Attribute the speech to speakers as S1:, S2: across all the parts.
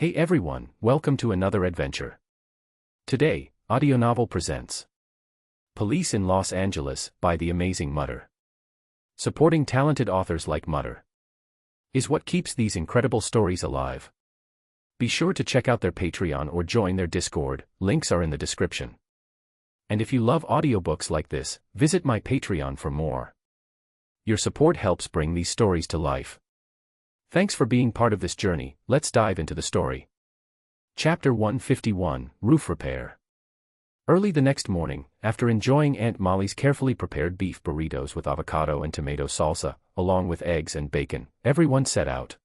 S1: Hey everyone, welcome to another adventure. Today, Audio Novel presents Police in Los Angeles by the amazing Mutter. Supporting talented authors like Mutter is what keeps these incredible stories alive. Be sure to check out their Patreon or join their Discord, links are in the description. And if you love audiobooks like this, visit my Patreon for more. Your support helps bring these stories to life. Thanks for being part of this journey. Let's dive into the story. Chapter 151, Roof Repair. Early the next morning, after enjoying Aunt Molly's carefully prepared beef burritos with avocado and tomato salsa, along with eggs and bacon, everyone set out.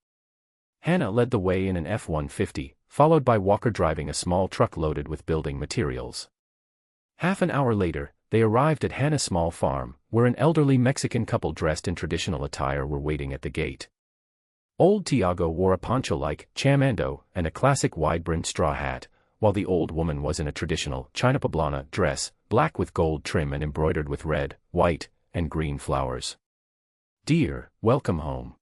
S1: Hannah led the way in an F-150, followed by Walker driving a small truck loaded with building materials. Half an hour later, they arrived at Hannah's small farm, where an elderly Mexican couple dressed in traditional attire were waiting at the gate. Old Tiago wore a poncho-like chamando and a classic wide-brimmed straw hat, while the old woman was in a traditional China poblana dress, black with gold trim and embroidered with red, white, and green flowers. "Dear, welcome home."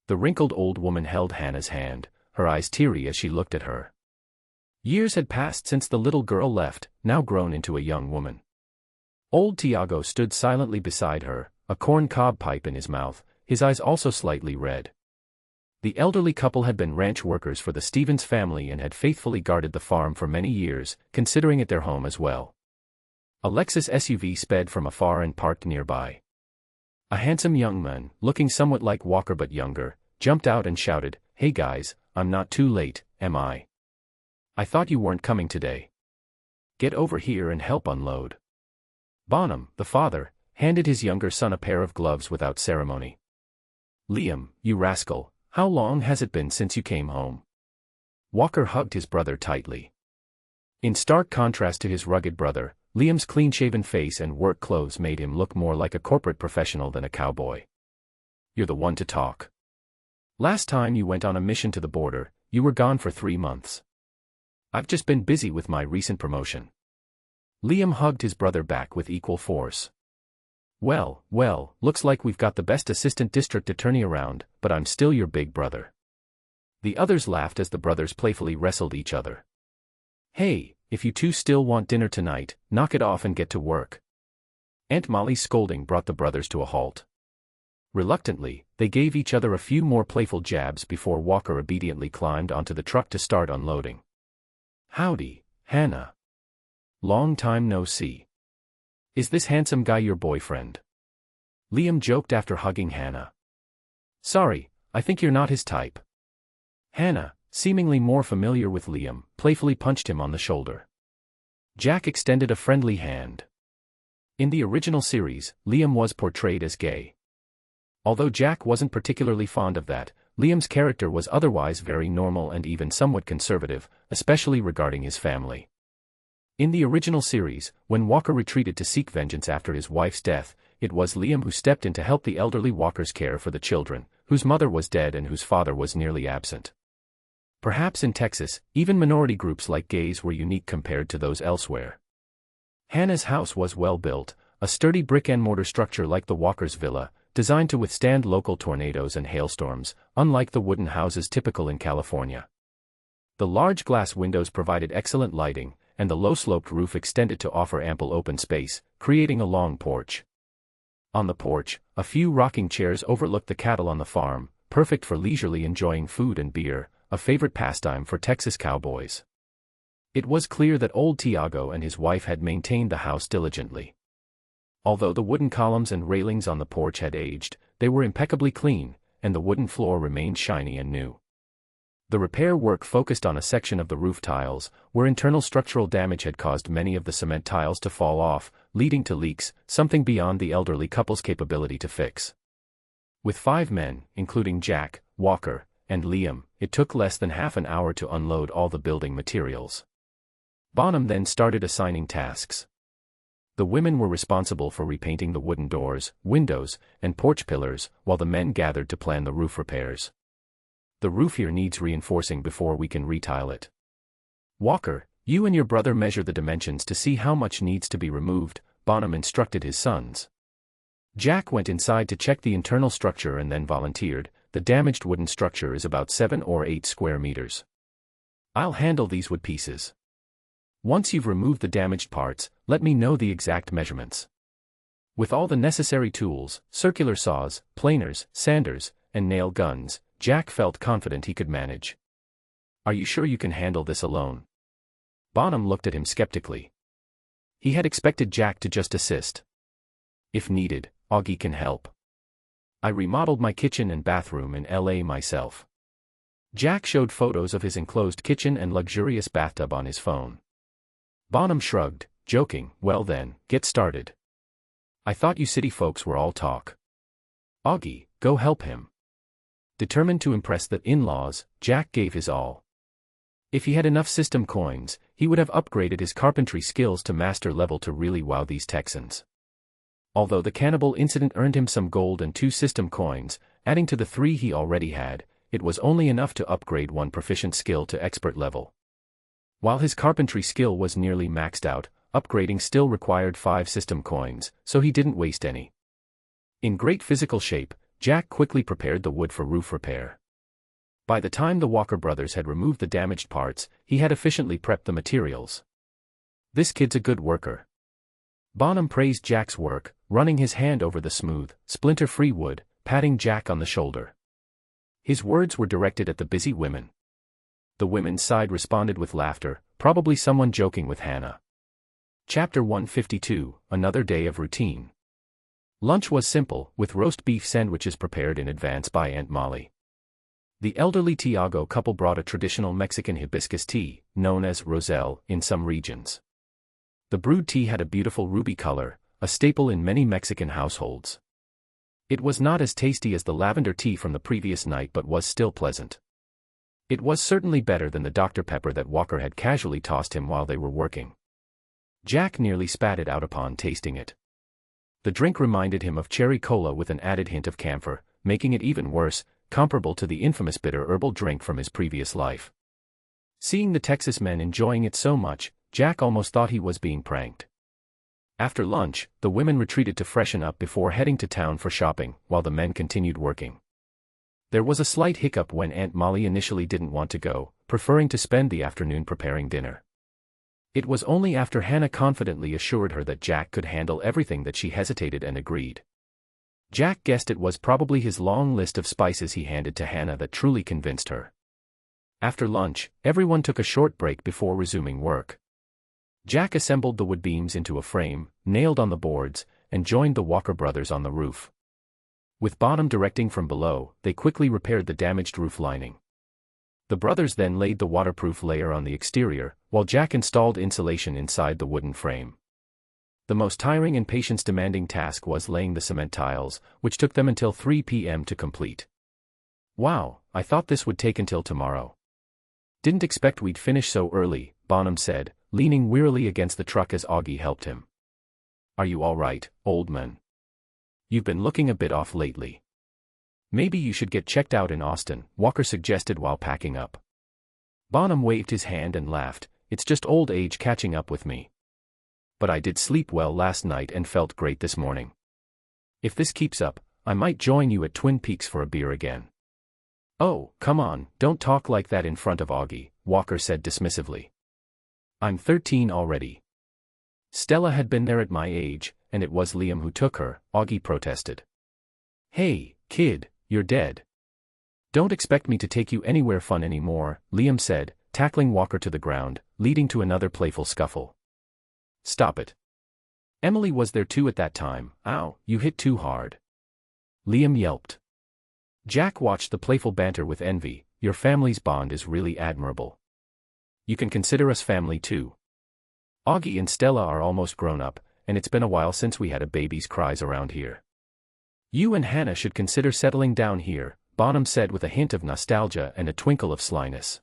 S1: The wrinkled old woman held Hannah's hand, her eyes teary as she looked at her. Years had passed since the little girl left, now grown into a young woman. Old Tiago stood silently beside her, a corn-cob pipe in his mouth, his eyes also slightly red. The elderly couple had been ranch workers for the Stevens family and had faithfully guarded the farm for many years, considering it their home as well. A Lexus SUV sped from afar and parked nearby. A handsome young man, looking somewhat like Walker but younger, jumped out and shouted, "Hey guys, I'm not too late, am I? I thought you weren't coming today. Get over here and help unload." Bonham, the father, handed his younger son a pair of gloves without ceremony. "Liam, you rascal. How long has it been since you came home?" Walker hugged his brother tightly. In stark contrast to his rugged brother, Liam's clean-shaven face and work clothes made him look more like a corporate professional than a cowboy. "You're the one to talk. Last time you went on a mission to the border, you were gone for 3 months. I've just been busy with my recent promotion." Liam hugged his brother back with equal force. Well, looks like we've got the best assistant district attorney around, but I'm still your big brother." The others laughed as the brothers playfully wrestled each other. "Hey, if you two still want dinner tonight, knock it off and get to work." Aunt Molly's scolding brought the brothers to a halt. Reluctantly, they gave each other a few more playful jabs before Walker obediently climbed onto the truck to start unloading. "Howdy, Hannah. Long time no see. Is this handsome guy your boyfriend?" Liam joked after hugging Hannah. "Sorry, I think you're not his type." Hannah, seemingly more familiar with Liam, playfully punched him on the shoulder. Jack extended a friendly hand. In the original series, Liam was portrayed as gay. Although Jack wasn't particularly fond of that, Liam's character was otherwise very normal and even somewhat conservative, especially regarding his family. In the original series, when Walker retreated to seek vengeance after his wife's death, it was Liam who stepped in to help the elderly Walker's care for the children, whose mother was dead and whose father was nearly absent. Perhaps in Texas, even minority groups like gays were unique compared to those elsewhere. Hannah's house was well built, a sturdy brick-and-mortar structure like the Walker's villa, designed to withstand local tornadoes and hailstorms, unlike the wooden houses typical in California. The large glass windows provided excellent lighting, and the low-sloped roof extended to offer ample open space, creating a long porch. On the porch, a few rocking chairs overlooked the cattle on the farm, perfect for leisurely enjoying food and beer, a favorite pastime for Texas cowboys. It was clear that old Tiago and his wife had maintained the house diligently. Although the wooden columns and railings on the porch had aged, they were impeccably clean, and the wooden floor remained shiny and new. The repair work focused on a section of the roof tiles, where internal structural damage had caused many of the cement tiles to fall off, leading to leaks, something beyond the elderly couple's capability to fix. With 5 men, including Jack, Walker, and Liam, it took less than half an hour to unload all the building materials. Bonham then started assigning tasks. The women were responsible for repainting the wooden doors, windows, and porch pillars, while the men gathered to plan the roof repairs. "The roof here needs reinforcing before we can retile it. Walker, you and your brother measure the dimensions to see how much needs to be removed," Bonham instructed his sons. Jack went inside to check the internal structure and then volunteered. The damaged wooden structure is about 7 or 8 square meters. I'll handle these wood pieces. Once you've removed the damaged parts, let me know the exact measurements. With all the necessary tools, circular saws, planers, sanders, and nail guns, Jack felt confident he could manage. Are you sure you can handle this alone? Bonham looked at him skeptically. He had expected Jack to just assist. If needed, Augie can help. I remodeled my kitchen and bathroom in LA myself. Jack showed photos of his enclosed kitchen and luxurious bathtub on his phone. Bonham shrugged, joking, well then, get started. I thought you city folks were all talk. Augie, go help him. Determined to impress the in-laws, Jack gave his all. If he had enough system coins, he would have upgraded his carpentry skills to master level to really wow these Texans. Although the cannibal incident earned him some gold and 2 system coins, adding to the 3 he already had, it was only enough to upgrade one proficient skill to expert level. While his carpentry skill was nearly maxed out, upgrading still required 5 system coins, so he didn't waste any. In great physical shape, Jack quickly prepared the wood for roof repair. By the time the Walker brothers had removed the damaged parts, he had efficiently prepped the materials. This kid's a good worker. Bonham praised Jack's work, running his hand over the smooth, splinter-free wood, patting Jack on the shoulder. His words were directed at the busy women. The women's side responded with laughter, probably someone joking with Hannah. Chapter 152, Another Day of Routine. Lunch was simple, with roast beef sandwiches prepared in advance by Aunt Molly. The elderly Tiago couple brought a traditional Mexican hibiscus tea, known as roselle, in some regions. The brewed tea had a beautiful ruby color, a staple in many Mexican households. It was not as tasty as the lavender tea from the previous night but was still pleasant. It was certainly better than the Dr. Pepper that Walker had casually tossed him while they were working. Jack nearly spat it out upon tasting it. The drink reminded him of cherry cola with an added hint of camphor, making it even worse, comparable to the infamous bitter herbal drink from his previous life. Seeing the Texas men enjoying it so much, Jack almost thought he was being pranked. After lunch, the women retreated to freshen up before heading to town for shopping, while the men continued working. There was a slight hiccup when Aunt Molly initially didn't want to go, preferring to spend the afternoon preparing dinner. It was only after Hannah confidently assured her that Jack could handle everything that she hesitated and agreed. Jack guessed it was probably his long list of spices he handed to Hannah that truly convinced her. After lunch, everyone took a short break before resuming work. Jack assembled the wood beams into a frame, nailed on the boards, and joined the Walker brothers on the roof. With Bonham directing from below, they quickly repaired the damaged roof lining. The brothers then laid the waterproof layer on the exterior, while Jack installed insulation inside the wooden frame. The most tiring and patience-demanding task was laying the cement tiles, which took them until 3 p.m. to complete. Wow, I thought this would take until tomorrow. Didn't expect we'd finish so early, Bonham said, leaning wearily against the truck as Augie helped him. Are you all right, old man? You've been looking a bit off lately. Maybe you should get checked out in Austin, Walker suggested while packing up. Bonham waved his hand and laughed, it's just old age catching up with me. But I did sleep well last night and felt great this morning. If this keeps up, I might join you at Twin Peaks for a beer again. Oh, come on, don't talk like that in front of Augie, Walker said dismissively. I'm 13 already. Stella had been there at my age, and it was Liam who took her, Augie protested. Hey, kid, you're dead. Don't expect me to take you anywhere fun anymore, Liam said, tackling Walker to the ground, leading to another playful scuffle. Stop it. Emily was there too at that time. Ow, you hit too hard. Liam yelped. Jack watched the playful banter with envy. Your family's bond is really admirable. You can consider us family too. Augie and Stella are almost grown up, and it's been a while since we had a baby's cries around here. You and Hannah should consider settling down here, Bonham said with a hint of nostalgia and a twinkle of slyness.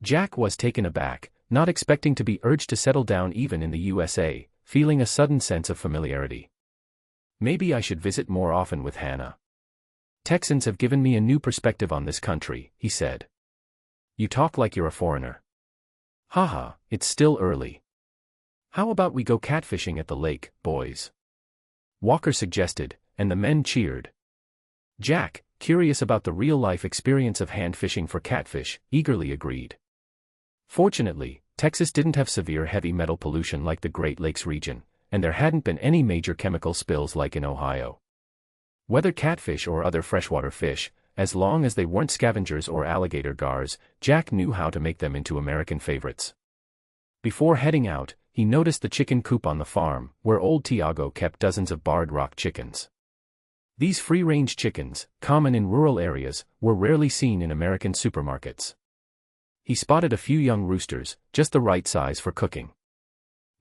S1: Jack was taken aback, not expecting to be urged to settle down even in the USA, feeling a sudden sense of familiarity. Maybe I should visit more often with Hannah. Texans have given me a new perspective on this country, he said. You talk like you're a foreigner. Haha, it's still early. How about we go catfishing at the lake, boys? Walker suggested, and the men cheered. Jack, curious about the real-life experience of hand fishing for catfish, eagerly agreed. Fortunately, Texas didn't have severe heavy metal pollution like the Great Lakes region, and there hadn't been any major chemical spills like in Ohio. Whether catfish or other freshwater fish, as long as they weren't scavengers or alligator gars, Jack knew how to make them into American favorites. Before heading out, he noticed the chicken coop on the farm, where old Tiago kept dozens of barred rock chickens. These free-range chickens, common in rural areas, were rarely seen in American supermarkets. He spotted a few young roosters, just the right size for cooking.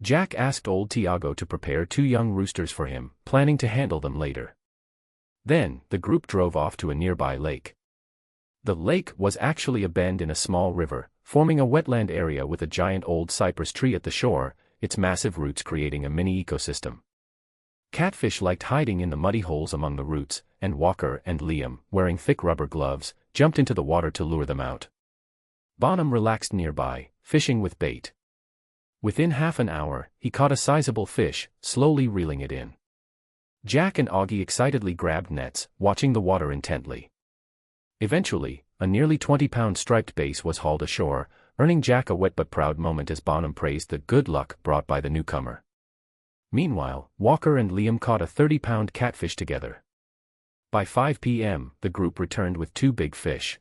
S1: Jack asked old Tiago to prepare 2 young roosters for him, planning to handle them later. Then, the group drove off to a nearby lake. The lake was actually a bend in a small river, forming a wetland area with a giant old cypress tree at the shore, its massive roots creating a mini ecosystem. Catfish liked hiding in the muddy holes among the roots, and Walker and Liam, wearing thick rubber gloves, jumped into the water to lure them out. Bonham relaxed nearby, fishing with bait. Within half an hour, he caught a sizable fish, slowly reeling it in. Jack and Augie excitedly grabbed nets, watching the water intently. Eventually, a nearly 20-pound striped bass was hauled ashore, earning Jack a wet but proud moment as Bonham praised the good luck brought by the newcomer. Meanwhile, Walker and Liam caught a 30-pound catfish together. By 5 p.m., the group returned with 2 big fish.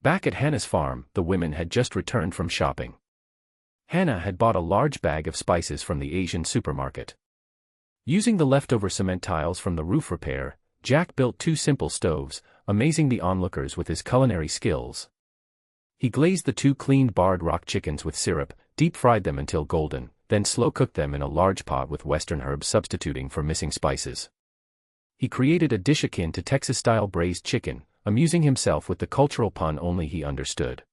S1: Back at Hannah's farm, the women had just returned from shopping. Hannah had bought a large bag of spices from the Asian supermarket. Using the leftover cement tiles from the roof repair, Jack built 2 simple stoves, amazing the onlookers with his culinary skills. He glazed the 2 cleaned barred rock chickens with syrup, deep-fried them until golden, then slow-cooked them in a large pot with western herbs substituting for missing spices. He created a dish akin to Texas-style braised chicken, amusing himself with the cultural pun only he understood.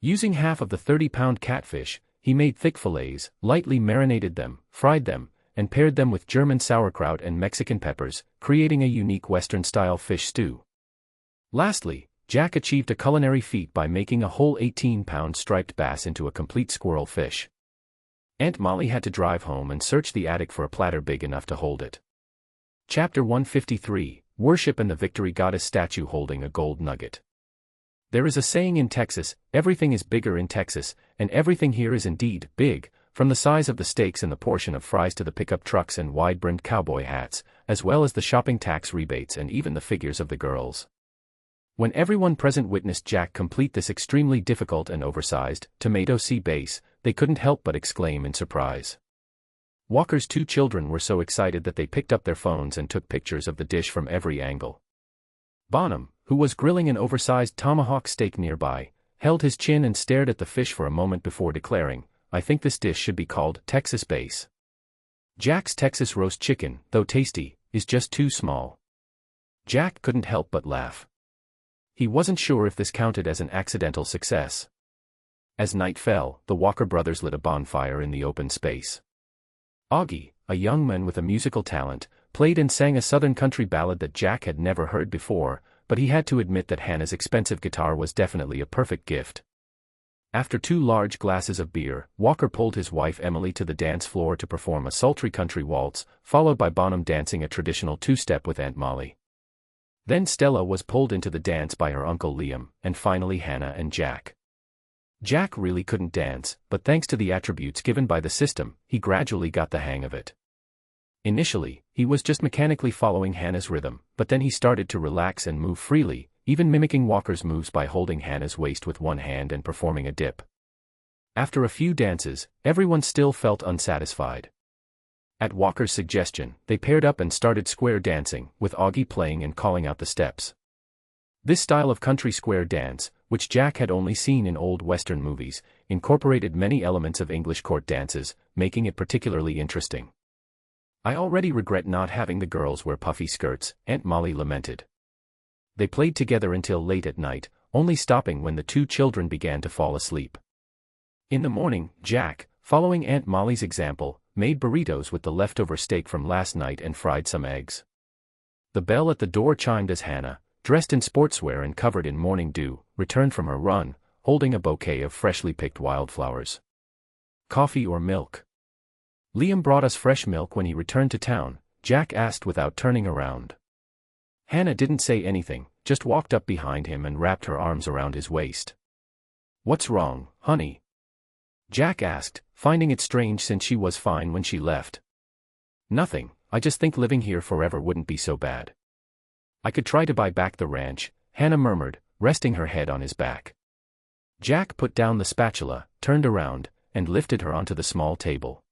S1: Using half of the 30-pound catfish, he made thick fillets, lightly marinated them, fried them, and paired them with German sauerkraut and Mexican peppers, creating a unique Western-style fish stew. Lastly, Jack achieved a culinary feat by making a whole 18-pound striped bass into a complete squirrel fish. Aunt Molly had to drive home and search the attic for a platter big enough to hold it. Chapter 153, Worship and the Victory Goddess Statue Holding a Gold Nugget. There is a saying in Texas, everything is bigger in Texas, and everything here is indeed big, from the size of the steaks and the portion of fries to the pickup trucks and wide-brimmed cowboy hats, as well as the shopping tax rebates and even the figures of the girls. When everyone present witnessed Jack complete this extremely difficult and oversized, tomato sea base, they couldn't help but exclaim in surprise. Walker's 2 children were so excited that they picked up their phones and took pictures of the dish from every angle. Bonham, who was grilling an oversized tomahawk steak nearby, held his chin and stared at the fish for a moment before declaring, "I think this dish should be called Texas Base." Jack's Texas roast chicken, though tasty, is just too small. Jack couldn't help but laugh. He wasn't sure if this counted as an accidental success. As night fell, the Walker brothers lit a bonfire in the open space. Augie, a young man with a musical talent, played and sang a southern country ballad that Jack had never heard before, but he had to admit that Hannah's expensive guitar was definitely a perfect gift. After 2 large glasses of beer, Walker pulled his wife Emily to the dance floor to perform a sultry country waltz, followed by Bonham dancing a traditional 2-step with Aunt Molly. Then Stella was pulled into the dance by her uncle Liam, and finally Hannah and Jack. Jack really couldn't dance, but thanks to the attributes given by the system, he gradually got the hang of it. Initially, he was just mechanically following Hannah's rhythm, but then he started to relax and move freely, even mimicking Walker's moves by holding Hannah's waist with one hand and performing a dip. After a few dances, everyone still felt unsatisfied. At Walker's suggestion, they paired up and started square dancing, with Augie playing and calling out the steps. This style of country square dance, which Jack had only seen in old Western movies, incorporated many elements of English court dances, making it particularly interesting. "I already regret not having the girls wear puffy skirts," Aunt Molly lamented. They played together until late at night, only stopping when the 2 children began to fall asleep. In the morning, Jack, following Aunt Molly's example, made burritos with the leftover steak from last night and fried some eggs. The bell at the door chimed as Hannah, dressed in sportswear and covered in morning dew, returned from her run, holding a bouquet of freshly picked wildflowers. "Coffee or milk?" "Liam brought us fresh milk when he returned to town," Jack asked without turning around. Hannah didn't say anything, just walked up behind him and wrapped her arms around his waist. "What's wrong, honey?" Jack asked, finding it strange since she was fine when she left. "Nothing, I just think living here forever wouldn't be so bad. I could try to buy back the ranch," Hannah murmured, resting her head on his back. Jack put down the spatula, turned around, and lifted her onto the small table.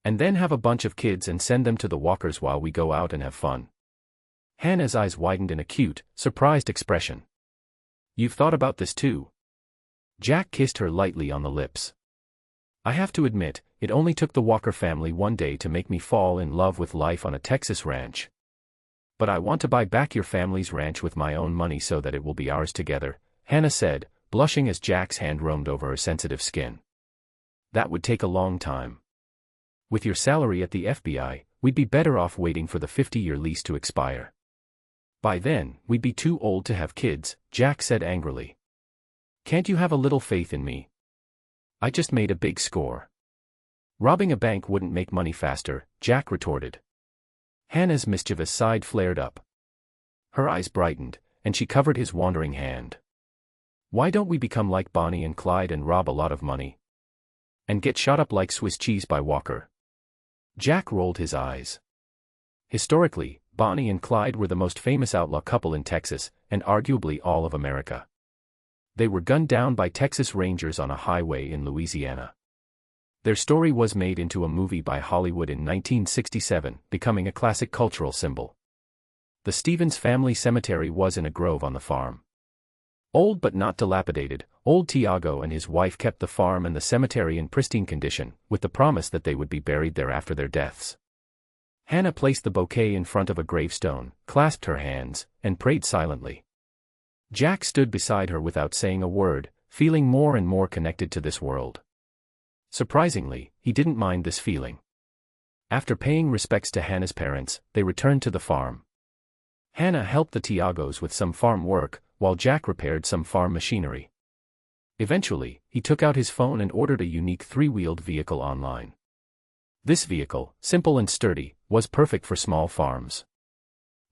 S1: "And then have a bunch of kids and send them to the Walkers while we go out and have fun." Hannah's eyes widened in a cute, surprised expression. "You've thought about this too?" Jack kissed her lightly on the lips. "I have to admit, it only took the Walker family one day to make me fall in love with life on a Texas ranch. But I want to buy back your family's ranch with my own money so that it will be ours together," Hannah said, blushing as Jack's hand roamed over her sensitive skin. "That would take a long time. With your salary at the FBI, we'd be better off waiting for the 50-year lease to expire." "By then, we'd be too old to have kids," Jack said angrily. "Can't you have a little faith in me? I just made a big score." "Robbing a bank wouldn't make money faster," Jack retorted. Hannah's mischievous side flared up. Her eyes brightened, and she covered his wandering hand. "Why don't we become like Bonnie and Clyde and rob a lot of money? And get shot up like Swiss cheese by Walker?" Jack rolled his eyes. Historically, Bonnie and Clyde were the most famous outlaw couple in Texas, and arguably all of America. They were gunned down by Texas Rangers on a highway in Louisiana. Their story was made into a movie by Hollywood in 1967, becoming a classic cultural symbol. The Stevens family cemetery was in a grove on the farm. Old but not dilapidated, old Tiago and his wife kept the farm and the cemetery in pristine condition, with the promise that they would be buried there after their deaths. Hannah placed the bouquet in front of a gravestone, clasped her hands, and prayed silently. Jack stood beside her without saying a word, feeling more and more connected to this world. Surprisingly, he didn't mind this feeling. After paying respects to Hannah's parents, they returned to the farm. Hannah helped the Tiagos with some farm work, while Jack repaired some farm machinery. Eventually, he took out his phone and ordered a unique three-wheeled vehicle online. This vehicle, simple and sturdy, was perfect for small farms.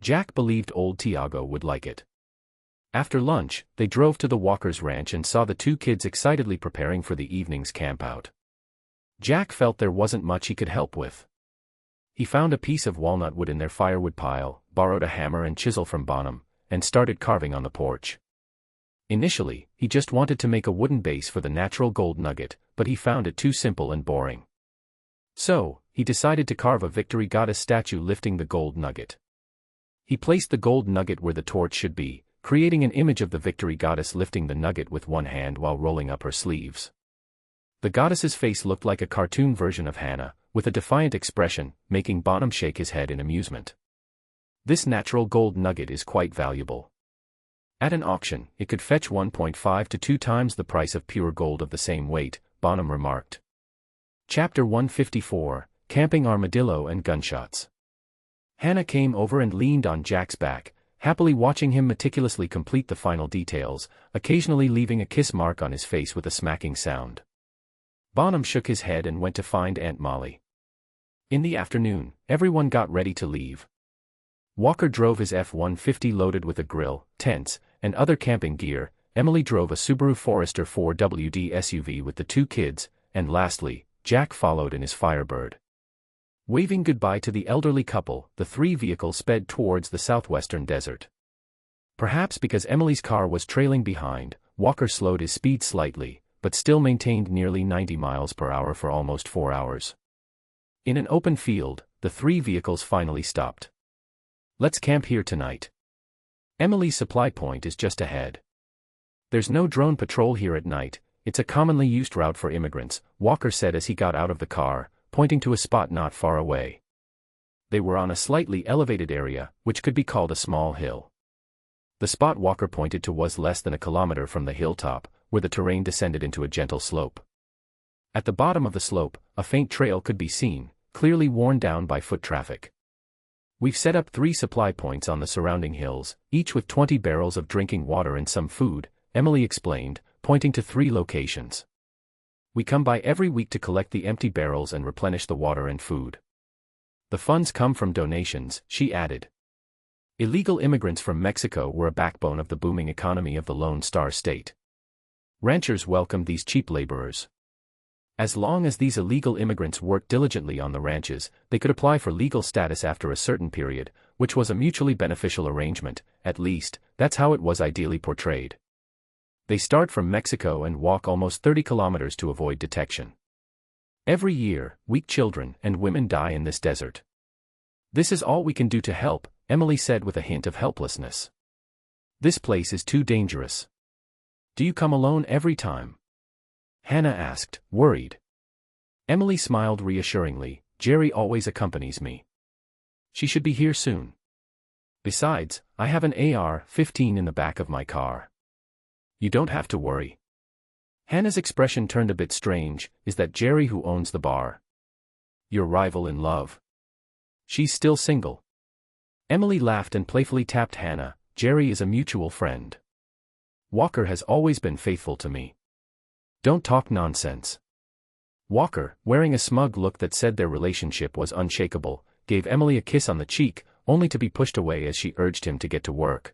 S1: Jack believed old Tiago would like it. After lunch, they drove to the Walker's ranch and saw the two kids excitedly preparing for the evening's campout. Jack felt there wasn't much he could help with. He found a piece of walnut wood in their firewood pile, borrowed a hammer and chisel from Bonham, and started carving on the porch. Initially, he just wanted to make a wooden base for the natural gold nugget, but he found it too simple and boring. So, he decided to carve a victory goddess statue lifting the gold nugget. He placed the gold nugget where the torch should be, creating an image of the victory goddess lifting the nugget with one hand while rolling up her sleeves. The goddess's face looked like a cartoon version of Hannah, with a defiant expression, making Bonham shake his head in amusement. "This natural gold nugget is quite valuable. At an auction, it could fetch 1.5 to 2 times the price of pure gold of the same weight," Bonham remarked. Chapter 154, Camping Armadillo and Gunshots. Hannah came over and leaned on Jack's back, happily watching him meticulously complete the final details, occasionally leaving a kiss mark on his face with a smacking sound. Bonham shook his head and went to find Aunt Molly. In the afternoon, everyone got ready to leave. Walker drove his F-150 loaded with a grill, tents, and other camping gear. Emily drove a Subaru Forester 4WD SUV with the two kids, and lastly, Jack followed in his Firebird. Waving goodbye to the elderly couple, the three vehicles sped towards the southwestern desert. Perhaps because Emily's car was trailing behind, Walker slowed his speed slightly, but still maintained nearly 90 miles per hour for almost 4 hours. In an open field, the three vehicles finally stopped. "Let's camp here tonight. Emily's supply point is just ahead. There's no drone patrol here at night, it's a commonly used route for immigrants," Walker said as he got out of the car, pointing to a spot not far away. They were on a slightly elevated area, which could be called a small hill. The spot Walker pointed to was less than a kilometer from the hilltop, where the terrain descended into a gentle slope. At the bottom of the slope, a faint trail could be seen, clearly worn down by foot traffic. "We've set up 3 supply points on the surrounding hills, each with 20 barrels of drinking water and some food," Emily explained, pointing to 3 locations. "We come by every week to collect the empty barrels and replenish the water and food. The funds come from donations," she added. Illegal immigrants from Mexico were a backbone of the booming economy of the Lone Star State. Ranchers welcomed these cheap laborers. As long as these illegal immigrants worked diligently on the ranches, they could apply for legal status after a certain period, which was a mutually beneficial arrangement. At least, that's how it was ideally portrayed. They start from Mexico and walk almost 30 kilometers to avoid detection. Every year, weak children and women die in this desert. This is all we can do to help, Emily said with a hint of helplessness. This place is too dangerous. Do you come alone every time? Hannah asked, worried. Emily smiled reassuringly. Jerry always accompanies me. She should be here soon. Besides, I have an AR-15 in the back of my car. You don't have to worry. Hannah's expression turned a bit strange. Is that Jerry who owns the bar? Your rival in love? She's still single. Emily laughed and playfully tapped Hannah. Jerry is a mutual friend. Walker has always been faithful to me. Don't talk nonsense. Walker, wearing a smug look that said their relationship was unshakable, gave Emily a kiss on the cheek, only to be pushed away as she urged him to get to work.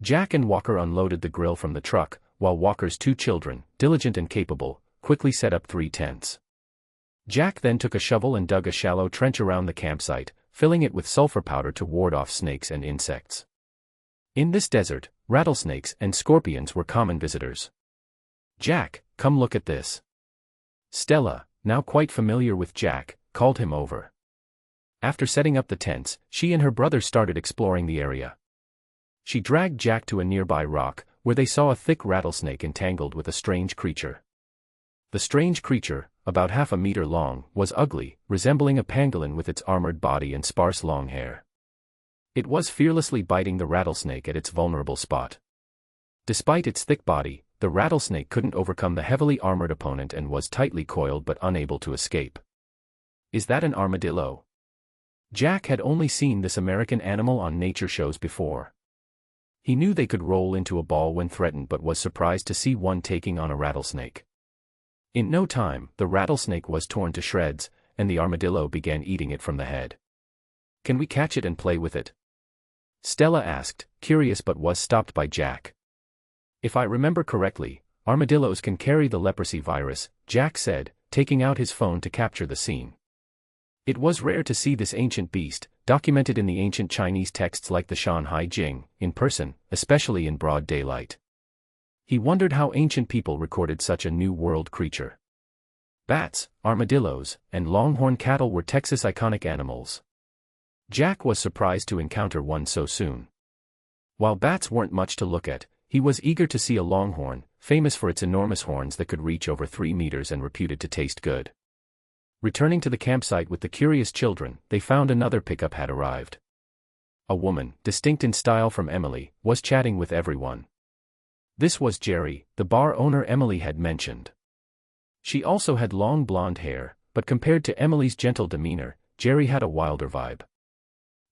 S1: Jack and Walker unloaded the grill from the truck, while Walker's two children, diligent and capable, quickly set up 3 tents. Jack then took a shovel and dug a shallow trench around the campsite, filling it with sulfur powder to ward off snakes and insects. In this desert, rattlesnakes and scorpions were common visitors. Jack, come look at this. Stella, now quite familiar with Jack, called him over. After setting up the tents, she and her brother started exploring the area. She dragged Jack to a nearby rock, where they saw a thick rattlesnake entangled with a strange creature. The strange creature, about half a meter long, was ugly, resembling a pangolin with its armored body and sparse long hair. It was fearlessly biting the rattlesnake at its vulnerable spot. Despite its thick body, the rattlesnake couldn't overcome the heavily armored opponent and was tightly coiled but unable to escape. Is that an armadillo? Jack had only seen this American animal on nature shows before. He knew they could roll into a ball when threatened but was surprised to see one taking on a rattlesnake. In no time, the rattlesnake was torn to shreds, and the armadillo began eating it from the head. Can we catch it and play with it? Stella asked, curious but was stopped by Jack. If I remember correctly, armadillos can carry the leprosy virus, Jack said, taking out his phone to capture the scene. It was rare to see this ancient beast, documented in the ancient Chinese texts like the Shanhai Jing, in person, especially in broad daylight. He wondered how ancient people recorded such a New World creature. Bats, armadillos, and longhorn cattle were Texas iconic animals. Jack was surprised to encounter one so soon. While bats weren't much to look at, he was eager to see a longhorn, famous for its enormous horns that could reach over 3 meters and reputed to taste good. Returning to the campsite with the curious children, they found another pickup had arrived. A woman, distinct in style from Emily, was chatting with everyone. This was Jerry, the bar owner Emily had mentioned. She also had long blonde hair, but compared to Emily's gentle demeanor, Jerry had a wilder vibe.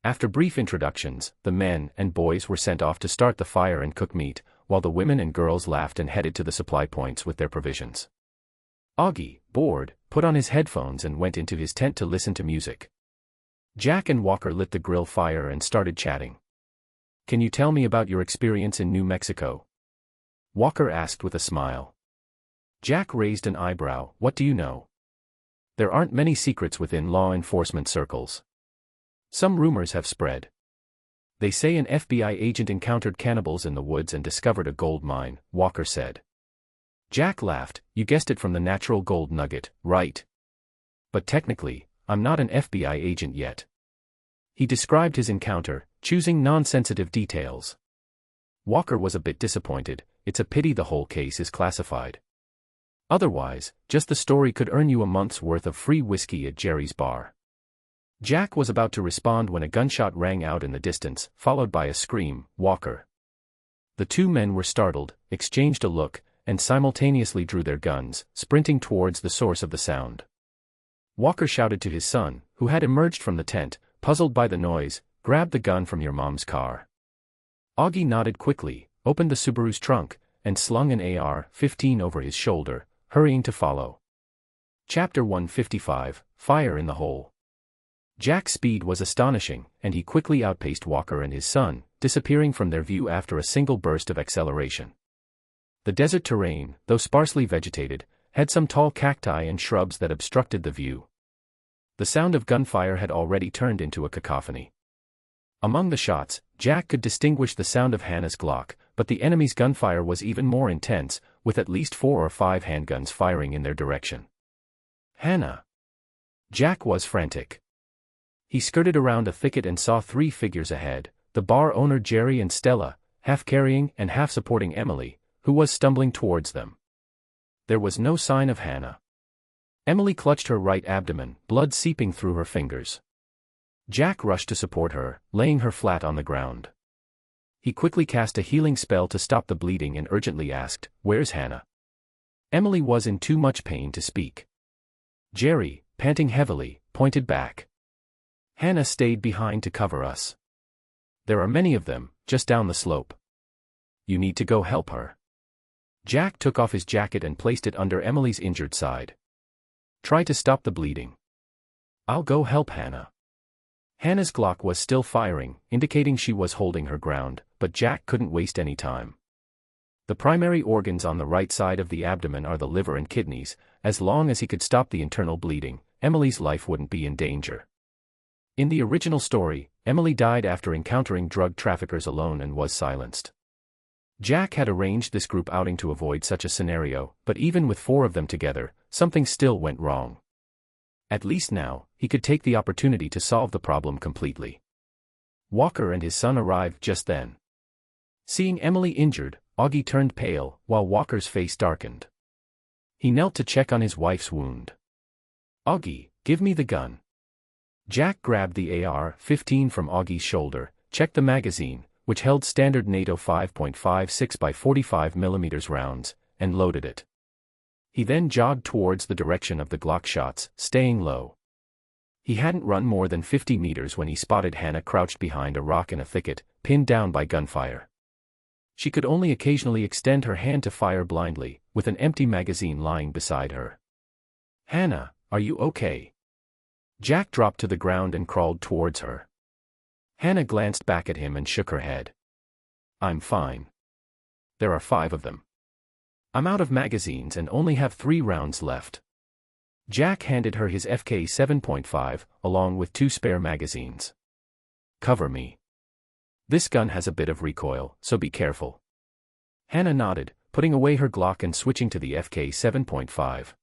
S1: After brief introductions, the men and boys were sent off to start the fire and cook meat, while the women and girls laughed and headed to the supply points with their provisions. Augie, bored, put on his headphones and went into his tent to listen to music. Jack and Walker lit the grill fire and started chatting. Can you tell me about your experience in New Mexico? Walker asked with a smile. Jack raised an eyebrow. What do you know? There aren't many secrets within law enforcement circles. Some rumors have spread. They say an FBI agent encountered cannibals in the woods and discovered a gold mine, Walker said. Jack laughed. You guessed it from the natural gold nugget, right? But technically, I'm not an FBI agent yet. He described his encounter, choosing non-sensitive details. Walker was a bit disappointed. It's a pity the whole case is classified. Otherwise, just the story could earn you a month's worth of free whiskey at Jerry's bar. Jack was about to respond when a gunshot rang out in the distance, followed by a scream, Walker. The two men were startled, exchanged a look, and simultaneously drew their guns, sprinting towards the source of the sound. Walker shouted to his son, who had emerged from the tent, puzzled by the noise, grab the gun from your mom's car. Augie nodded quickly, opened the Subaru's trunk, and slung an AR-15 over his shoulder, hurrying to follow. Chapter 155, Fire in the Hole. Jack's speed was astonishing, and he quickly outpaced Walker and his son, disappearing from their view after a single burst of acceleration. The desert terrain, though sparsely vegetated, had some tall cacti and shrubs that obstructed the view. The sound of gunfire had already turned into a cacophony. Among the shots, Jack could distinguish the sound of Hannah's Glock, but the enemy's gunfire was even more intense, with at least 4 or 5 handguns firing in their direction. Hannah! Jack was frantic. He skirted around a thicket and saw 3 figures ahead, the bar owner Jerry and Stella, half carrying and half supporting Emily, who was stumbling towards them. There was no sign of Hannah. Emily clutched her right abdomen, blood seeping through her fingers. Jack rushed to support her, laying her flat on the ground. He quickly cast a healing spell to stop the bleeding and urgently asked, "Where's Hannah?" Emily was in too much pain to speak. Jerry, panting heavily, pointed back. "Hannah stayed behind to cover us. There are many of them, just down the slope. You need to go help her." Jack took off his jacket and placed it under Emily's injured side. "Try to stop the bleeding. I'll go help Hannah." Hannah's Glock was still firing, indicating she was holding her ground, but Jack couldn't waste any time. The primary organs on the right side of the abdomen are the liver and kidneys. As long as he could stop the internal bleeding, Emily's life wouldn't be in danger. In the original story, Emily died after encountering drug traffickers alone and was silenced. Jack had arranged this group outing to avoid such a scenario, but even with 4 of them together, something still went wrong. At least now, he could take the opportunity to solve the problem completely. Walker and his son arrived just then. Seeing Emily injured, Augie turned pale, while Walker's face darkened. He knelt to check on his wife's wound. "Augie, give me the gun." Jack grabbed the AR-15 from Augie's shoulder, checked the magazine, which held standard NATO 5.56 by 45 mm rounds, and loaded it. He then jogged towards the direction of the Glock shots, staying low. He hadn't run more than 50 meters when he spotted Hannah crouched behind a rock in a thicket, pinned down by gunfire. She could only occasionally extend her hand to fire blindly, with an empty magazine lying beside her. "Hannah, are you okay?" Jack dropped to the ground and crawled towards her. Hannah glanced back at him and shook her head. "I'm fine. There are 5 of them. I'm out of magazines and only have 3 rounds left." Jack handed her his FK 7.5, along with 2 spare magazines. "Cover me. This gun has a bit of recoil, so be careful." Hannah nodded, putting away her Glock and switching to the FK 7.5.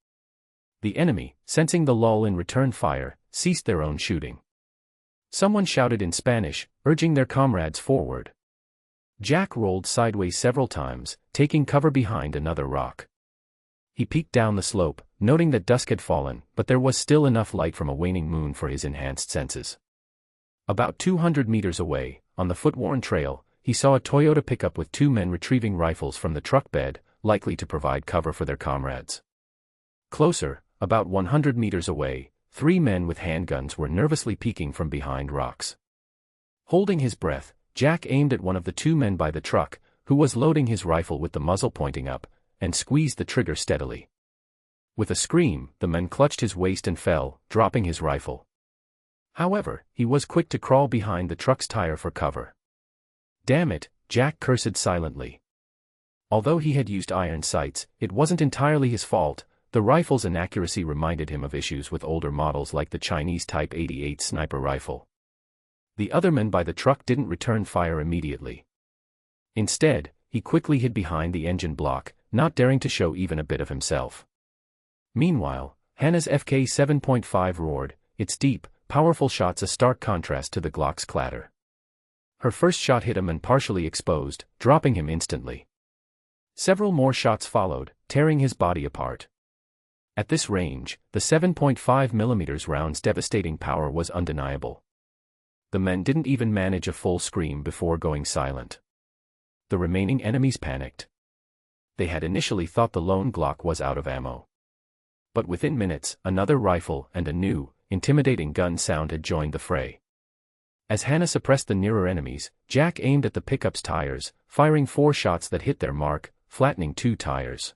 S1: The enemy, sensing the lull in return fire, ceased their own shooting. Someone shouted in Spanish, urging their comrades forward. Jack rolled sideways several times, taking cover behind another rock. He peeked down the slope, noting that dusk had fallen, but there was still enough light from a waning moon for his enhanced senses. About 200 meters away, on the foot-worn trail, he saw a Toyota pickup with 2 men retrieving rifles from the truck bed, likely to provide cover for their comrades. Closer, about 100 meters away, 3 men with handguns were nervously peeking from behind rocks. Holding his breath, Jack aimed at one of the 2 men by the truck, who was loading his rifle with the muzzle pointing up, and squeezed the trigger steadily. With a scream, the man clutched his waist and fell, dropping his rifle. However, he was quick to crawl behind the truck's tire for cover. "Damn it," Jack cursed silently. Although he had used iron sights, it wasn't entirely his fault. The rifle's inaccuracy reminded him of issues with older models like the Chinese Type 88 sniper rifle. The other man by the truck didn't return fire immediately. Instead, he quickly hid behind the engine block, not daring to show even a bit of himself. Meanwhile, Hannah's FK 7.5 roared, its deep, powerful shots a stark contrast to the Glock's clatter. Her first shot hit him and partially exposed, dropping him instantly. Several more shots followed, tearing his body apart. At this range, the 7.5 mm round's devastating power was undeniable. The men didn't even manage a full scream before going silent. The remaining enemies panicked. They had initially thought the lone Glock was out of ammo. But within minutes, another rifle and a new, intimidating gun sound had joined the fray. As Hannah suppressed the nearer enemies, Jack aimed at the pickup's tires, firing 4 shots that hit their mark, flattening 2 tires.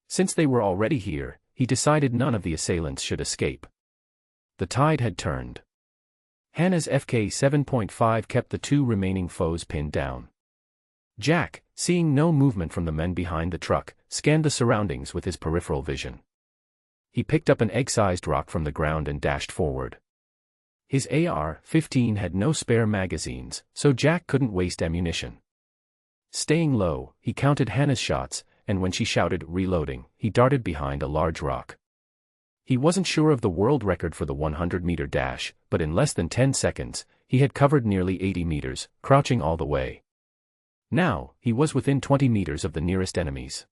S1: Since they were already here, he decided none of the assailants should escape. The tide had turned. Hannah's FK 7.5 kept the 2 remaining foes pinned down. Jack, Seeing no movement from the men behind the truck, scanned the surroundings with his peripheral vision. He picked up an egg-sized rock from the ground and dashed forward. His AR-15 had no spare magazines, so Jack couldn't waste ammunition. Staying low, he counted Hannah's shots, and when she shouted, "Reloading," he darted behind a large rock. He wasn't sure of the world record for the 100-meter dash, but in less than 10 seconds, he had covered nearly 80 meters, crouching all the way. Now, he was within 20 meters of the nearest enemies.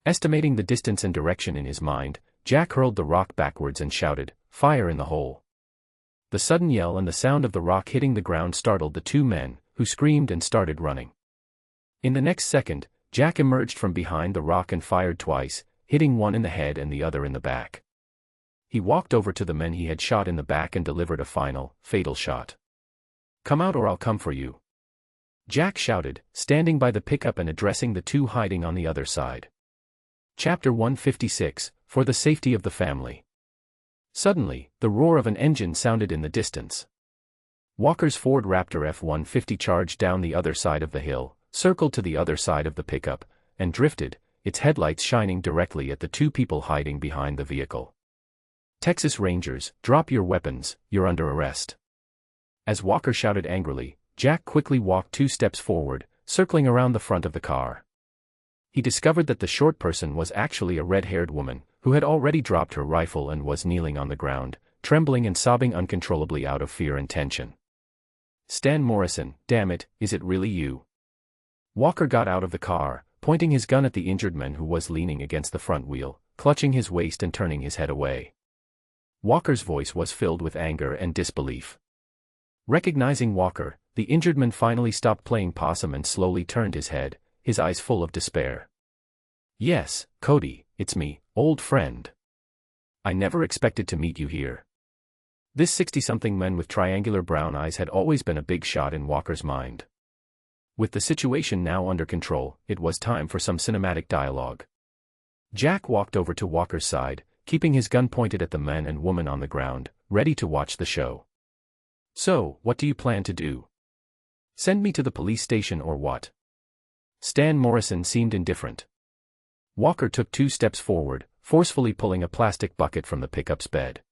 S1: Estimating the distance and direction in his mind, Jack hurled the rock backwards and shouted, "Fire in the hole." The sudden yell and the sound of the rock hitting the ground startled the two men, who screamed and started running. In the next second, Jack emerged from behind the rock and fired twice, hitting one in the head and the other in the back. He walked over to the men he had shot in the back and delivered a final, fatal shot. "Come out or I'll come for you," Jack shouted, standing by the pickup and addressing the two hiding on the other side. Chapter 156, For the Safety of the Family. Suddenly, the roar of an engine sounded in the distance. Walker's Ford Raptor F-150 charged down the other side of the hill, circled to the other side of the pickup, and drifted, its headlights shining directly at the two people hiding behind the vehicle. "Texas Rangers, drop your weapons, you're under arrest." As Walker shouted angrily, Jack quickly walked 2 steps forward, circling around the front of the car. He discovered that the short person was actually a red-haired woman, who had already dropped her rifle and was kneeling on the ground, trembling and sobbing uncontrollably out of fear and tension. "Stan Morrison, damn it, is it really you?" Walker got out of the car, pointing his gun at the injured man who was leaning against the front wheel, clutching his waist and turning his head away. Walker's voice was filled with anger and disbelief. Recognizing Walker, the injured man finally stopped playing possum and slowly turned his head, his eyes full of despair. "Yes, Cody, it's me, old friend. I never expected to meet you here." This 60-something man with triangular brown eyes had always been a big shot in Walker's mind. With the situation now under control, it was time for some cinematic dialogue. Jack walked over to Walker's side, keeping his gun pointed at the man and woman on the ground, ready to watch the show. "So, what do you plan to do? Send me to the police station or what?" Stan Morrison seemed indifferent. Walker took 2 steps forward, forcefully pulling a plastic bucket from the pickup's bed.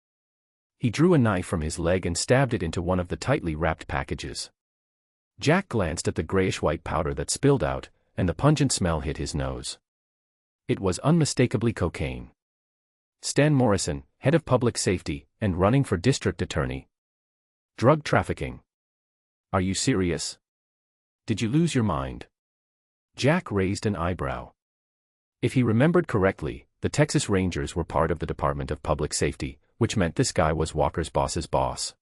S1: He drew a knife from his leg and stabbed it into one of the tightly wrapped packages. Jack glanced at the grayish-white powder that spilled out, and the pungent smell hit his nose. It was unmistakably cocaine. Stan Morrison, head of public safety, and running for district attorney. Drug trafficking. Are you serious? Did you lose your mind? Jack raised an eyebrow. If he remembered correctly, the Texas Rangers were part of the Department of Public Safety, which meant this guy was Walker's boss's boss.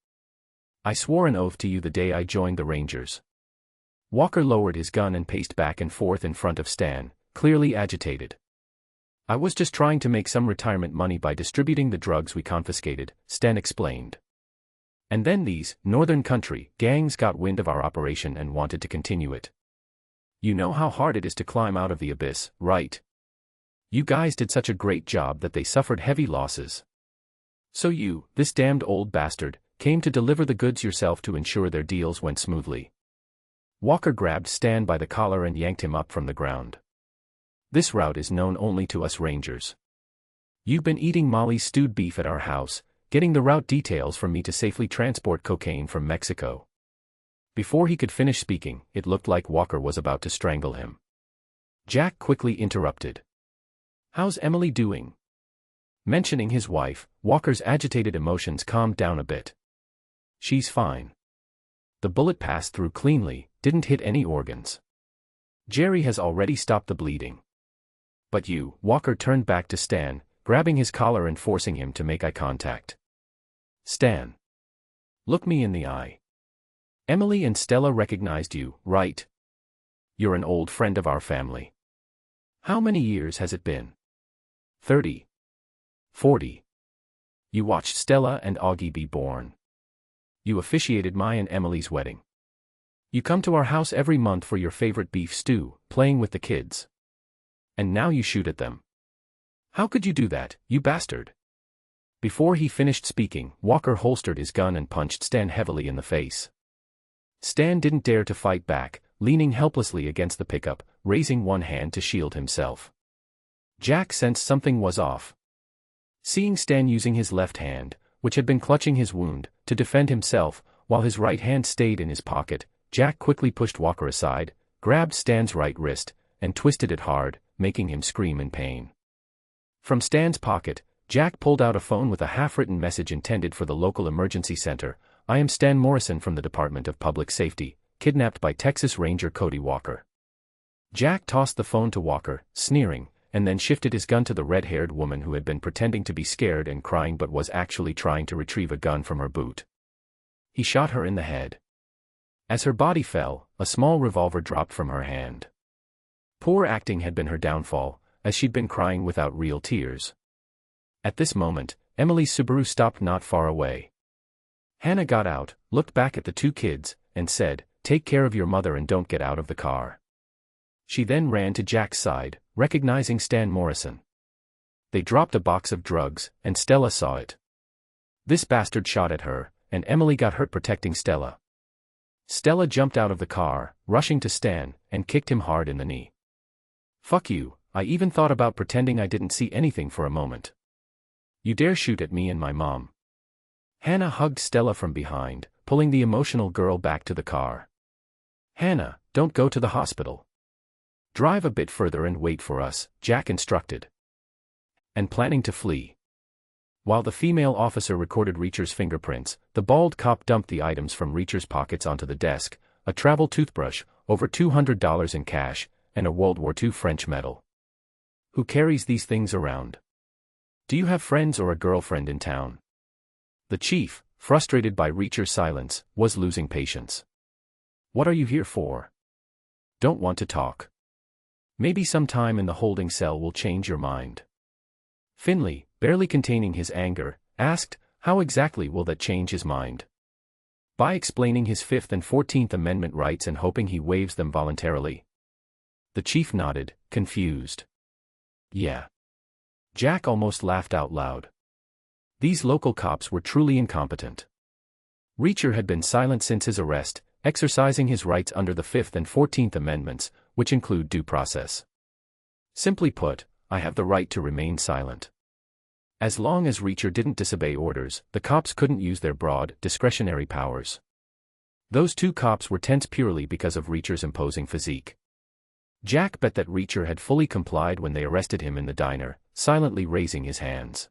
S1: "I swore an oath to you the day I joined the Rangers." Walker lowered his gun and paced back and forth in front of Stan, clearly agitated. "I was just trying to make some retirement money by distributing the drugs we confiscated," Stan explained. "And then these Northern Country gangs got wind of our operation and wanted to continue it. You know how hard it is to climb out of the abyss, right? You guys did such a great job that they suffered heavy losses. So you, this damned old bastard, came to deliver the goods yourself to ensure their deals went smoothly." Walker grabbed Stan by the collar and yanked him up from the ground. "This route is known only to us Rangers. You've been eating Molly's stewed beef at our house, getting the route details for me to safely transport cocaine from Mexico." Before he could finish speaking, it looked like Walker was about to strangle him. Jack quickly interrupted. "How's Emily doing?" Mentioning his wife, Walker's agitated emotions calmed down a bit. "She's fine. The bullet passed through cleanly, didn't hit any organs. Jerry has already stopped the bleeding." "But you," Walker turned back to Stan, grabbing his collar and forcing him to make eye contact. "Stan. Look me in the eye. Emily and Stella recognized you, right? You're an old friend of our family. How many years has it been? 30. 40. You watched Stella and Augie be born. You officiated my and Emily's wedding. You come to our house every month for your favorite beef stew, playing with the kids. And now you shoot at them. How could you do that, you bastard?" Before he finished speaking, Walker holstered his gun and punched Stan heavily in the face. Stan didn't dare to fight back, leaning helplessly against the pickup, raising one hand to shield himself. Jack sensed something was off. Seeing Stan using his left hand, which had been clutching his wound, to defend himself, while his right hand stayed in his pocket, Jack quickly pushed Walker aside, grabbed Stan's right wrist, and twisted it hard, making him scream in pain. From Stan's pocket, Jack pulled out a phone with a half-written message intended for the local emergency center. "I am Stan Morrison from the Department of Public Safety, kidnapped by Texas Ranger Cody Walker." Jack tossed the phone to Walker, sneering, and then shifted his gun to the red-haired woman who had been pretending to be scared and crying but was actually trying to retrieve a gun from her boot. He shot her in the head. As her body fell, a small revolver dropped from her hand. Poor acting had been her downfall, as she'd been crying without real tears. At this moment, Emily's Subaru stopped not far away. Hannah got out, looked back at the two kids, and said, "Take care of your mother and don't get out of the car." She then ran to Jack's side, recognizing Stan Morrison. They dropped a box of drugs, and Stella saw it. This bastard shot at her, and Emily got hurt protecting Stella. Stella jumped out of the car, rushing to Stan, and kicked him hard in the knee. "Fuck you, I even thought about pretending I didn't see anything for a moment. You dare shoot at me and my mom." Hannah hugged Stella from behind, pulling the emotional girl back to the car. "Hannah, don't go to the hospital. Drive a bit further and wait for us," Jack instructed. And planning to flee. While the female officer recorded Reacher's fingerprints, the bald cop dumped the items from Reacher's pockets onto the desk: a travel toothbrush, over $200 in cash, and a World War II French medal. "Who carries these things around? Do you have friends or a girlfriend in town?" The chief, frustrated by Reacher's silence, was losing patience. "What are you here for? Don't want to talk? Maybe some time in the holding cell will change your mind." Finley, barely containing his anger, asked, "How exactly will that change his mind?" "By explaining his 5th and 14th Amendment rights and hoping he waives them voluntarily." The chief nodded, confused. "Yeah." Jack almost laughed out loud. These local cops were truly incompetent. Reacher had been silent since his arrest, exercising his rights under the 5th and 14th Amendments, which include due process. Simply put, I have the right to remain silent. As long as Reacher didn't disobey orders, the cops couldn't use their broad, discretionary powers. Those two cops were tense purely because of Reacher's imposing physique. Jack bet that Reacher had fully complied when they arrested him in the diner, silently raising his hands.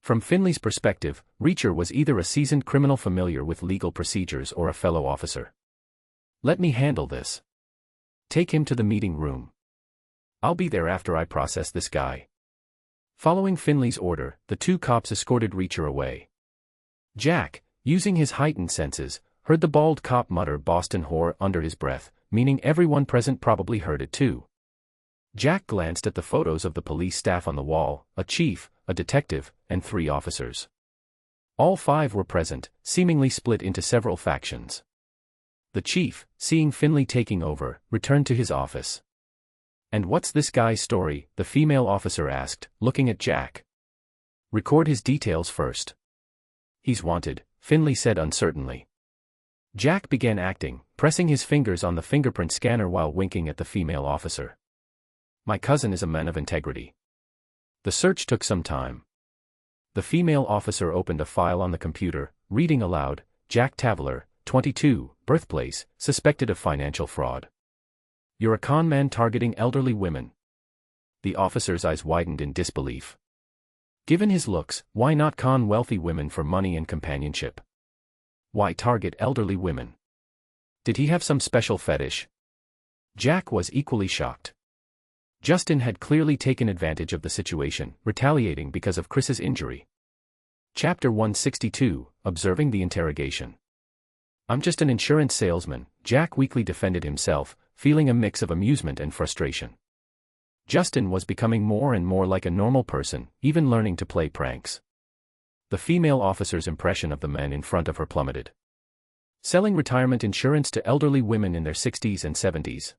S1: From Finley's perspective, Reacher was either a seasoned criminal familiar with legal procedures or a fellow officer. "Let me handle this. Take him to the meeting room. I'll be there after I process this guy." Following Finley's order, the two cops escorted Reacher away. Jack, using his heightened senses, heard the bald cop mutter "Boston whore" under his breath, meaning everyone present probably heard it too. Jack glanced at the photos of the police staff on the wall: a chief, a detective, and 3 officers. All 5 were present, seemingly split into several factions. The chief, seeing Finley taking over, returned to his office. "And what's this guy's story?" the female officer asked, looking at Jack. "Record his details first." "He's wanted," Finley said uncertainly. Jack began acting, pressing his fingers on the fingerprint scanner while winking at the female officer. "My cousin is a man of integrity." The search took some time. The female officer opened a file on the computer, reading aloud: "Jack Tavler, 22, birthplace, suspected of financial fraud. You're a con man targeting elderly women." The officer's eyes widened in disbelief. Given his looks, why not con wealthy women for money and companionship? Why target elderly women? Did he have some special fetish? Jack was equally shocked. Justin had clearly taken advantage of the situation, retaliating because of Chris's injury. Chapter 162, Observing the Interrogation. "I'm just an insurance salesman," Jack weakly defended himself, feeling a mix of amusement and frustration. Justin was becoming more and more like a normal person, even learning to play pranks. The female officer's impression of the men in front of her plummeted. Selling retirement insurance to elderly women in their 60s and 70s.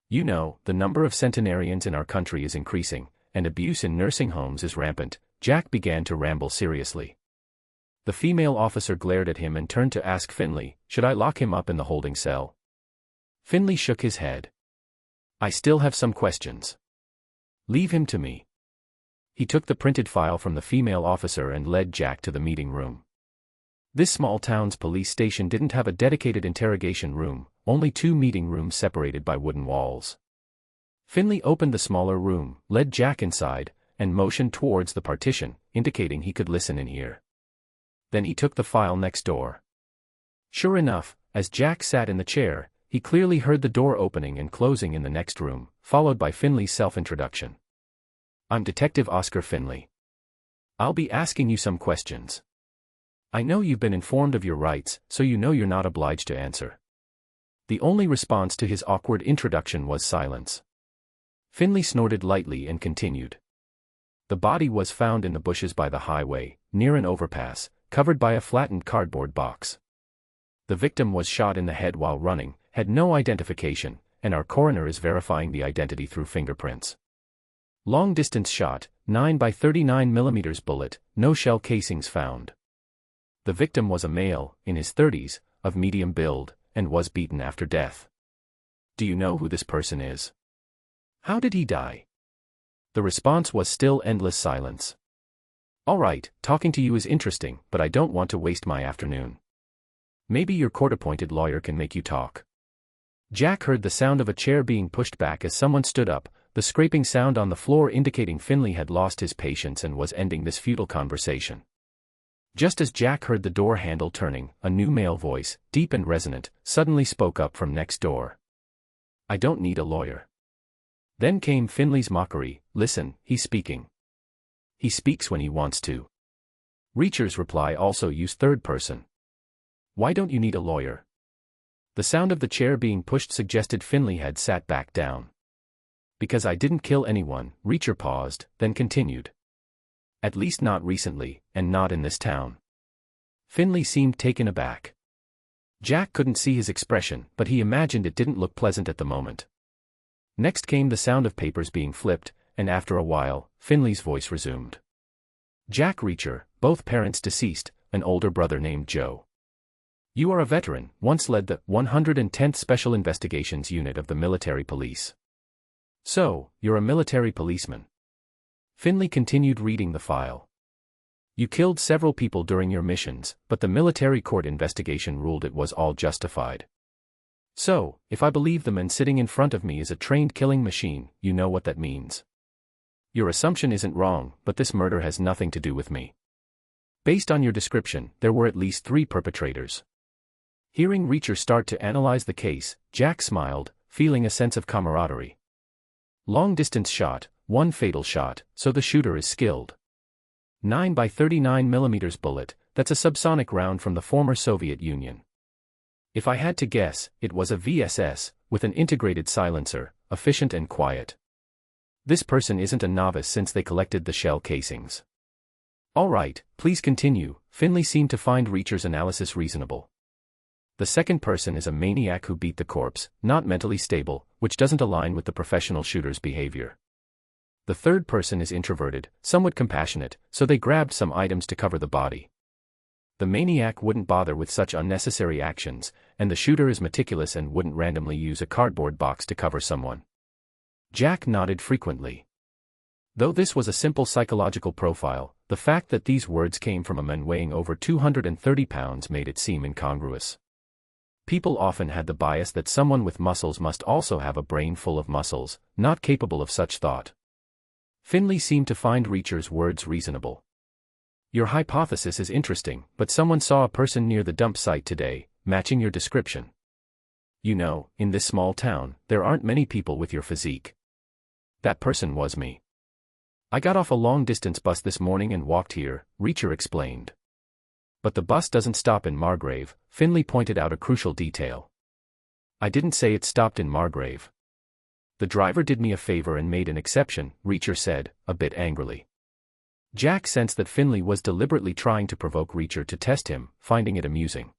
S1: "You know, the number of centenarians in our country is increasing, and abuse in nursing homes is rampant," Jack began to ramble seriously. The female officer glared at him and turned to ask Finley, "Should I lock him up in the holding cell?" Finley shook his head. I still have some questions. Leave him to me. He took the printed file from the female officer and led Jack to the meeting room. This small town's police station didn't have a dedicated interrogation room, only 2 meeting rooms separated by wooden walls. Finley opened the smaller room, led Jack inside, and motioned towards the partition, indicating he could listen in here. Then he took the file next door. Sure enough, as Jack sat in the chair, he clearly heard the door opening and closing in the next room, followed by Finley's self-introduction. I'm Detective Oscar Finley. I'll be asking you some questions. I know you've been informed of your rights, so you know you're not obliged to answer. The only response to his awkward introduction was silence. Finley snorted lightly and continued. The body was found in the bushes by the highway, near an overpass, covered by a flattened cardboard box. The victim was shot in the head while running, had no identification, and our coroner is verifying the identity through fingerprints. Long-distance shot, 9 by 39 mm bullet, no shell casings found. The victim was a male, in his 30s, of medium build, and was beaten after death. Do you know who this person is? How did he die? The response was still endless silence. All right, talking to you is interesting, but I don't want to waste my afternoon. Maybe your court-appointed lawyer can make you talk. Jack heard the sound of a chair being pushed back as someone stood up, the scraping sound on the floor indicating Finley had lost his patience and was ending this futile conversation. Just as Jack heard the door handle turning, a new male voice, deep and resonant, suddenly spoke up from next door. I don't need a lawyer. Then came Finley's mockery. Listen, he's speaking. He speaks when he wants to. Reacher's reply also used third person. Why don't you need a lawyer? The sound of the chair being pushed suggested Finley had sat back down. Because I didn't kill anyone, Reacher paused, then continued. At least not recently, and not in this town. Finley seemed taken aback. Jack couldn't see his expression, but he imagined it didn't look pleasant at the moment. Next came the sound of papers being flipped, and after a while, Finley's voice resumed. Jack Reacher, both parents deceased, an older brother named Joe. You are a veteran, once led the 110th Special Investigations Unit of the military police. So, you're a military policeman. Finley continued reading the file. You killed several people during your missions, but the military court investigation ruled it was all justified. So, if I believe the man sitting in front of me is a trained killing machine, you know what that means. Your assumption isn't wrong, but this murder has nothing to do with me. Based on your description, there were at least 3 perpetrators. Hearing Reacher start to analyze the case, Jack smiled, feeling a sense of camaraderie. Long-distance shot, 1 fatal shot, so the shooter is skilled. 9 by 39 mm bullet, that's a subsonic round from the former Soviet Union. If I had to guess, it was a VSS, with an integrated silencer, efficient and quiet. This person isn't a novice since they collected the shell casings. All right, please continue. Finley seemed to find Reacher's analysis reasonable. The second person is a maniac who beat the corpse, not mentally stable, which doesn't align with the professional shooter's behavior. The third person is introverted, somewhat compassionate, so they grabbed some items to cover the body. The maniac wouldn't bother with such unnecessary actions, and the shooter is meticulous and wouldn't randomly use a cardboard box to cover someone. Jack nodded frequently. Though this was a simple psychological profile, the fact that these words came from a man weighing over 230 pounds made it seem incongruous. People often had the bias that someone with muscles must also have a brain full of muscles, not capable of such thought. Finley seemed to find Reacher's words reasonable. Your hypothesis is interesting, but someone saw a person near the dump site today, matching your description. You know, in this small town, there aren't many people with your physique. That person was me. I got off a long-distance bus this morning and walked here, Reacher explained. But the bus doesn't stop in Margrave, Finley pointed out a crucial detail. I didn't say it stopped in Margrave. The driver did me a favor and made an exception, Reacher said, a bit angrily. Jack sensed that Finley was deliberately trying to provoke Reacher to test him, finding it amusing.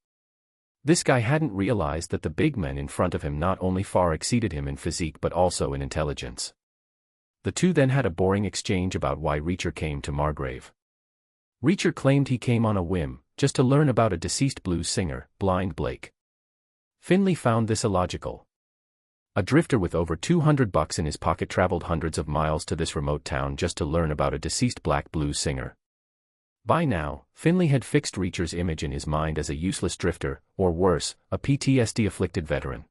S1: This guy hadn't realized that the big men in front of him not only far exceeded him in physique but also in intelligence. The two then had a boring exchange about why Reacher came to Margrave. Reacher claimed he came on a whim, just to learn about a deceased blues singer, Blind Blake. Finley found this illogical. A drifter with over $200 in his pocket traveled hundreds of miles to this remote town just to learn about a deceased black blues singer. By now, Finley had fixed Reacher's image in his mind as a useless drifter, or worse, a PTSD-afflicted veteran.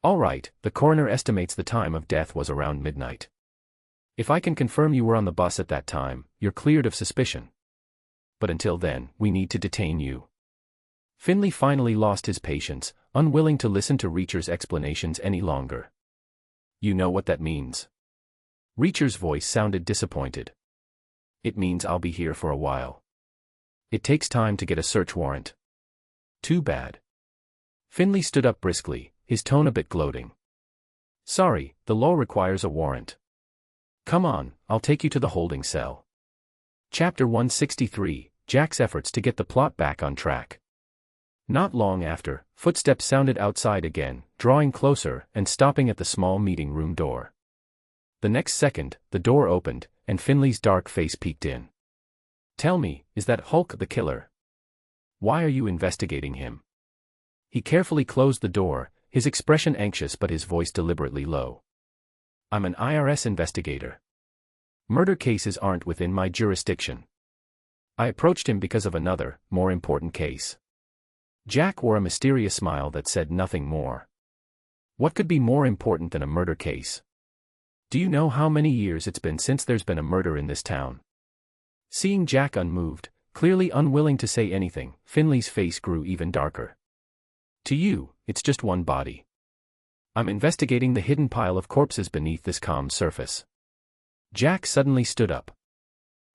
S1: All right, the coroner estimates the time of death was around midnight. If I can confirm you were on the bus at that time, you're cleared of suspicion. But until then, we need to detain you. Finley finally lost his patience, unwilling to listen to Reacher's explanations any longer. You know what that means. Reacher's voice sounded disappointed. It means I'll be here for a while. It takes time to get a search warrant. Too bad. Finley stood up briskly, his tone a bit gloating. Sorry, the law requires a warrant. Come on, I'll take you to the holding cell. Chapter 163, Jack's efforts to get the plot back on track. Not long after, footsteps sounded outside again, drawing closer and stopping at the small meeting room door. The next second, the door opened, and Finley's dark face peeked in. Tell me, is that Hulk the killer? Why are you investigating him? He carefully closed the door, his expression anxious but his voice deliberately low. I'm an IRS investigator. Murder cases aren't within my jurisdiction. I approached him because of another, more important case. Jack wore a mysterious smile that said nothing more. What could be more important than a murder case? Do you know how many years it's been since there's been a murder in this town? Seeing Jack unmoved, clearly unwilling to say anything, Finley's face grew even darker. To you, it's just one body. I'm investigating the hidden pile of corpses beneath this calm surface. Jack suddenly stood up.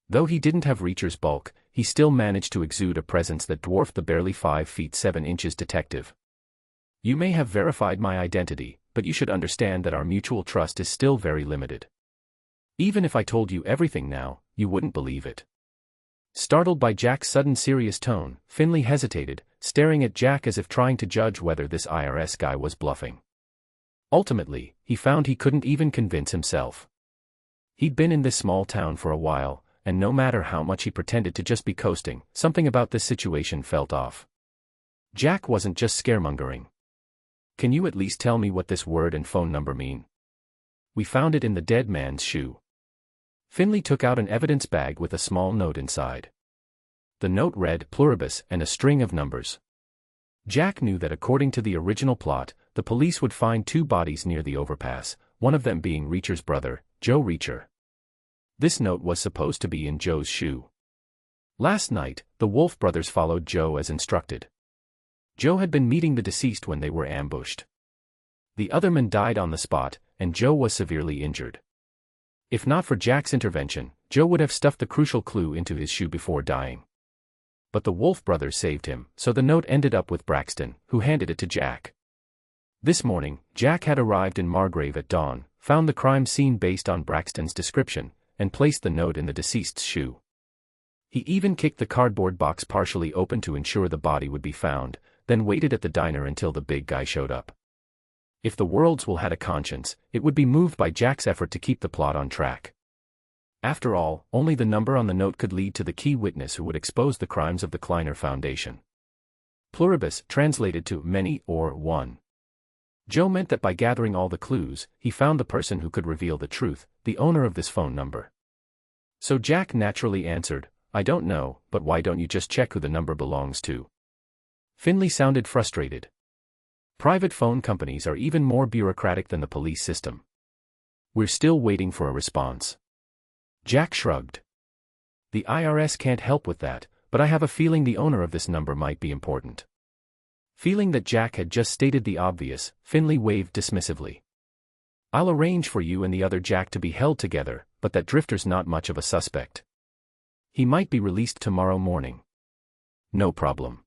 S1: Though he didn't have Reacher's bulk, he still managed to exude a presence that dwarfed the barely 5 feet 7 inches detective. You may have verified my identity, but you should understand that our mutual trust is still very limited. Even if I told you everything now, you wouldn't believe it. Startled by Jack's sudden serious tone, Finley hesitated, staring at Jack as if trying to judge whether this IRS guy was bluffing. Ultimately, he found he couldn't even convince himself. He'd been in this small town for a while, and no matter how much he pretended to just be coasting, something about this situation felt off. Jack wasn't just scaremongering. Can you at least tell me what this word and phone number mean? We found it in the dead man's shoe. Finley took out an evidence bag with a small note inside. The note read pluribus and a string of numbers. Jack knew that according to the original plot, the police would find 2 bodies near the overpass, one of them being Reacher's brother, Joe Reacher. This note was supposed to be in Joe's shoe. Last night, the Wolf brothers followed Joe as instructed. Joe had been meeting the deceased when they were ambushed. The other man died on the spot, and Joe was severely injured. If not for Jack's intervention, Joe would have stuffed the crucial clue into his shoe before dying. But the Wolf brothers saved him, so the note ended up with Braxton, who handed it to Jack. This morning, Jack had arrived in Margrave at dawn, found the crime scene based on Braxton's description, and placed the note in the deceased's shoe. He even kicked the cardboard box partially open to ensure the body would be found, then waited at the diner until the big guy showed up. If the world's will had a conscience, it would be moved by Jack's effort to keep the plot on track. After all, only the number on the note could lead to the key witness who would expose the crimes of the Kleiner Foundation. Pluribus translated to many or one. Joe meant that by gathering all the clues, he found the person who could reveal the truth, the owner of this phone number. So Jack naturally answered, I don't know, but why don't you just check who the number belongs to? Finley sounded frustrated. Private phone companies are even more bureaucratic than the police system. We're still waiting for a response. Jack shrugged. The IRS can't help with that, but I have a feeling the owner of this number might be important. Feeling that Jack had just stated the obvious, Finley waved dismissively. I'll arrange for you and the other Jack to be held together, but that drifter's not much of a suspect. He might be released tomorrow morning. No problem.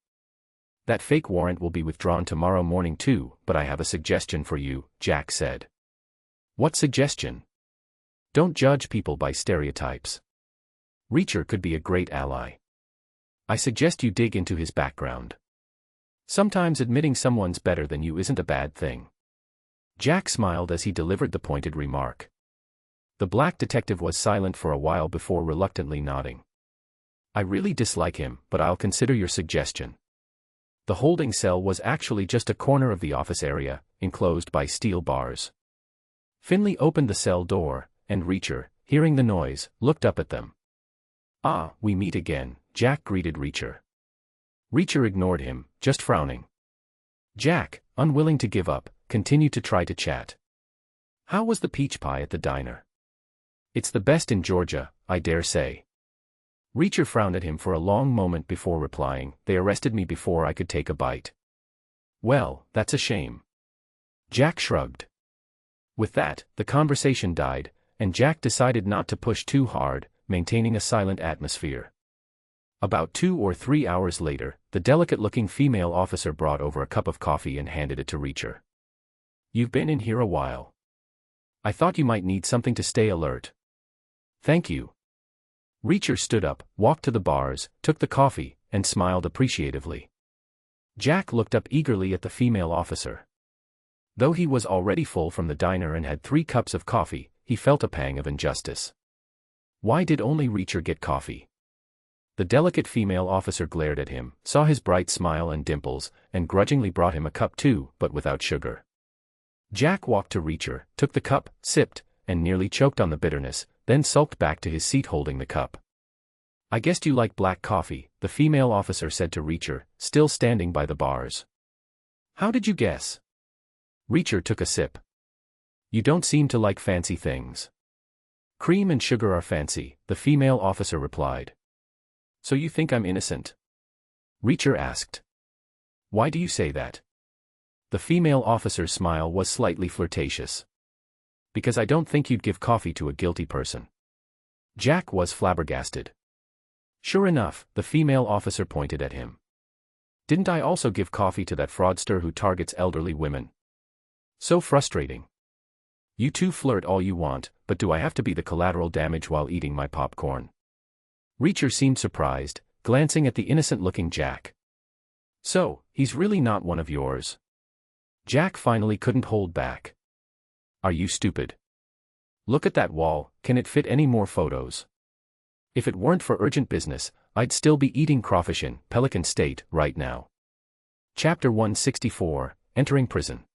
S1: That fake warrant will be withdrawn tomorrow morning too, but I have a suggestion for you, Jack said. What suggestion? Don't judge people by stereotypes. Reacher could be a great ally. I suggest you dig into his background. Sometimes admitting someone's better than you isn't a bad thing. Jack smiled as he delivered the pointed remark. The black detective was silent for a while before reluctantly nodding. I really dislike him, but I'll consider your suggestion. The holding cell was actually just a corner of the office area, enclosed by steel bars. Finley opened the cell door, and Reacher, hearing the noise, looked up at them. "Ah, we meet again," Jack greeted Reacher. Reacher ignored him, just frowning. Jack, unwilling to give up, continued to try to chat. "How was the peach pie at the diner?" "It's the best in Georgia, I dare say." Reacher frowned at him for a long moment before replying, "They arrested me before I could take a bite." "Well, that's a shame." Jack shrugged. With that, the conversation died, and Jack decided not to push too hard, maintaining a silent atmosphere. About 2 or 3 hours later, the delicate-looking female officer brought over a cup of coffee and handed it to Reacher. "You've been in here a while. I thought you might need something to stay alert." "Thank you." Reacher stood up, walked to the bars, took the coffee, and smiled appreciatively. Jack looked up eagerly at the female officer. Though he was already full from the diner and had 3 cups of coffee, he felt a pang of injustice. Why did only Reacher get coffee? The delicate female officer glared at him, saw his bright smile and dimples, and grudgingly brought him a cup too, but without sugar. Jack walked to Reacher, took the cup, sipped, and nearly choked on the bitterness, then sulked back to his seat holding the cup. "I guessed you like black coffee," the female officer said to Reacher, still standing by the bars. "How did you guess?" Reacher took a sip. "You don't seem to like fancy things." "Cream and sugar are fancy," the female officer replied. "So you think I'm innocent?" Reacher asked. "Why do you say that?" The female officer's smile was slightly flirtatious. "Because I don't think you'd give coffee to a guilty person." Jack was flabbergasted. "Sure enough," the female officer pointed at him. "Didn't I also give coffee to that fraudster who targets elderly women? So frustrating. You two flirt all you want, but do I have to be the collateral damage while eating my popcorn?" Reacher seemed surprised, glancing at the innocent-looking Jack. "So, he's really not one of yours?" Jack finally couldn't hold back. "Are you stupid? Look at that wall, can it fit any more photos? If it weren't for urgent business, I'd still be eating crawfish in Pelican State right now." Chapter 164, Entering Prison.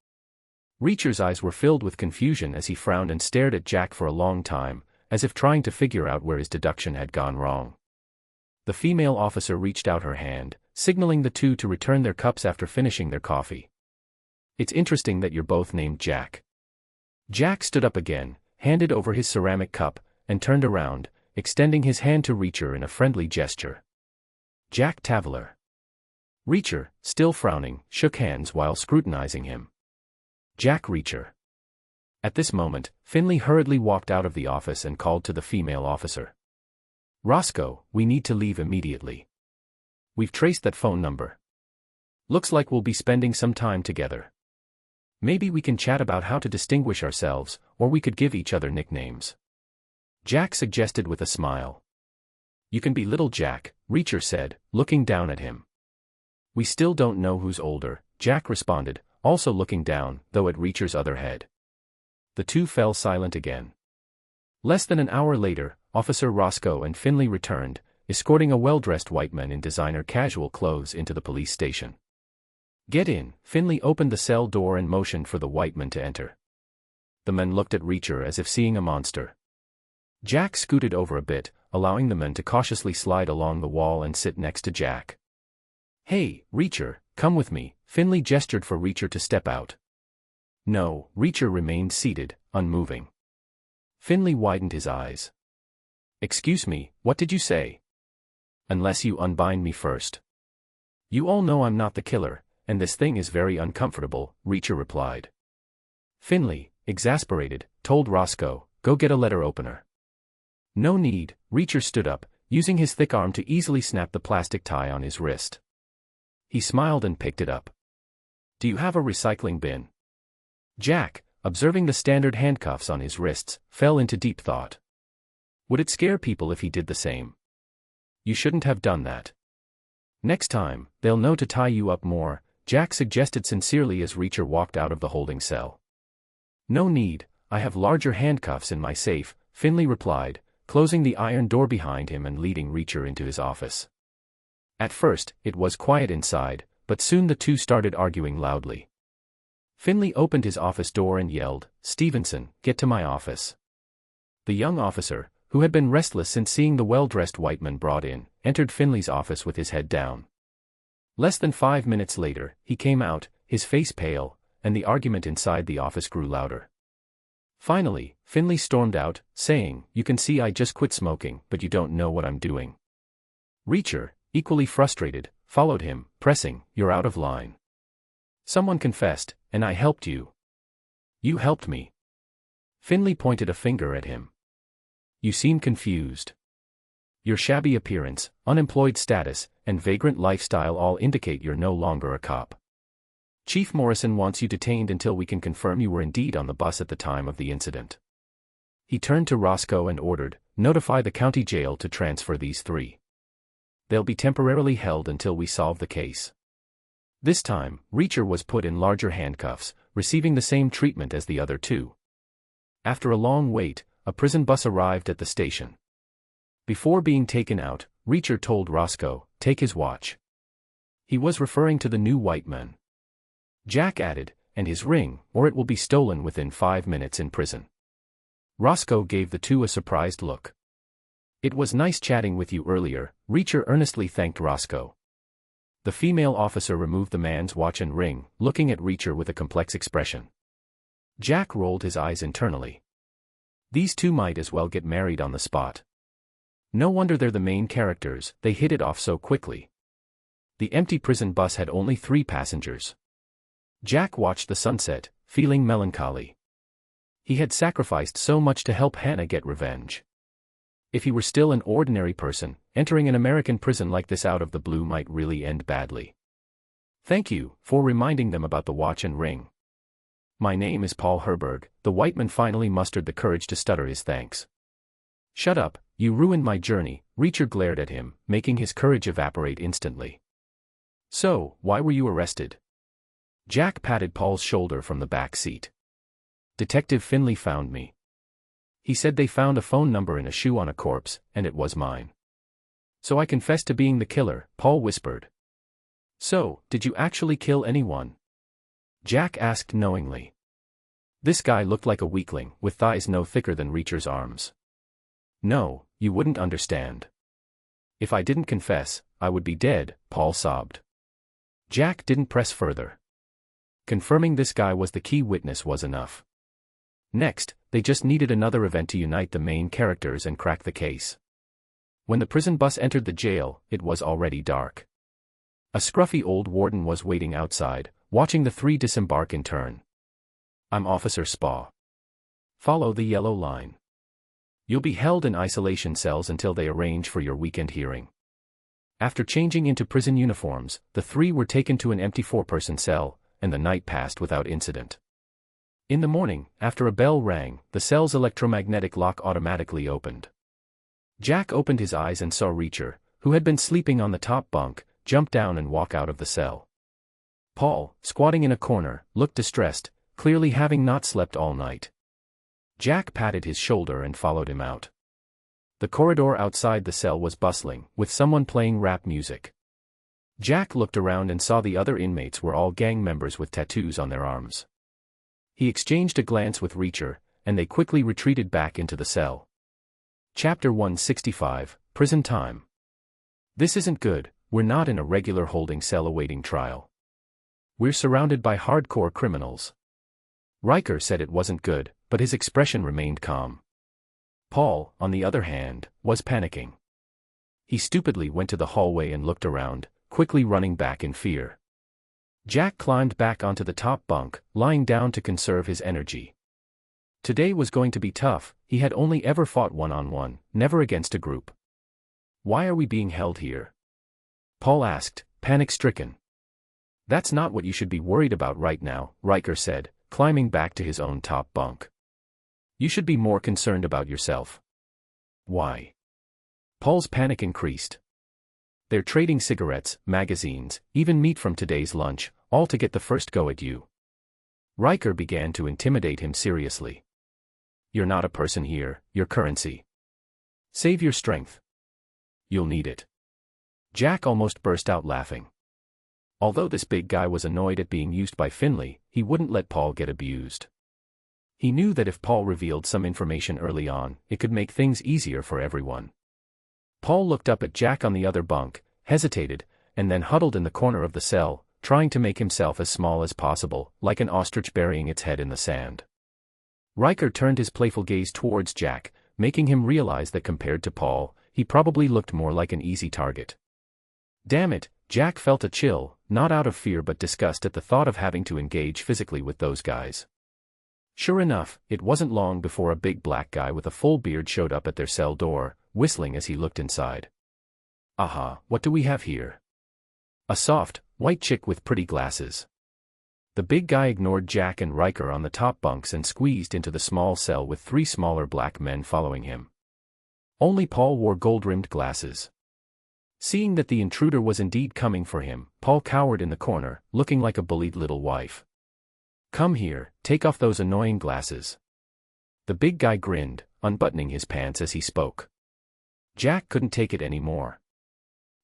S1: Reacher's eyes were filled with confusion as he frowned and stared at Jack for a long time, as if trying to figure out where his deduction had gone wrong. The female officer reached out her hand, signaling the two to return their cups after finishing their coffee. "It's interesting that you're both named Jack." Jack stood up again, handed over his ceramic cup, and turned around, extending his hand to Reacher in a friendly gesture. "Jack Tavaler." Reacher, still frowning, shook hands while scrutinizing him. "Jack Reacher." At this moment, Finley hurriedly walked out of the office and called to the female officer. "Roscoe, we need to leave immediately. We've traced that phone number. Looks like we'll be spending some time together. Maybe we can chat about how to distinguish ourselves, or we could give each other nicknames." Jack suggested with a smile. "You can be Little Jack," Reacher said, looking down at him. "We still don't know who's older," Jack responded, also looking down, though at Reacher's other head. The two fell silent again. Less than an hour later, Officer Roscoe and Finley returned, escorting a well-dressed white man in designer casual clothes into the police station. "Get in," Finley opened the cell door and motioned for the white man to enter. The men looked at Reacher as if seeing a monster. Jack scooted over a bit, allowing the men to cautiously slide along the wall and sit next to Jack. "Hey, Reacher, come with me," Finley gestured for Reacher to step out. No, Reacher remained seated, unmoving. Finley widened his eyes. "Excuse me, what did you say?" "Unless you unbind me first." "You all know I'm not the killer, and this thing is very uncomfortable," Reacher replied. Finley, exasperated, told Roscoe, "Go get a letter opener." "No need," Reacher stood up, using his thick arm to easily snap the plastic tie on his wrist. He smiled and picked it up. "Do you have a recycling bin?" Jack, observing the standard handcuffs on his wrists, fell into deep thought. Would it scare people if he did the same? "You shouldn't have done that. Next time, they'll know to tie you up more," Jack suggested sincerely as Reacher walked out of the holding cell. "No need, I have larger handcuffs in my safe," Finley replied, closing the iron door behind him and leading Reacher into his office. At first, it was quiet inside, but soon the two started arguing loudly. Finley opened his office door and yelled, "Stevenson, get to my office." The young officer, who had been restless since seeing the well-dressed white man brought in, entered Finley's office with his head down. Less than 5 minutes later, he came out, his face pale, and the argument inside the office grew louder. Finally, Finley stormed out, saying, "You can see I just quit smoking, but you don't know what I'm doing." Reacher, equally frustrated, followed him, pressing, "You're out of line. Someone confessed, and I helped you." "You helped me." Finley pointed a finger at him. "You seem confused. Your shabby appearance, unemployed status, and vagrant lifestyle all indicate you're no longer a cop. Chief Morrison wants you detained until we can confirm you were indeed on the bus at the time of the incident." He turned to Roscoe and ordered, "Notify the county jail to transfer these three. They'll be temporarily held until we solve the case." This time, Reacher was put in larger handcuffs, receiving the same treatment as the other two. After a long wait, a prison bus arrived at the station. Before being taken out, Reacher told Roscoe, "Take his watch." He was referring to the new white man. Jack added, "And his ring, or it will be stolen within 5 minutes in prison." Roscoe gave the two a surprised look. "It was nice chatting with you earlier," Reacher earnestly thanked Roscoe. The female officer removed the man's watch and ring, looking at Reacher with a complex expression. Jack rolled his eyes internally. These two might as well get married on the spot. No wonder they're the main characters, they hit it off so quickly. The empty prison bus had only 3 passengers. Jack watched the sunset, feeling melancholy. He had sacrificed so much to help Hannah get revenge. If he were still an ordinary person, entering an American prison like this out of the blue might really end badly. "Thank you for reminding them about the watch and ring. My name is Paul Herberg." The white man finally mustered the courage to stutter his thanks. "Shut up, you ruined my journey," Reacher glared at him, making his courage evaporate instantly. "So, why were you arrested?" Jack patted Paul's shoulder from the back seat. "Detective Finley found me. He said they found a phone number in a shoe on a corpse, and it was mine. So I confessed to being the killer," Paul whispered. "So, did you actually kill anyone?" Jack asked knowingly. This guy looked like a weakling, with thighs no thicker than Reacher's arms. "No, you wouldn't understand. If I didn't confess, I would be dead," Paul sobbed. Jack didn't press further. Confirming this guy was the key witness was enough. Next, they just needed another event to unite the main characters and crack the case. When the prison bus entered the jail, it was already dark. A scruffy old warden was waiting outside, watching the 3 disembark in turn. "I'm Officer Spa. Follow the yellow line. You'll be held in isolation cells until they arrange for your weekend hearing." After changing into prison uniforms, the 3 were taken to an empty 4-person cell, and the night passed without incident. In the morning, after a bell rang, the cell's electromagnetic lock automatically opened. Jack opened his eyes and saw Reacher, who had been sleeping on the top bunk, jump down and walk out of the cell. Paul, squatting in a corner, looked distressed, clearly having not slept all night. Jack patted his shoulder and followed him out. The corridor outside the cell was bustling, with someone playing rap music. Jack looked around and saw the other inmates were all gang members with tattoos on their arms. He exchanged a glance with Reacher, and they quickly retreated back into the cell. Chapter 165, Prison Time. "This isn't good, we're not in a regular holding cell awaiting trial. We're surrounded by hardcore criminals." Riker said it wasn't good, but his expression remained calm. Paul, on the other hand, was panicking. He stupidly went to the hallway and looked around, quickly running back in fear. Jack climbed back onto the top bunk, lying down to conserve his energy. Today was going to be tough, he had only ever fought one-on-one, never against a group. "Why are we being held here?" Paul asked, panic-stricken. "That's not what you should be worried about right now," Riker said, climbing back to his own top bunk. "You should be more concerned about yourself." "Why?" Paul's panic increased. "They're trading cigarettes, magazines, even meat from today's lunch, all to get the first go at you." Riker began to intimidate him seriously. "You're not a person here, you're currency. Save your strength. You'll need it." Jack almost burst out laughing. Although this big guy was annoyed at being used by Finley, he wouldn't let Paul get abused. He knew that if Paul revealed some information early on, it could make things easier for everyone. Paul looked up at Jack on the other bunk, hesitated, and then huddled in the corner of the cell, trying to make himself as small as possible, like an ostrich burying its head in the sand. Riker turned his playful gaze towards Jack, making him realize that compared to Paul, he probably looked more like an easy target. Damn it, Jack felt a chill, not out of fear but disgust at the thought of having to engage physically with those guys. Sure enough, it wasn't long before a big black guy with a full beard showed up at their cell door, whistling as he looked inside. Aha, what do we have here? A soft, white chick with pretty glasses. The big guy ignored Jack and Riker on the top bunks and squeezed into the small cell with 3 smaller black men following him. Only Paul wore gold-rimmed glasses. Seeing that the intruder was indeed coming for him, Paul cowered in the corner, looking like a bullied little wife. Come here, take off those annoying glasses. The big guy grinned, unbuttoning his pants as he spoke. Jack couldn't take it anymore.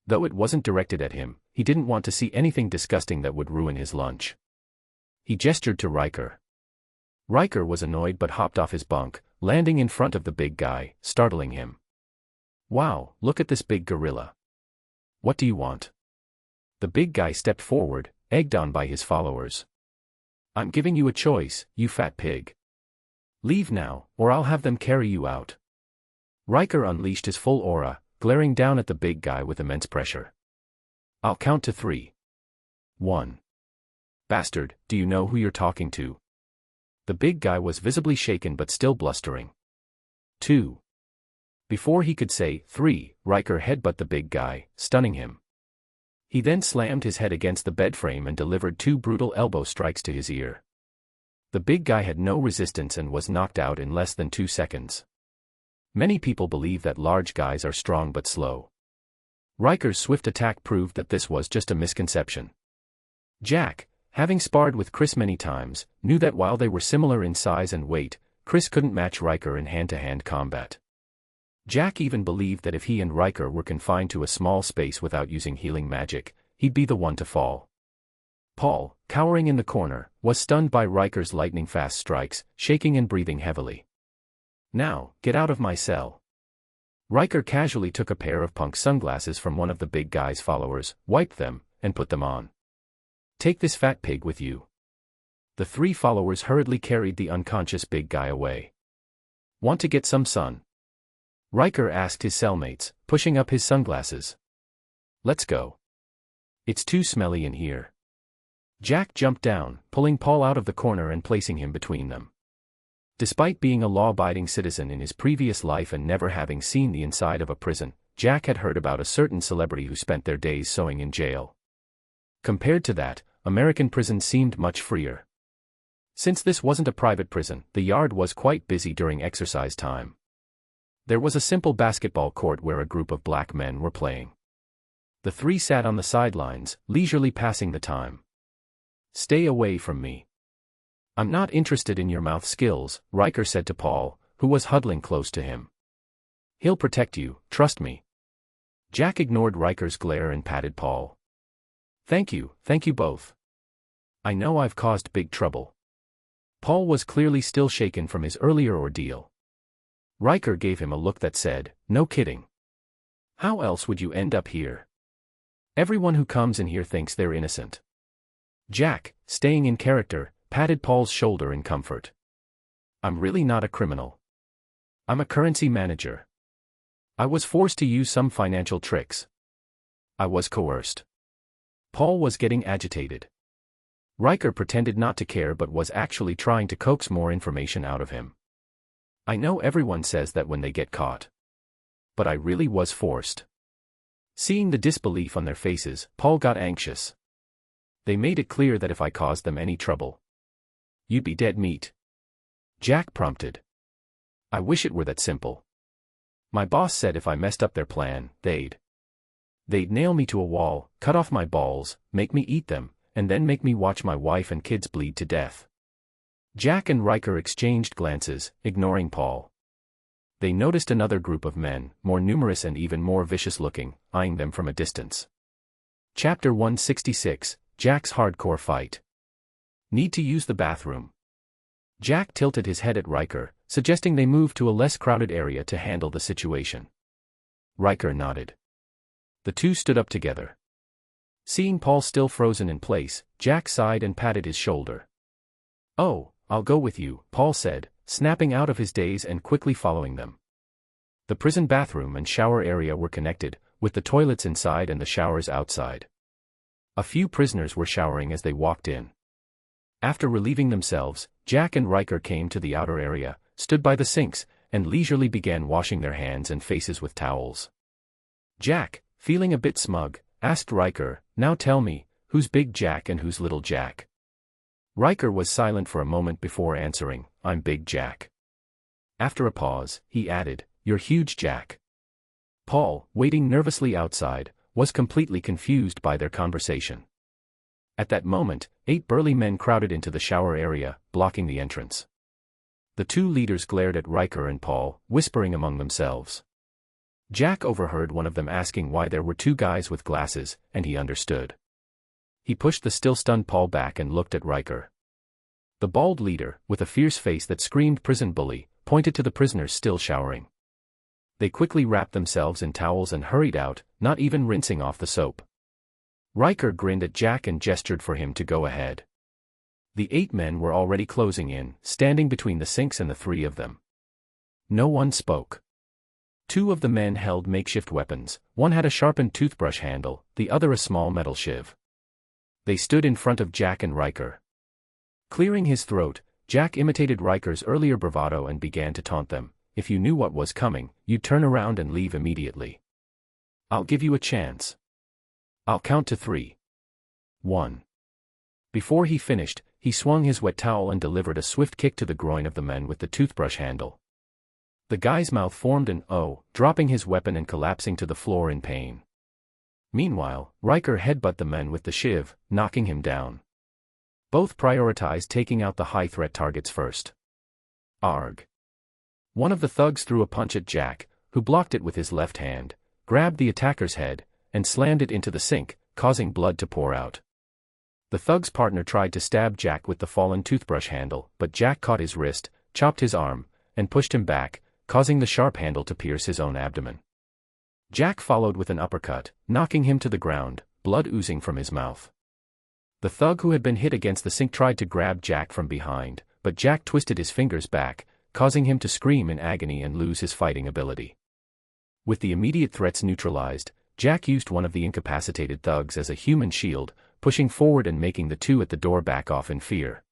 S1: Though it wasn't directed at him, he didn't want to see anything disgusting that would ruin his lunch. He gestured to Riker. Riker was annoyed but hopped off his bunk, landing in front of the big guy, startling him. Wow, look at this big gorilla. What do you want? The big guy stepped forward, egged on by his followers. I'm giving you a choice, you fat pig. Leave now, or I'll have them carry you out. Riker unleashed his full aura, glaring down at the big guy with immense pressure. I'll count to 3. 1. Bastard, do you know who you're talking to? The big guy was visibly shaken but still blustering. 2. Before he could say 3, Riker headbutted the big guy, stunning him. He then slammed his head against the bed frame and delivered 2 brutal elbow strikes to his ear. The big guy had no resistance and was knocked out in less than 2 seconds. Many people believe that large guys are strong but slow. Riker's swift attack proved that this was just a misconception. Jack, having sparred with Chris many times, knew that while they were similar in size and weight, Chris couldn't match Riker in hand-to-hand combat. Jack even believed that if he and Riker were confined to a small space without using healing magic, he'd be the one to fall. Paul, cowering in the corner, was stunned by Riker's lightning-fast strikes, shaking and breathing heavily. Now, get out of my cell. Riker casually took a pair of punk sunglasses from one of the big guy's followers, wiped them, and put them on. Take this fat pig with you. The 3 followers hurriedly carried the unconscious big guy away. Want to get some sun? Riker asked his cellmates, pushing up his sunglasses. Let's go. It's too smelly in here. Jack jumped down, pulling Paul out of the corner and placing him between them. Despite being a law-abiding citizen in his previous life and never having seen the inside of a prison, Jack had heard about a certain celebrity who spent their days sewing in jail. Compared to that, American prisons seemed much freer. Since this wasn't a private prison, the yard was quite busy during exercise time. There was a simple basketball court where a group of black men were playing. The 3 sat on the sidelines, leisurely passing the time. Stay away from me. I'm not interested in your mouth skills, Riker said to Paul, who was huddling close to him. He'll protect you, trust me. Jack ignored Riker's glare and patted Paul. Thank you both. I know I've caused big trouble. Paul was clearly still shaken from his earlier ordeal. Riker gave him a look that said, no kidding. How else would you end up here? Everyone who comes in here thinks they're innocent. Jack, staying in character, patted Paul's shoulder in comfort. I'm really not a criminal. I'm a currency manager. I was forced to use some financial tricks. I was coerced. Paul was getting agitated. Riker pretended not to care but was actually trying to coax more information out of him. I know everyone says that when they get caught. But I really was forced. Seeing the disbelief on their faces, Paul got anxious. They made it clear that if I caused them any trouble, you'd be dead meat. Jack prompted. I wish it were that simple. My boss said if I messed up their plan, they'd nail me to a wall, cut off my balls, make me eat them, and then make me watch my wife and kids bleed to death. Jack and Riker exchanged glances, ignoring Paul. They noticed another group of men, more numerous and even more vicious-looking, eyeing them from a distance. Chapter 166, Jack's hardcore fight. Need to use the bathroom. Jack tilted his head at Riker, suggesting they move to a less crowded area to handle the situation. Riker nodded. The two stood up together. Seeing Paul still frozen in place, Jack sighed and patted his shoulder. "Oh, I'll go with you," Paul said, snapping out of his daze and quickly following them. The prison bathroom and shower area were connected, with the toilets inside and the showers outside. A few prisoners were showering as they walked in. After relieving themselves, Jack and Riker came to the outer area, stood by the sinks, and leisurely began washing their hands and faces with towels. Jack, feeling a bit smug, asked Riker, "Now tell me, who's Big Jack and who's Little Jack?" Riker was silent for a moment before answering, "I'm Big Jack." After a pause, he added, "You're Huge Jack." Paul, waiting nervously outside, was completely confused by their conversation. At that moment, 8 burly men crowded into the shower area, blocking the entrance. The two leaders glared at Riker and Paul, whispering among themselves. Jack overheard one of them asking why there were 2 guys with glasses, and he understood. He pushed the still stunned Paul back and looked at Riker. The bald leader, with a fierce face that screamed prison bully, pointed to the prisoners still showering. They quickly wrapped themselves in towels and hurried out, not even rinsing off the soap. Riker grinned at Jack and gestured for him to go ahead. The 8 men were already closing in, standing between the sinks and the 3 of them. No one spoke. 2 of the men held makeshift weapons, one had a sharpened toothbrush handle, the other a small metal shiv. They stood in front of Jack and Riker. Clearing his throat, Jack imitated Riker's earlier bravado and began to taunt them. "If you knew what was coming, you'd turn around and leave immediately. I'll give you a chance. I'll count to 3. 1. Before he finished, he swung his wet towel and delivered a swift kick to the groin of the man with the toothbrush handle. The guy's mouth formed an O, dropping his weapon and collapsing to the floor in pain. Meanwhile, Riker headbutted the man with the shiv, knocking him down. Both prioritized taking out the high-threat targets first. Arg. One of the thugs threw a punch at Jack, who blocked it with his left hand, grabbed the attacker's head, and slammed it into the sink, causing blood to pour out. The thug's partner tried to stab Jack with the fallen toothbrush handle, but Jack caught his wrist, chopped his arm, and pushed him back, causing the sharp handle to pierce his own abdomen. Jack followed with an uppercut, knocking him to the ground, blood oozing from his mouth. The thug who had been hit against the sink tried to grab Jack from behind, but Jack twisted his fingers back, causing him to scream in agony and lose his fighting ability. With the immediate threats neutralized, Jack used one of the incapacitated thugs as a human shield, pushing forward and making the 2 at the door back off in fear.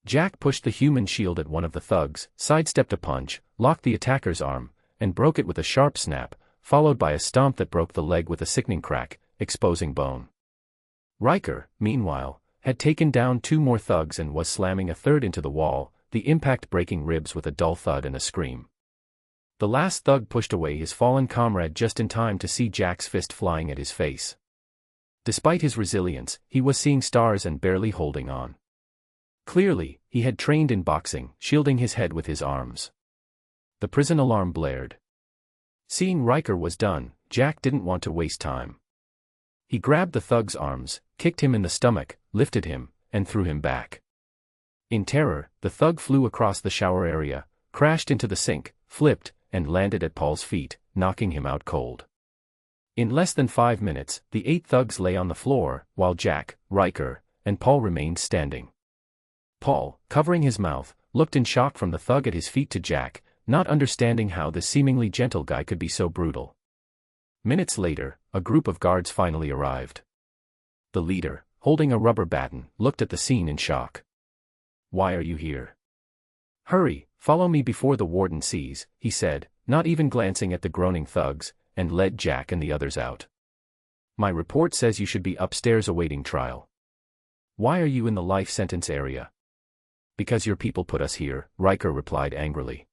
S1: Jack pushed the human shield at one of the thugs, sidestepped a punch, locked the attacker's arm, and broke it with a sharp snap, followed by a stomp that broke the leg with a sickening crack, exposing bone. Riker, meanwhile, had taken down 2 more thugs and was slamming a third into the wall, the impact breaking ribs with a dull thud and a scream. The last thug pushed away his fallen comrade just in time to see Jack's fist flying at his face. Despite his resilience, he was seeing stars and barely holding on. Clearly, he had trained in boxing, shielding his head with his arms. The prison alarm blared. Seeing Riker was done, Jack didn't want to waste time. He grabbed the thug's arms, kicked him in the stomach, lifted him, and threw him back. In terror, the thug flew across the shower area, crashed into the sink, flipped, and landed at Paul's feet, knocking him out cold. In less than 5 minutes, the 8 thugs lay on the floor, while Jack, Riker, and Paul remained standing. Paul, covering his mouth, looked in shock from the thug at his feet to Jack, not understanding how this seemingly gentle guy could be so brutal. Minutes later, a group of guards finally arrived. The leader, holding a rubber baton, looked at the scene in shock. "Why are you here?" "Hurry, follow me before the warden sees," he said, not even glancing at the groaning thugs, and led Jack and the others out. "My report says you should be upstairs awaiting trial." "Why are you in the life sentence area?" "Because your people put us here," Riker replied angrily.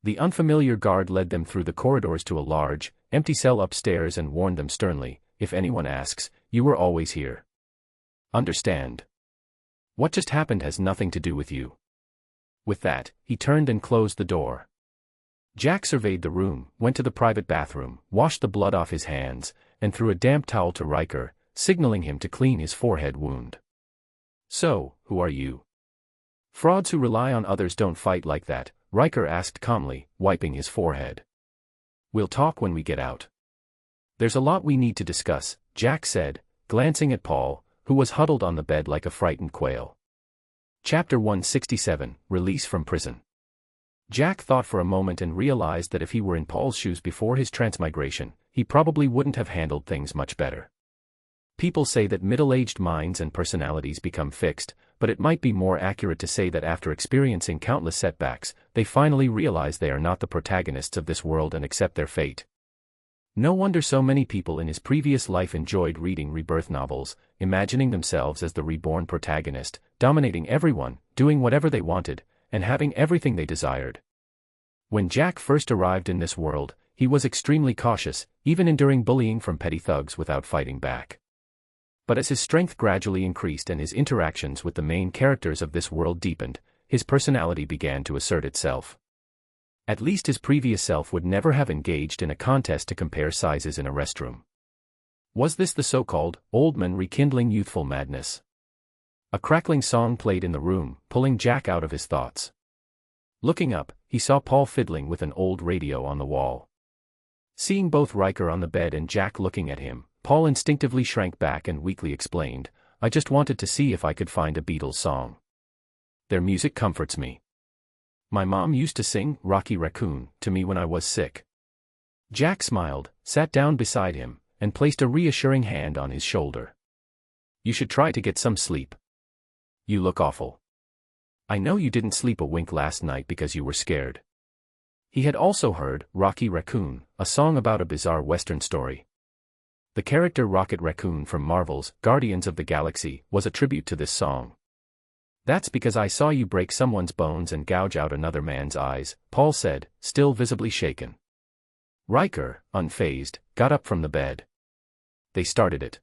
S1: The unfamiliar guard led them through the corridors to a large, empty cell upstairs and warned them sternly, "If anyone asks, you were always here. Understand? What just happened has nothing to do with you." With that, he turned and closed the door. Jack surveyed the room, went to the private bathroom, washed the blood off his hands, and threw a damp towel to Riker, signaling him to clean his forehead wound. "So, who are you?" "Frauds who rely on others don't fight like that," Riker asked calmly, wiping his forehead. "We'll talk when we get out." "There's a lot we need to discuss," Jack said, glancing at Paul, who was huddled on the bed like a frightened quail. Chapter 167, Release from Prison. Jack thought for a moment and realized that if he were in Paul's shoes before his transmigration, he probably wouldn't have handled things much better. People say that middle-aged minds and personalities become fixed, but it might be more accurate to say that after experiencing countless setbacks, they finally realize they are not the protagonists of this world and accept their fate. No wonder so many people in his previous life enjoyed reading rebirth novels, imagining themselves as the reborn protagonist, dominating everyone, doing whatever they wanted, and having everything they desired. When Jack first arrived in this world, he was extremely cautious, even enduring bullying from petty thugs without fighting back. But as his strength gradually increased and his interactions with the main characters of this world deepened, his personality began to assert itself. At least his previous self would never have engaged in a contest to compare sizes in a restroom. Was this the so-called old man rekindling youthful madness? A crackling song played in the room, pulling Jack out of his thoughts. Looking up, he saw Paul fiddling with an old radio on the wall. Seeing both Riker on the bed and Jack looking at him, Paul instinctively shrank back and weakly explained, "I just wanted to see if I could find a Beatles song. Their music comforts me. My mom used to sing Rocky Raccoon to me when I was sick." Jack smiled, sat down beside him, and placed a reassuring hand on his shoulder. "You should try to get some sleep. You look awful. I know you didn't sleep a wink last night because you were scared." He had also heard Rocky Raccoon, a song about a bizarre Western story. The character Rocket Raccoon from Marvel's Guardians of the Galaxy was a tribute to this song. "That's because I saw you break someone's bones and gouge out another man's eyes," Paul said, still visibly shaken. Riker, unfazed, got up from the bed. "They started it.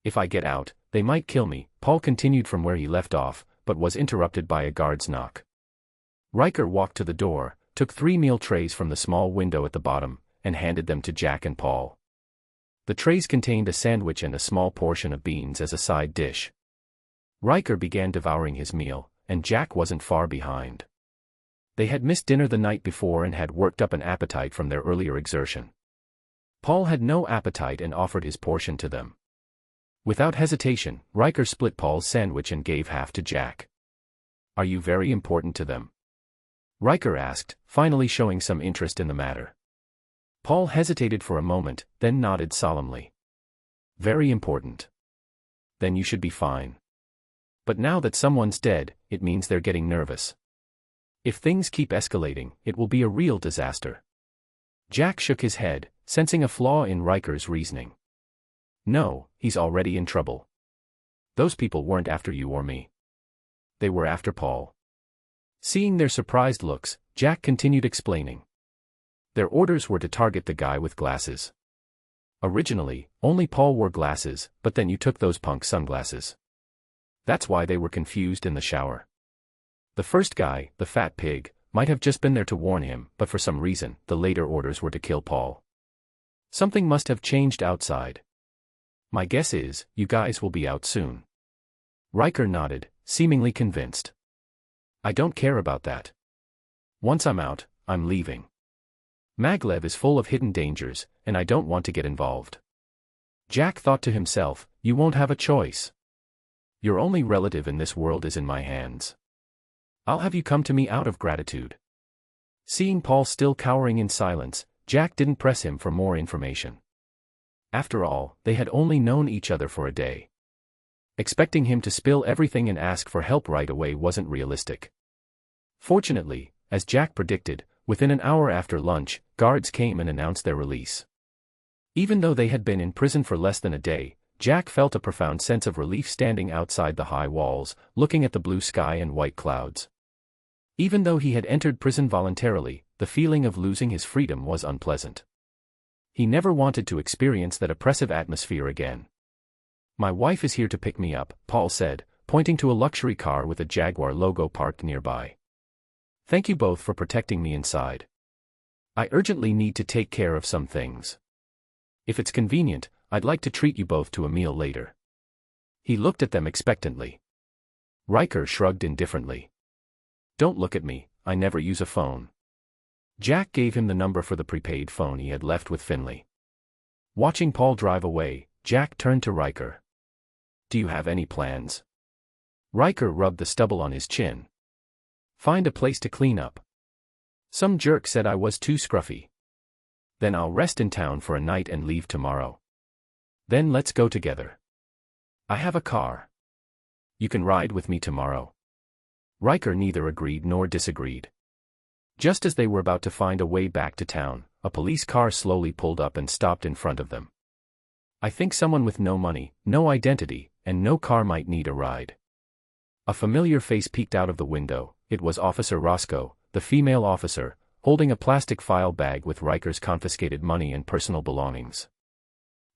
S1: If I get out, they might kill me," Paul continued from where he left off, but was interrupted by a guard's knock. Riker walked to the door, took 3 meal trays from the small window at the bottom, and handed them to Jack and Paul. The trays contained a sandwich and a small portion of beans as a side dish. Riker began devouring his meal, and Jack wasn't far behind. They had missed dinner the night before and had worked up an appetite from their earlier exertion. Paul had no appetite and offered his portion to them. Without hesitation, Riker split Paul's sandwich and gave half to Jack. "Are you very important to them?" Riker asked, finally showing some interest in the matter. Paul hesitated for a moment, then nodded solemnly. "Very important. Then you should be fine. But now that someone's dead, it means they're getting nervous. If things keep escalating, it will be a real disaster." Jack shook his head, sensing a flaw in Riker's reasoning. "No, he's already in trouble. Those people weren't after you or me. They were after Paul." Seeing their surprised looks, Jack continued explaining. "Their orders were to target the guy with glasses. Originally, only Paul wore glasses, but then you took those punk sunglasses. That's why they were confused in the shower. The first guy, the fat pig, might have just been there to warn him, but for some reason, the later orders were to kill Paul. Something must have changed outside. My guess is, you guys will be out soon." Riker nodded, seemingly convinced. "I don't care about that. Once I'm out, I'm leaving. Maglev is full of hidden dangers, and I don't want to get involved." Jack thought to himself, "You won't have a choice. Your only relative in this world is in my hands. I'll have you come to me out of gratitude." Seeing Paul still cowering in silence, Jack didn't press him for more information. After all, they had only known each other for a day. Expecting him to spill everything and ask for help right away wasn't realistic. Fortunately, as Jack predicted, within an hour after lunch, guards came and announced their release. Even though they had been in prison for less than a day, Jack felt a profound sense of relief standing outside the high walls, looking at the blue sky and white clouds. Even though he had entered prison voluntarily, the feeling of losing his freedom was unpleasant. He never wanted to experience that oppressive atmosphere again. "My wife is here to pick me up," Paul said, pointing to a luxury car with a Jaguar logo parked nearby. "Thank you both for protecting me inside. I urgently need to take care of some things." If it's convenient, I'd like to treat you both to a meal later. He looked at them expectantly. Riker shrugged indifferently. Don't look at me, I never use a phone. Jack gave him the number for the prepaid phone he had left with Finley. Watching Paul drive away, Jack turned to Riker. Do you have any plans? Riker rubbed the stubble on his chin. Find a place to clean up. Some jerk said I was too scruffy. Then I'll rest in town for a night and leave tomorrow. Then let's go together. I have a car. You can ride with me tomorrow. Riker neither agreed nor disagreed. Just as they were about to find a way back to town, a police car slowly pulled up and stopped in front of them. I think someone with no money, no identity, and no car might need a ride. A familiar face peeked out of the window. It was Officer Roscoe, the female officer, holding a plastic file bag with Riker's confiscated money and personal belongings.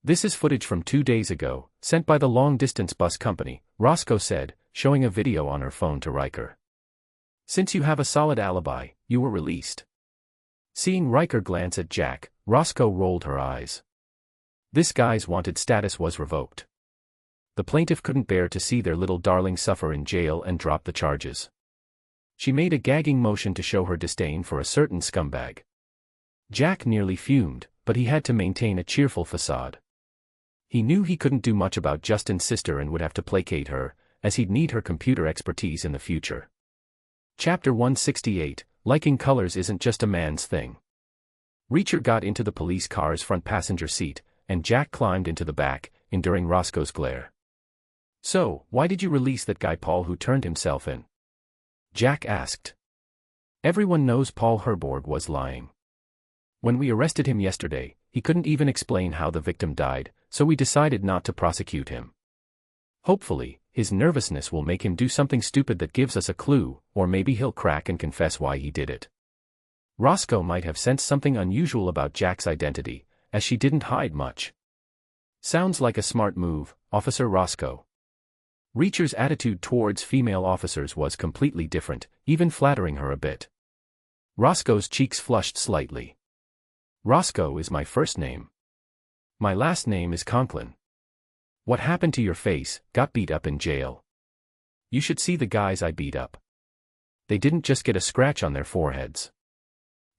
S1: This is footage from 2 days ago, sent by the long-distance bus company, Roscoe said, showing a video on her phone to Riker. Since you have a solid alibi, you were released. Seeing Riker glance at Jack, Roscoe rolled her eyes. This guy's wanted status was revoked. The plaintiff couldn't bear to see their little darling suffer in jail and dropped the charges. She made a gagging motion to show her disdain for a certain scumbag. Jack nearly fumed, but he had to maintain a cheerful facade. He knew he couldn't do much about Justin's sister and would have to placate her, as he'd need her computer expertise in the future. Chapter 168, Liking colors isn't just a man's thing. Reacher got into the police car's front passenger seat, and Jack climbed into the back, enduring Roscoe's glare. So, why did you release that guy Paul who turned himself in? Jack asked. Everyone knows Paul Herborg was lying. When we arrested him yesterday, he couldn't even explain how the victim died, so we decided not to prosecute him. Hopefully, his nervousness will make him do something stupid that gives us a clue, or maybe he'll crack and confess why he did it. Roscoe might have sensed something unusual about Jack's identity, as she didn't hide much. Sounds like a smart move, Officer Roscoe. Reacher's attitude towards female officers was completely different, even flattering her a bit. Roscoe's cheeks flushed slightly. Roscoe is my first name. My last name is Conklin. What happened to your face? Got beat up in jail. You should see the guys I beat up. They didn't just get a scratch on their foreheads.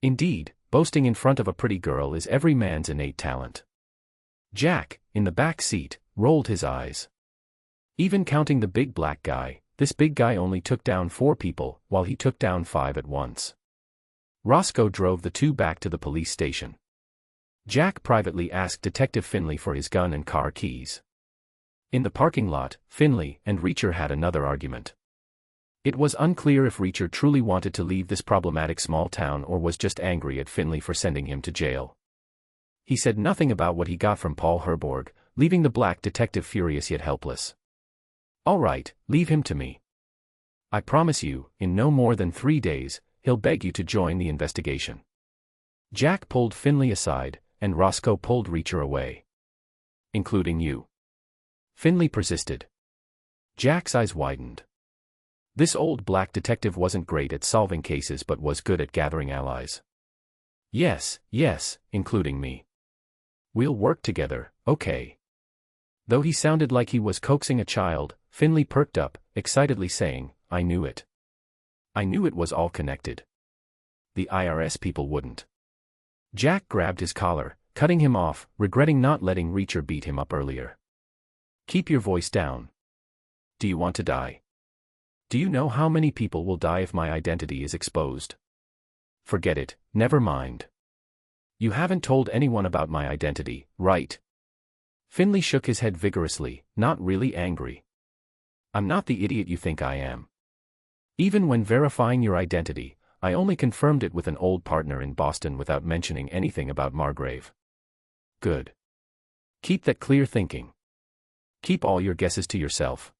S1: Indeed, boasting in front of a pretty girl is every man's innate talent. Jack, in the back seat, rolled his eyes. Even counting the big black guy, this big guy only took down 4 people, while he took down 5 at once. Roscoe drove the 2 back to the police station. Jack privately asked Detective Finley for his gun and car keys. In the parking lot, Finley and Reacher had another argument. It was unclear if Reacher truly wanted to leave this problematic small town or was just angry at Finley for sending him to jail. He said nothing about what he got from Paul Herborg, leaving the black detective furious yet helpless. All right, leave him to me. I promise you, in no more than 3 days, he'll beg you to join the investigation. Jack pulled Finley aside, and Roscoe pulled Reacher away. Including you. Finley persisted. Jack's eyes widened. This old black detective wasn't great at solving cases but was good at gathering allies. Yes, including me. We'll work together, okay. Though he sounded like he was coaxing a child, Finley perked up, excitedly saying, I knew it. I knew it was all connected. The IRS people wouldn't. Jack grabbed his collar, cutting him off, regretting not letting Reacher beat him up earlier. Keep your voice down. Do you want to die? Do you know how many people will die if my identity is exposed? Forget it, never mind. You haven't told anyone about my identity, right? Finley shook his head vigorously, not really angry. I'm not the idiot you think I am. Even when verifying your identity, I only confirmed it with an old partner in Boston without mentioning anything about Margrave. Good. Keep that clear thinking. Keep all your guesses to yourself.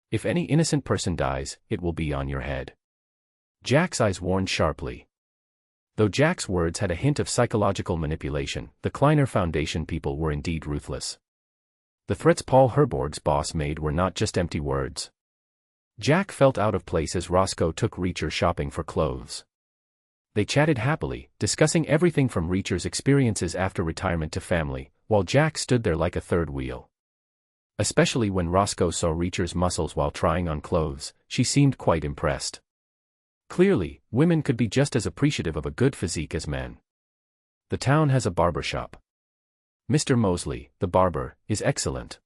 S1: If any innocent person dies, it will be on your head. Jack's eyes warned sharply. Though Jack's words had a hint of psychological manipulation, the Kleiner Foundation people were indeed ruthless. The threats Paul Herborg's boss made were not just empty words. Jack felt out of place as Roscoe took Reacher shopping for clothes. They chatted happily, discussing everything from Reacher's experiences after retirement to family, while Jack stood there like a third wheel. Especially when Roscoe saw Reacher's muscles while trying on clothes, she seemed quite impressed. Clearly, women could be just as appreciative of a good physique as men. The town has a barber shop. Mr. Mosley, the barber, is excellent.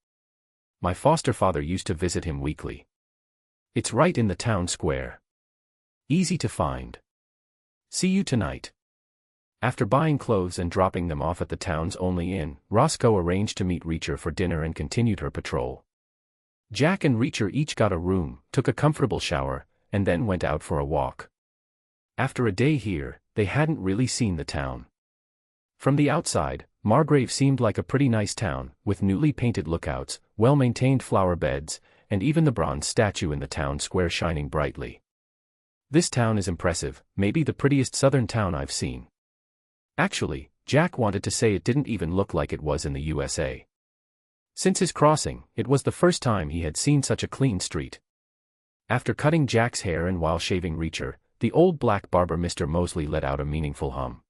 S1: My foster father used to visit him weekly. It's right in the town square. Easy to find. See you tonight. After buying clothes and dropping them off at the town's only inn, Roscoe arranged to meet Reacher for dinner and continued her patrol. Jack and Reacher each got a room, took a comfortable shower, and then went out for a walk. After a day here, they hadn't really seen the town. From the outside, Margrave seemed like a pretty nice town, with newly painted lookouts, well-maintained flower beds, and even the bronze statue in the town square shining brightly. This town is impressive, maybe the prettiest southern town I've seen. Actually, Jack wanted to say it didn't even look like it was in the USA. Since his crossing, it was the first time he had seen such a clean street. After cutting Jack's hair and while shaving Reacher, the old black barber Mr. Mosley let out a meaningful hum.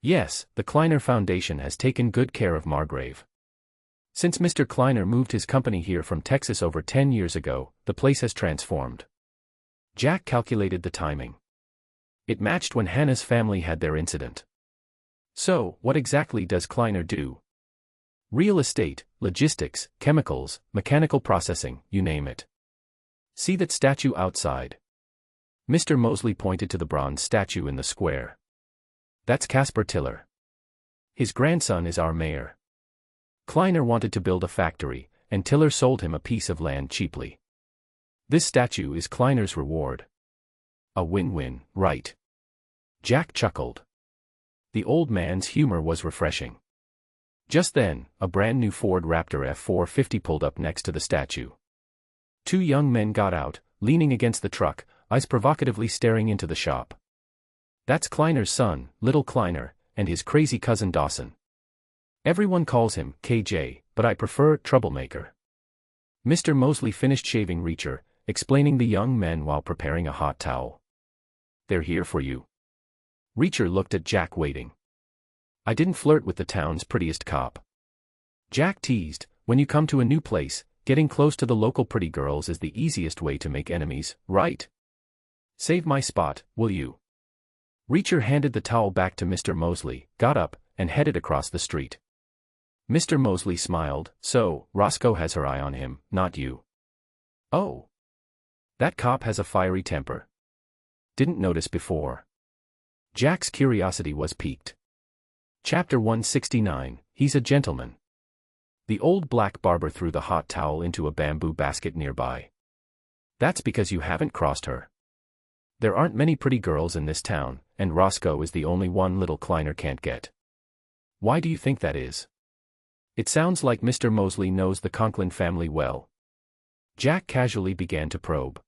S1: Yes, the Kleiner Foundation has taken good care of Margrave. Since Mr. Kleiner moved his company here from Texas over 10 years ago, the place has transformed. Jack calculated the timing. It matched when Hannah's family had their incident. So, what exactly does Kleiner do? Real estate, logistics, chemicals, mechanical processing, you name it. See that statue outside? Mr. Mosley pointed to the bronze statue in the square. That's Caspar Tiller. His grandson is our mayor. Kleiner wanted to build a factory, and Tiller sold him a piece of land cheaply. This statue is Kleiner's reward. A win-win, right? Jack chuckled. The old man's humor was refreshing. Just then, a brand-new Ford Raptor F450 pulled up next to the statue. Two young men got out, leaning against the truck, eyes provocatively staring into the shop. That's Kleiner's son, Little Kleiner, and his crazy cousin Dawson. Everyone calls him KJ, but I prefer Troublemaker. Mr. Mosley finished shaving Reacher, explaining the young men while preparing a hot towel. They're here for you. Reacher looked at Jack waiting. I didn't flirt with the town's prettiest cop. Jack teased, when you come to a new place, getting close to the local pretty girls is the easiest way to make enemies, right? Save my spot, will you? Reacher handed the towel back to Mr. Mosley, got up, and headed across the street. Mr. Mosley smiled, so, Roscoe has her eye on him, not you. Oh. That cop has a fiery temper. Didn't notice before. Jack's curiosity was piqued. Chapter 169, He's a Gentleman. The old black barber threw the hot towel into a bamboo basket nearby. That's because you haven't crossed her. There aren't many pretty girls in this town, and Roscoe is the only one Little Kleiner can't get. Why do you think that is? It sounds like Mr. Mosley knows the Conklin family well. Jack casually began to probe.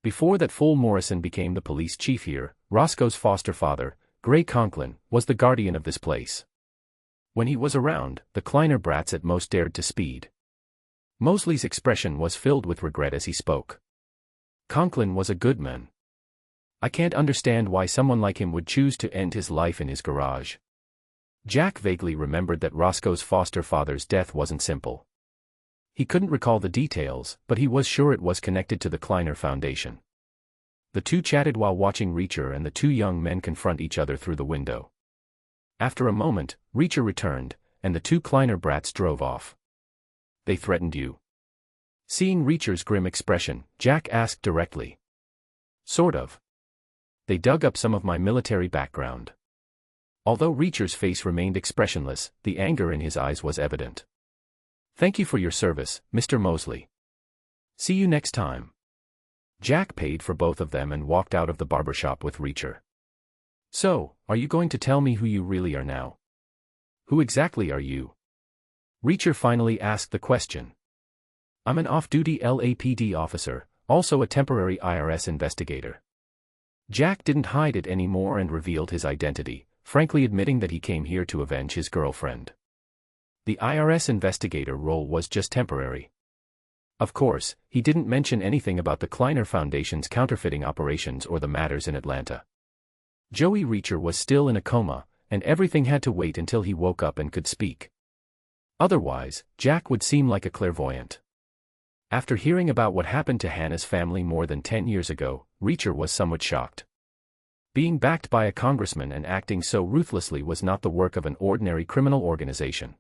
S1: Before that fool Morrison became the police chief here, Roscoe's foster father, Gray Conklin, was the guardian of this place. When he was around, the Kleiner brats at most dared to speed. Mosley's expression was filled with regret as he spoke. Conklin was a good man. I can't understand why someone like him would choose to end his life in his garage. Jack vaguely remembered that Roscoe's foster father's death wasn't simple. He couldn't recall the details, but he was sure it was connected to the Kleiner Foundation. The two chatted while watching Reacher and the two young men confront each other through the window. After a moment, Reacher returned, and the two Kleiner brats drove off. They threatened you? Seeing Reacher's grim expression, Jack asked directly. Sort of. They dug up some of my military background. Although Reacher's face remained expressionless, the anger in his eyes was evident. Thank you for your service, Mr. Mosley. See you next time. Jack paid for both of them and walked out of the barbershop with Reacher. So, are you going to tell me who you really are now? Who exactly are you? Reacher finally asked the question. I'm an off-duty LAPD officer, also a temporary IRS investigator. Jack didn't hide it anymore and revealed his identity, frankly admitting that he came here to avenge his girlfriend. The IRS investigator role was just temporary. Of course, he didn't mention anything about the Kleiner Foundation's counterfeiting operations or the matters in Atlanta. Joey Reacher was still in a coma, and everything had to wait until he woke up and could speak. Otherwise, Jack would seem like a clairvoyant. After hearing about what happened to Hannah's family more than 10 years ago, Reacher was somewhat shocked. Being backed by a congressman and acting so ruthlessly was not the work of an ordinary criminal organization.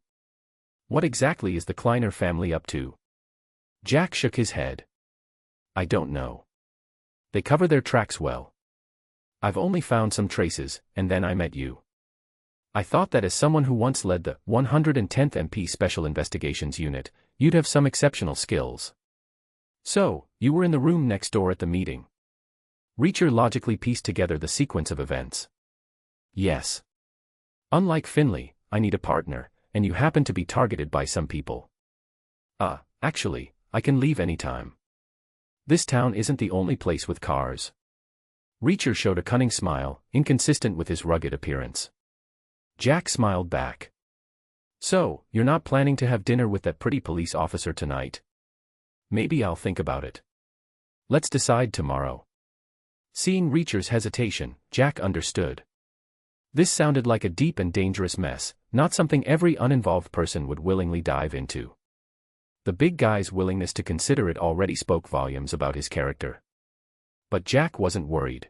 S1: What exactly is the Kleiner family up to? Jack shook his head. I don't know. They cover their tracks well. I've only found some traces, and then I met you. I thought that as someone who once led the 110th MP Special Investigations Unit, you'd have some exceptional skills. So, you were in the room next door at the meeting. Reacher logically pieced together the sequence of events. Yes. Unlike Finley, I need a partner, and you happen to be targeted by some people. Actually, I can leave anytime. This town isn't the only place with cars. Reacher showed a cunning smile, inconsistent with his rugged appearance. Jack smiled back. So, you're not planning to have dinner with that pretty police officer tonight? Maybe I'll think about it. Let's decide tomorrow. Seeing Reacher's hesitation, Jack understood. This sounded like a deep and dangerous mess, not something every uninvolved person would willingly dive into. The big guy's willingness to consider it already spoke volumes about his character. But Jack wasn't worried.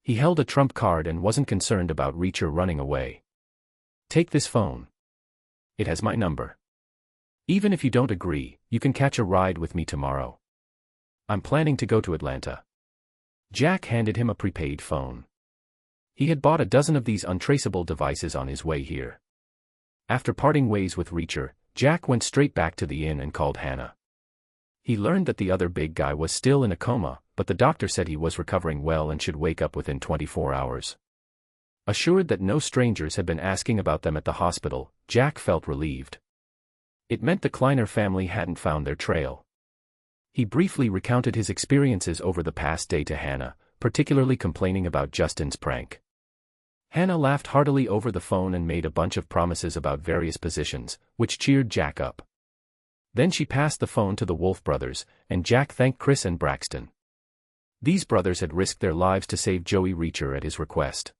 S1: He held a trump card and wasn't concerned about Reacher running away. Take this phone. It has my number. Even if you don't agree, you can catch a ride with me tomorrow. I'm planning to go to Atlanta. Jack handed him a prepaid phone. He had bought a dozen of these untraceable devices on his way here. After parting ways with Reacher, Jack went straight back to the inn and called Hannah. He learned that the other big guy was still in a coma, but the doctor said he was recovering well and should wake up within 24 hours. Assured that no strangers had been asking about them at the hospital, Jack felt relieved. It meant the Kleiner family hadn't found their trail. He briefly recounted his experiences over the past day to Hannah, particularly complaining about Justin's prank. Hannah laughed heartily over the phone and made a bunch of promises about various positions, which cheered Jack up. Then she passed the phone to the Wolf brothers, and Jack thanked Chris and Braxton. These brothers had risked their lives to save Joey Reacher at his request.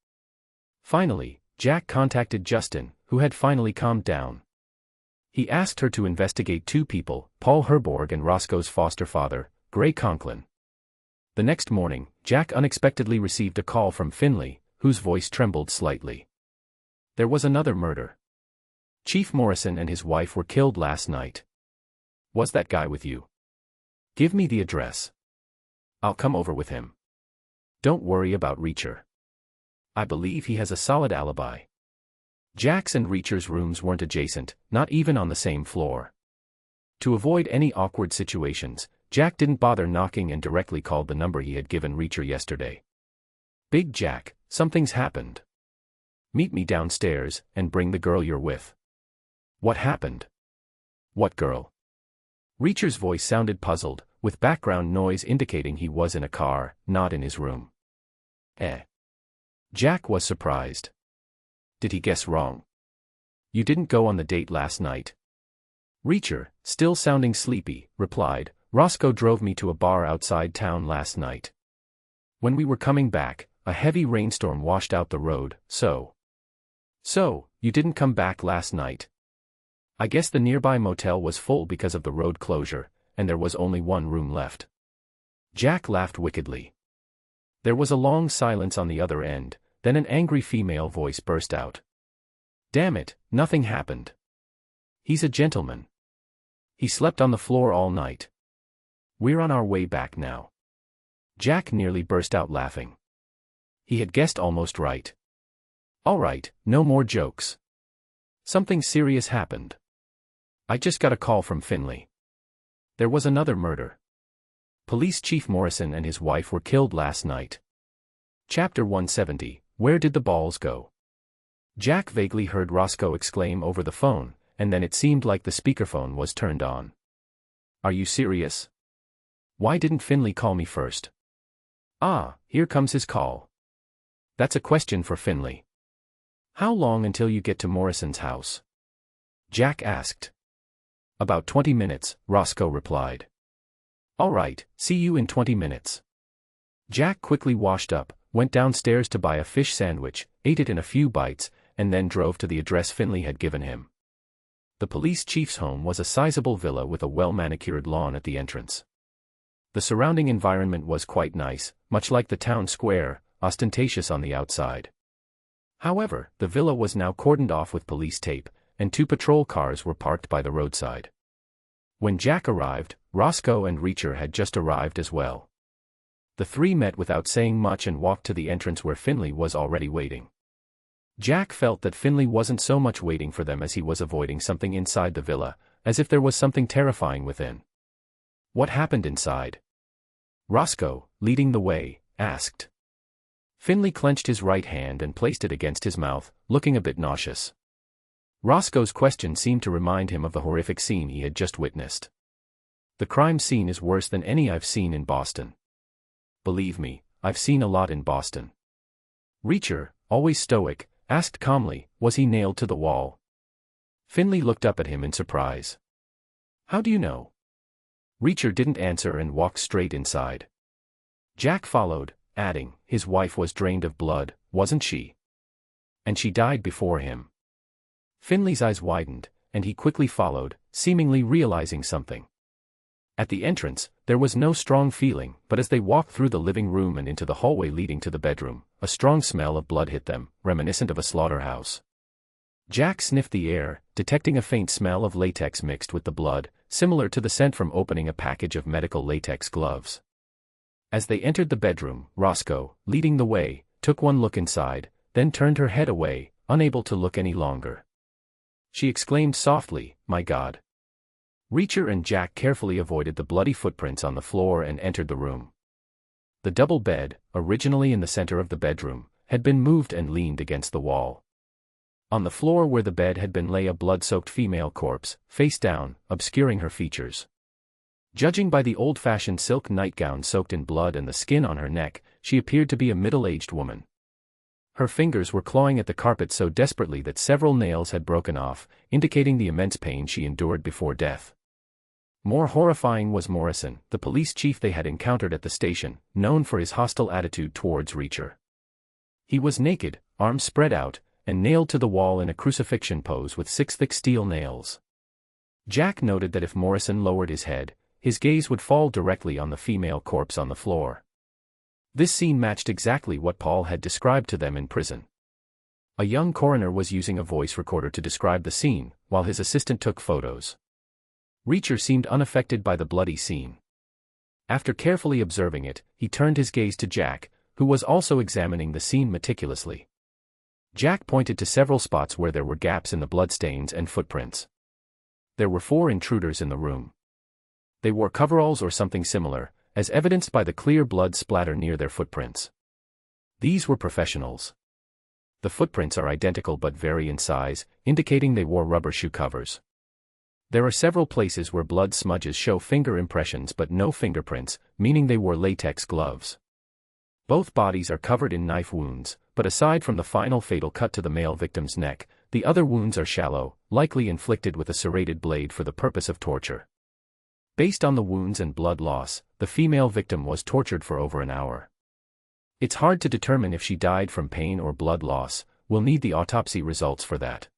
S1: Finally, Jack contacted Justin, who had finally calmed down. He asked her to investigate two people, Paul Herborg and Roscoe's foster father, Gray Conklin. The next morning, Jack unexpectedly received a call from Finley, whose voice trembled slightly. There was another murder. Chief Morrison and his wife were killed last night. Was that guy with you? Give me the address. I'll come over with him. Don't worry about Reacher. I believe he has a solid alibi. Jack's and Reacher's rooms weren't adjacent, not even on the same floor. To avoid any awkward situations, Jack didn't bother knocking and directly called the number he had given Reacher yesterday. Big Jack, something's happened. Meet me downstairs, and bring the girl you're with. What happened? What girl? Reacher's voice sounded puzzled, with background noise indicating he was in a car, not in his room. Jack was surprised. Did he guess wrong? You didn't go on the date last night. Reacher, still sounding sleepy, replied, Roscoe drove me to a bar outside town last night. When we were coming back, a heavy rainstorm washed out the road, So, you didn't come back last night. I guess the nearby motel was full because of the road closure, and there was only one room left. Jack laughed wickedly. There was a long silence on the other end, then an angry female voice burst out. Damn it, nothing happened. He's a gentleman. He slept on the floor all night. We're on our way back now. Jack nearly burst out laughing. He had guessed almost right. All right, no more jokes. Something serious happened. I just got a call from Finley. There was another murder. Police Chief Morrison and his wife were killed last night. Chapter 170, Where did the balls go? Jack vaguely heard Roscoe exclaim over the phone, and then it seemed like the speakerphone was turned on. Are you serious? Why didn't Finley call me first? Here comes his call. That's a question for Finley. How long until you get to Morrison's house? Jack asked. About 20 minutes, Roscoe replied. All right, see you in 20 minutes. Jack quickly washed up, went downstairs to buy a fish sandwich, ate it in a few bites, and then drove to the address Finley had given him. The police chief's home was a sizable villa with a well-manicured lawn at the entrance. The surrounding environment was quite nice, much like the town square, ostentatious on the outside. However, the villa was now cordoned off with police tape, and 2 patrol cars were parked by the roadside. When Jack arrived, Roscoe and Reacher had just arrived as well. The 3 met without saying much and walked to the entrance where Finley was already waiting. Jack felt that Finley wasn't so much waiting for them as he was avoiding something inside the villa, as if there was something terrifying within. What happened inside? Roscoe, leading the way, asked. Finley clenched his right hand and placed it against his mouth, looking a bit nauseous. Roscoe's question seemed to remind him of the horrific scene he had just witnessed. The crime scene is worse than any I've seen in Boston. Believe me, I've seen a lot in Boston. Reacher, always stoic, asked calmly, was he nailed to the wall? Finley looked up at him in surprise. How do you know? Reacher didn't answer and walked straight inside. Jack followed, adding, his wife was drained of blood, wasn't she? And she died before him. Finley's eyes widened, and he quickly followed, seemingly realizing something. At the entrance, there was no strong feeling, but as they walked through the living room and into the hallway leading to the bedroom, a strong smell of blood hit them, reminiscent of a slaughterhouse. Jack sniffed the air, detecting a faint smell of latex mixed with the blood, similar to the scent from opening a package of medical latex gloves. As they entered the bedroom, Roscoe, leading the way, took one look inside, then turned her head away, unable to look any longer. She exclaimed softly, "My God." Reacher and Jack carefully avoided the bloody footprints on the floor and entered the room. The double bed, originally in the center of the bedroom, had been moved and leaned against the wall. On the floor where the bed had been lay a blood-soaked female corpse, face down, obscuring her features. Judging by the old-fashioned silk nightgown soaked in blood and the skin on her neck, she appeared to be a middle-aged woman. Her fingers were clawing at the carpet so desperately that several nails had broken off, indicating the immense pain she endured before death. More horrifying was Morrison, the police chief they had encountered at the station, known for his hostile attitude towards Reacher. He was naked, arms spread out, and nailed to the wall in a crucifixion pose with 6 thick steel nails. Jack noted that if Morrison lowered his head, his gaze would fall directly on the female corpse on the floor. This scene matched exactly what Paul had described to them in prison. A young coroner was using a voice recorder to describe the scene, while his assistant took photos. Reacher seemed unaffected by the bloody scene. After carefully observing it, he turned his gaze to Jack, who was also examining the scene meticulously. Jack pointed to several spots where there were gaps in the bloodstains and footprints. There were 4 intruders in the room. They wore coveralls or something similar, as evidenced by the clear blood splatter near their footprints. These were professionals. The footprints are identical but vary in size, indicating they wore rubber shoe covers. There are several places where blood smudges show finger impressions but no fingerprints, meaning they wore latex gloves. Both bodies are covered in knife wounds, but aside from the final fatal cut to the male victim's neck, the other wounds are shallow, likely inflicted with a serrated blade for the purpose of torture. Based on the wounds and blood loss, the female victim was tortured for over an hour. It's hard to determine if she died from pain or blood loss. We'll need the autopsy results for that.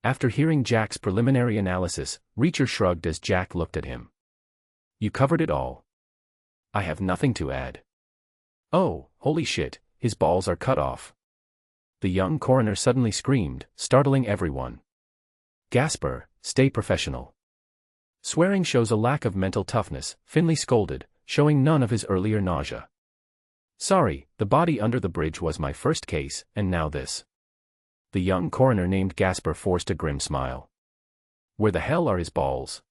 S1: After hearing Jack's preliminary analysis, Reacher shrugged as Jack looked at him. You covered it all. I have nothing to add. Oh, holy shit, his balls are cut off. The young coroner suddenly screamed, startling everyone. Gasper, stay professional. Swearing shows a lack of mental toughness, Finley scolded, showing none of his earlier nausea. Sorry, the body under the bridge was my first case, and now this. The young coroner named Gasper forced a grim smile. Where the hell are his balls?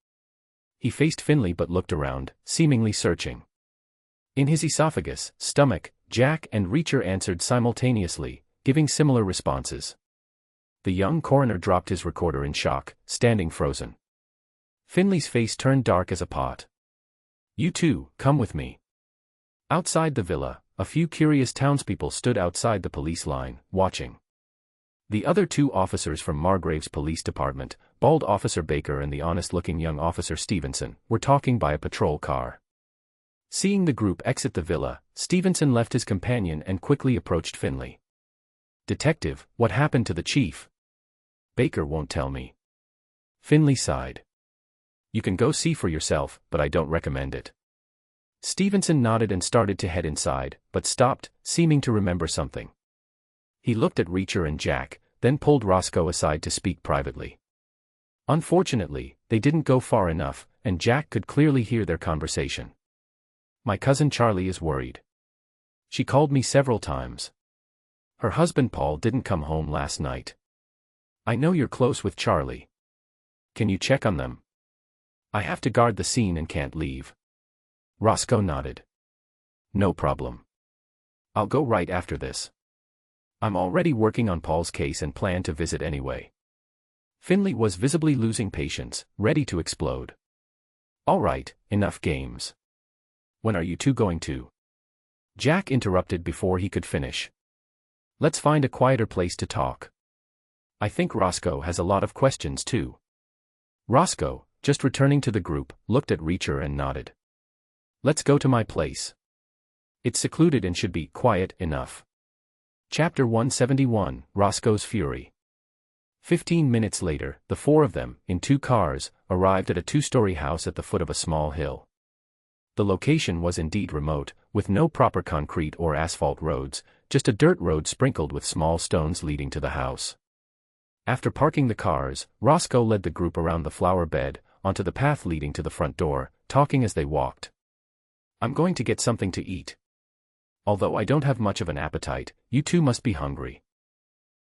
S1: He faced Finley but looked around, seemingly searching. In his esophagus, stomach, Jack and Reacher answered simultaneously, giving similar responses. The young coroner dropped his recorder in shock, standing frozen. Finley's face turned dark as a pot. You two, come with me. Outside the villa, a few curious townspeople stood outside the police line, watching. The other 2 officers from Margrave's police department, bald Officer Baker and the honest-looking young Officer Stevenson, were talking by a patrol car. Seeing the group exit the villa, Stevenson left his companion and quickly approached Finley. Detective, what happened to the chief? Baker won't tell me. Finley sighed. You can go see for yourself, but I don't recommend it. Stevenson nodded and started to head inside, but stopped, seeming to remember something. He looked at Reacher and Jack, then pulled Roscoe aside to speak privately. Unfortunately, they didn't go far enough, and Jack could clearly hear their conversation. My cousin Charlie is worried. She called me several times. Her husband Paul didn't come home last night. I know you're close with Charlie. Can you check on them? I have to guard the scene and can't leave. Roscoe nodded. No problem. I'll go right after this. I'm already working on Paul's case and plan to visit anyway. Finley was visibly losing patience, ready to explode. All right, enough games. When are you two going to? Jack interrupted before he could finish. Let's find a quieter place to talk. I think Roscoe has a lot of questions too. Roscoe, just returning to the group, looked at Reacher and nodded. Let's go to my place. It's secluded and should be quiet enough. Chapter 171, Roscoe's Fury. 15 minutes later, the four of them, in 2 cars, arrived at a 2-story house at the foot of a small hill. The location was indeed remote, with no proper concrete or asphalt roads, just a dirt road sprinkled with small stones leading to the house. After parking the cars, Roscoe led the group around the flower bed, onto the path leading to the front door, talking as they walked. I'm going to get something to eat. Although I don't have much of an appetite, you two must be hungry.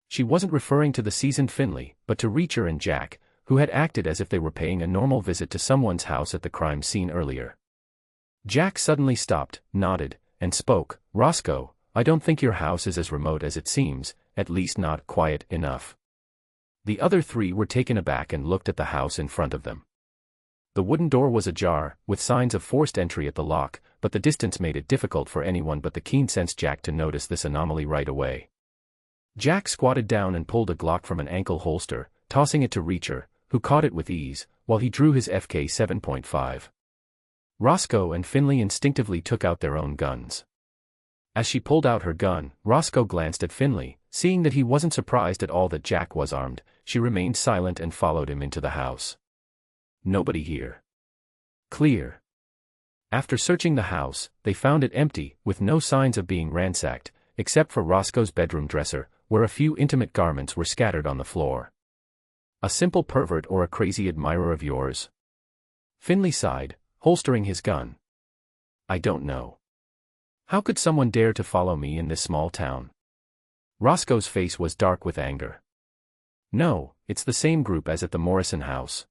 S1: She wasn't referring to the seasoned Finley, but to Reacher and Jack, who had acted as if they were paying a normal visit to someone's house at the crime scene earlier. Jack suddenly stopped, nodded, and spoke. Roscoe, I don't think your house is as remote as it seems, at least not quiet enough. The other 3 were taken aback and looked at the house in front of them. The wooden door was ajar, with signs of forced entry at the lock, but the distance made it difficult for anyone but the keen-sensed Jack to notice this anomaly right away. Jack squatted down and pulled a Glock from an ankle holster, tossing it to Reacher, who caught it with ease, while he drew his FK 7.5. Roscoe and Finley instinctively took out their own guns. As she pulled out her gun, Roscoe glanced at Finley. Seeing that he wasn't surprised at all that Jack was armed, she remained silent and followed him into the house. Nobody here. Clear. After searching the house, they found it empty, with no signs of being ransacked, except for Roscoe's bedroom dresser, where a few intimate garments were scattered on the floor. A simple pervert or a crazy admirer of yours? Finley sighed, holstering his gun. I don't know. How could someone dare to follow me in this small town? Roscoe's face was dark with anger. No, it's the same group as at the Morrison house.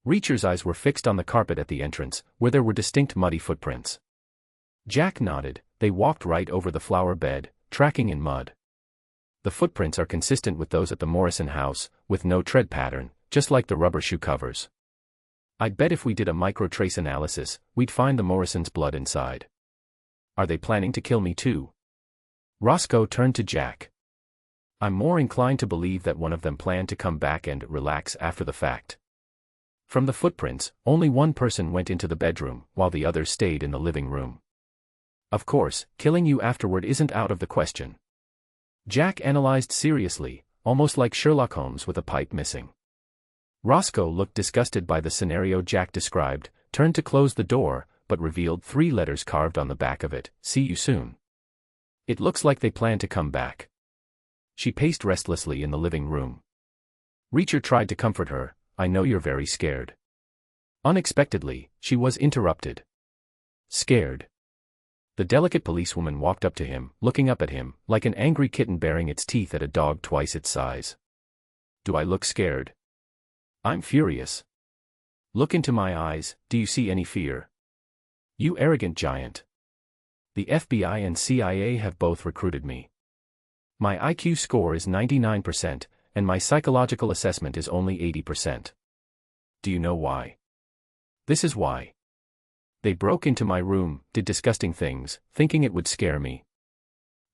S1: Reacher's eyes were fixed on the carpet at the entrance, where there were distinct muddy footprints. Jack nodded. They walked right over the flower bed, tracking in mud. The footprints are consistent with those at the Morrison house, with no tread pattern, just like the rubber shoe covers. I'd bet if we did a microtrace analysis, we'd find the Morrisons' blood inside. Are they planning to kill me too? Roscoe turned to Jack. I'm more inclined to believe that one of them planned to come back and relax after the fact. From the footprints, only one person went into the bedroom, while the others stayed in the living room. Of course, killing you afterward isn't out of the question. Jack analyzed seriously, almost like Sherlock Holmes with a pipe missing. Roscoe looked disgusted by the scenario Jack described, turned to close the door, but revealed 3 letters carved on the back of it, "See you soon." It looks like they plan to come back. She paced restlessly in the living room. Reacher tried to comfort her. I know you're very scared. Unexpectedly, she was interrupted. Scared? The delicate policewoman walked up to him, looking up at him, like an angry kitten baring its teeth at a dog twice its size. Do I look scared? I'm furious. Look into my eyes, do you see any fear? You arrogant giant. The FBI and CIA have both recruited me. My IQ score is 99%, and my psychological assessment is only 80%. Do you know why? This is why. They broke into my room, did disgusting things, thinking it would scare me.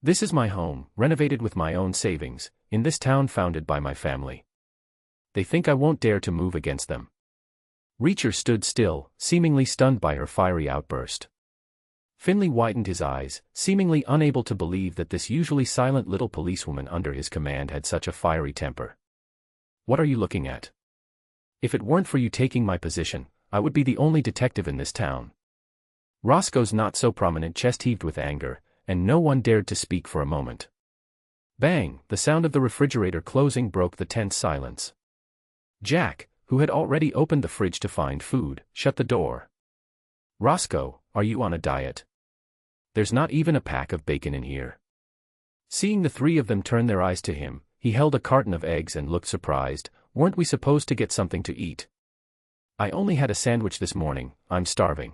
S1: This is my home, renovated with my own savings, in this town founded by my family. They think I won't dare to move against them. Reacher stood still, seemingly stunned by her fiery outburst. Finley widened his eyes, seemingly unable to believe that this usually silent little policewoman under his command had such a fiery temper. What are you looking at? If it weren't for you taking my position, I would be the only detective in this town. Roscoe's not-so-prominent chest heaved with anger, and no one dared to speak for a moment. Bang! The sound of the refrigerator closing broke the tense silence. Jack, who had already opened the fridge to find food, shut the door. Roscoe, are you on a diet? There's not even a pack of bacon in here. Seeing the three of them turn their eyes to him, he held a carton of eggs and looked surprised. Weren't we supposed to get something to eat? I only had a sandwich this morning, I'm starving.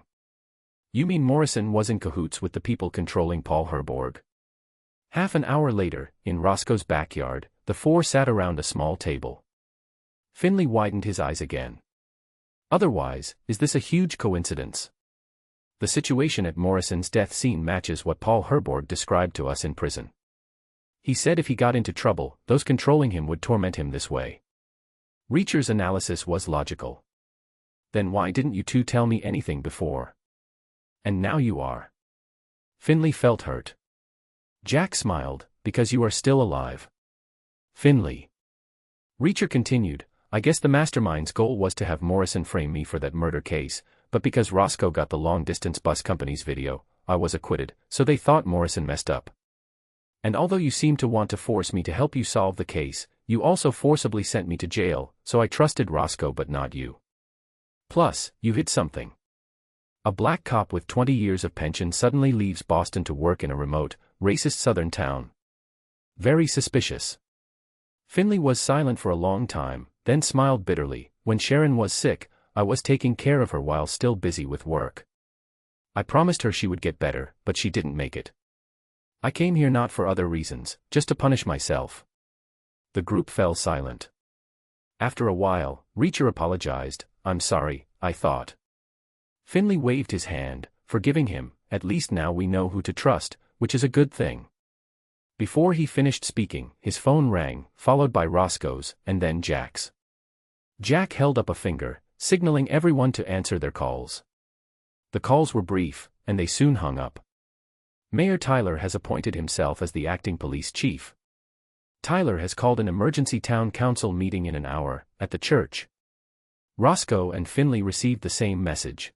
S1: You mean Morrison was in cahoots with the people controlling Paul Herborg? Half an hour later, in Roscoe's backyard, the four sat around a small table. Finley widened his eyes again. Otherwise, is this a huge coincidence? The situation at Morrison's death scene matches what Paul Herborg described to us in prison. He said if he got into trouble, those controlling him would torment him this way. Reacher's analysis was logical. Then why didn't you two tell me anything before? And now you are. Finley felt hurt. Jack smiled, because you are still alive. Finley. Reacher continued, I guess the mastermind's goal was to have Morrison frame me for that murder case, but because Roscoe got the long-distance bus company's video, I was acquitted, so they thought Morrison messed up. And although you seem to want to force me to help you solve the case, you also forcibly sent me to jail, so I trusted Roscoe but not you. Plus, you hid something. A black cop with 20 years of pension suddenly leaves Boston to work in a remote, racist southern town. Very suspicious. Finley was silent for a long time, then smiled bitterly. When Sharon was sick, I was taking care of her while still busy with work. I promised her she would get better, but she didn't make it. I came here not for other reasons, just to punish myself. The group fell silent. After a while, Reacher apologized. I'm sorry, I thought. Finley waved his hand, forgiving him. At least now we know who to trust, which is a good thing. Before he finished speaking, his phone rang, followed by Roscoe's, and then Jack's. Jack held up a finger, signaling everyone to answer their calls. The calls were brief, and they soon hung up. Mayor Tyler has appointed himself as the acting police chief. Tyler has called an emergency town council meeting in an hour, at the church. Roscoe and Finley received the same message.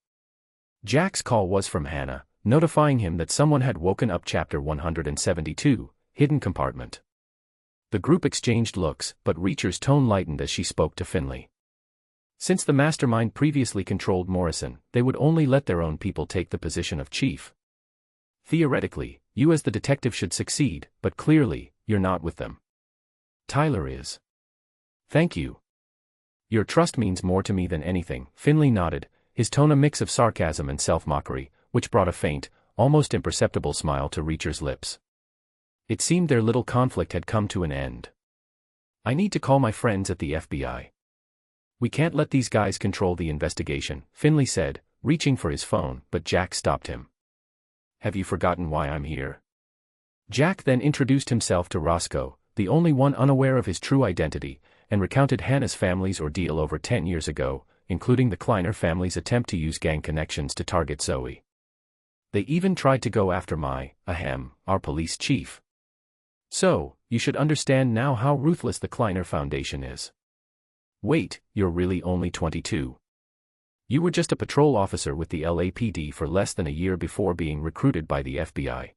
S1: Jack's call was from Hannah, notifying him that someone had woken up Chapter 172, Hidden Compartment. The group exchanged looks, but Reacher's tone lightened as she spoke to Finley. Since the mastermind previously controlled Morrison, they would only let their own people take the position of chief. Theoretically, you as the detective should succeed, but clearly, you're not with them. Tyler is. Thank you. Your trust means more to me than anything, Finley nodded, his tone a mix of sarcasm and self-mockery, which brought a faint, almost imperceptible smile to Reacher's lips. It seemed their little conflict had come to an end. I need to call my friends at the FBI. We can't let these guys control the investigation, Finley said, reaching for his phone, but Jack stopped him. Have you forgotten why I'm here? Jack then introduced himself to Roscoe, the only one unaware of his true identity, and recounted Hannah's family's ordeal over 10 years ago, including the Kleiner family's attempt to use gang connections to target Zoe. They even tried to go after our police chief. So, you should understand now how ruthless the Kleiner Foundation is. Wait, you're really only 22. You were just a patrol officer with the LAPD for less than a year before being recruited by the FBI.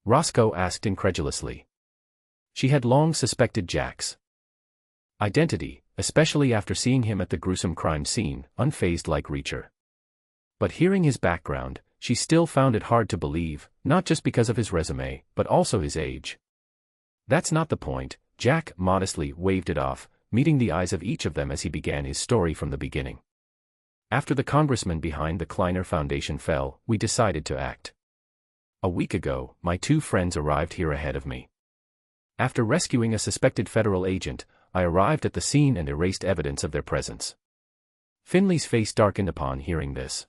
S1: Roscoe asked incredulously. She had long suspected Jack's identity, especially after seeing him at the gruesome crime scene, unfazed like Reacher. But hearing his background, she still found it hard to believe, not just because of his resume, but also his age. That's not the point, Jack modestly waved it off, meeting the eyes of each of them as he began his story from the beginning. After the congressman behind the Kleiner Foundation fell, we decided to act. A week ago, my two friends arrived here ahead of me. After rescuing a suspected federal agent, I arrived at the scene and erased evidence of their presence. Finley's face darkened upon hearing this.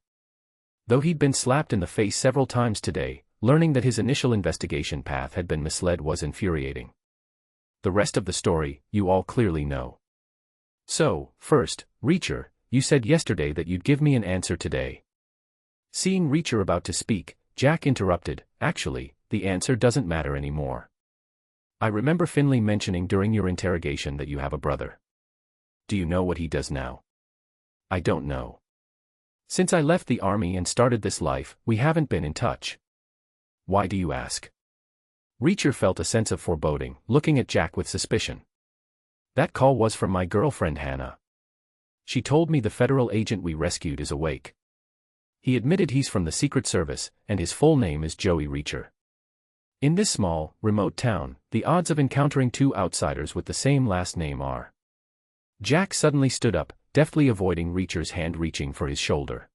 S1: Though he'd been slapped in the face several times today, learning that his initial investigation path had been misled was infuriating. The rest of the story, you all clearly know. So, first, Reacher, you said yesterday that you'd give me an answer today. Seeing Reacher about to speak, Jack interrupted, actually, the answer doesn't matter anymore. I remember Finley mentioning during your interrogation that you have a brother. Do you know what he does now? I don't know. Since I left the army and started this life, we haven't been in touch. Why do you ask? Reacher felt a sense of foreboding, looking at Jack with suspicion. That call was from my girlfriend Hannah. She told me the federal agent we rescued is awake. He admitted he's from the Secret Service, and his full name is Joey Reacher. In this small, remote town, the odds of encountering two outsiders with the same last name are. Jack suddenly stood up, deftly avoiding Reacher's hand reaching for his shoulder.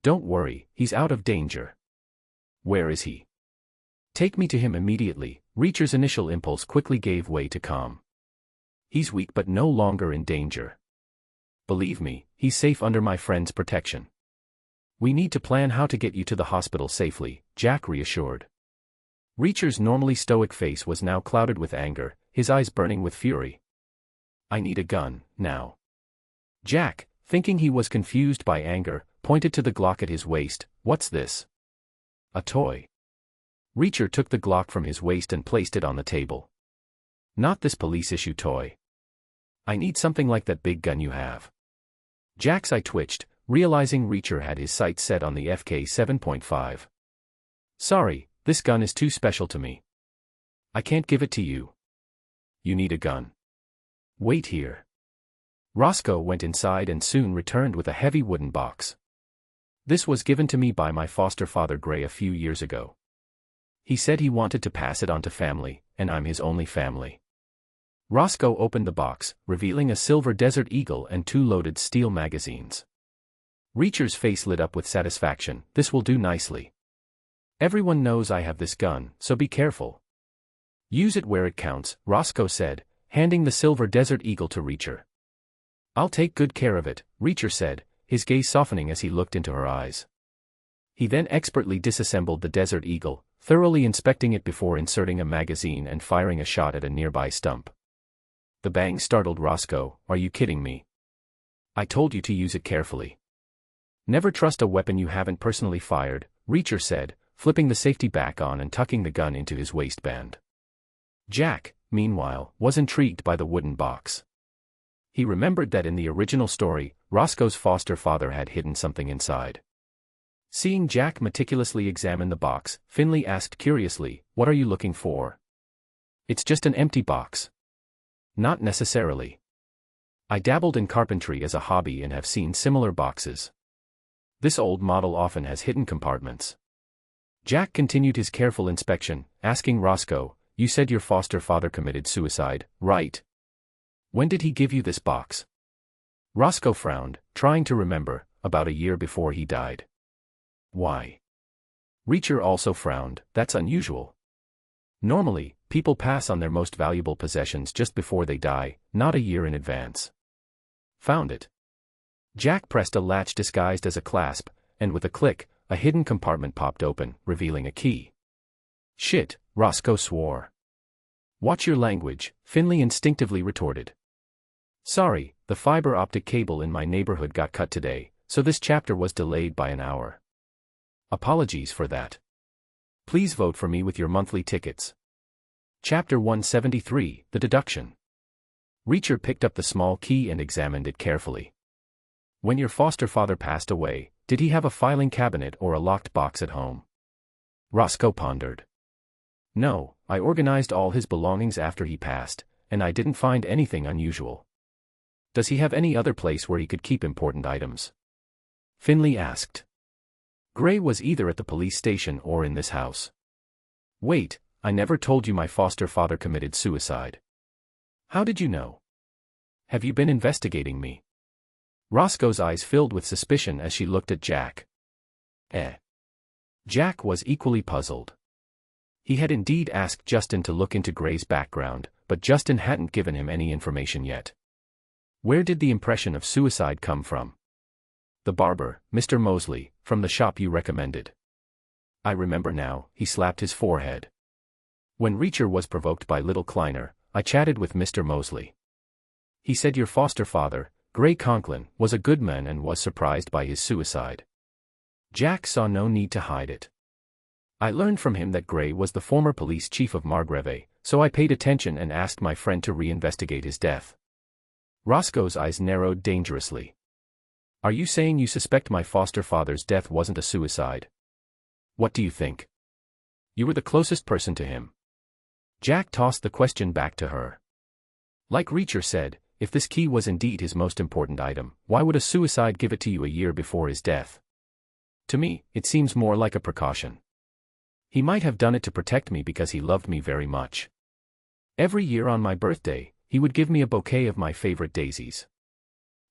S1: Don't worry, he's out of danger. Where is he? Take me to him immediately. Reacher's initial impulse quickly gave way to calm. He's weak but no longer in danger. Believe me, he's safe under my friend's protection. We need to plan how to get you to the hospital safely, Jack reassured. Reacher's normally stoic face was now clouded with anger, his eyes burning with fury. I need a gun, now. Jack, thinking he was confused by anger, pointed to the Glock at his waist. What's this? A toy. Reacher took the Glock from his waist and placed it on the table. Not this police-issue toy. I need something like that big gun you have. Jack's eye twitched, realizing Reacher had his sights set on the FK 7.5. Sorry, this gun is too special to me. I can't give it to you. You need a gun. Wait here. Roscoe went inside and soon returned with a heavy wooden box. This was given to me by my foster father Gray a few years ago. He said he wanted to pass it on to family, and I'm his only family. Roscoe opened the box, revealing a silver Desert Eagle and 2 loaded steel magazines. Reacher's face lit up with satisfaction. This will do nicely. Everyone knows I have this gun, so be careful. Use it where it counts, Roscoe said, handing the silver Desert Eagle to Reacher. I'll take good care of it, Reacher said, his gaze softening as he looked into her eyes. He then expertly disassembled the Desert Eagle, thoroughly inspecting it before inserting a magazine and firing a shot at a nearby stump. The bang startled Roscoe. Are you kidding me? I told you to use it carefully. Never trust a weapon you haven't personally fired, Reacher said, flipping the safety back on and tucking the gun into his waistband. Jack, meanwhile, was intrigued by the wooden box. He remembered that in the original story, Roscoe's foster father had hidden something inside. Seeing Jack meticulously examine the box, Finley asked curiously, "What are you looking for?" "It's just an empty box." "Not necessarily. I dabbled in carpentry as a hobby and have seen similar boxes. This old model often has hidden compartments." Jack continued his careful inspection, asking Roscoe, "You said your foster father committed suicide, right? When did he give you this box?" Roscoe frowned, trying to remember. About a year before he died. Why? Reacher also frowned. That's unusual. Normally, people pass on their most valuable possessions just before they die, not a year in advance. Found it. Jack pressed a latch disguised as a clasp, and with a click, a hidden compartment popped open, revealing a key. Shit, Roscoe swore. Watch your language, Finley instinctively retorted. Sorry, the fiber optic cable in my neighborhood got cut today, so this chapter was delayed by an hour. Apologies for that. Please vote for me with your monthly tickets. Chapter 173, The Deduction. Reacher picked up the small key and examined it carefully. When your foster father passed away, did he have a filing cabinet or a locked box at home? Roscoe pondered. No, I organized all his belongings after he passed, and I didn't find anything unusual. Does he have any other place where he could keep important items? Finley asked. Gray was either at the police station or in this house. Wait, I never told you my foster father committed suicide. How did you know? Have you been investigating me? Roscoe's eyes filled with suspicion as she looked at Jack. Jack was equally puzzled. He had indeed asked Justin to look into Gray's background, but Justin hadn't given him any information yet. Where did the impression of suicide come from? The barber, Mr. Mosley, from the shop you recommended. I remember now, he slapped his forehead. When Reacher was provoked by Little Kleiner, I chatted with Mr. Mosley. He said your foster father, Gray Conklin, was a good man and was surprised by his suicide. Jack saw no need to hide it. I learned from him that Gray was the former police chief of Margrave, so I paid attention and asked my friend to reinvestigate his death. Roscoe's eyes narrowed dangerously. Are you saying you suspect my foster father's death wasn't a suicide? What do you think? You were the closest person to him. Jack tossed the question back to her. Like Reacher said, if this key was indeed his most important item, why would a suicide give it to you a year before his death? To me, it seems more like a precaution. He might have done it to protect me because he loved me very much. Every year on my birthday, he would give me a bouquet of my favorite daisies.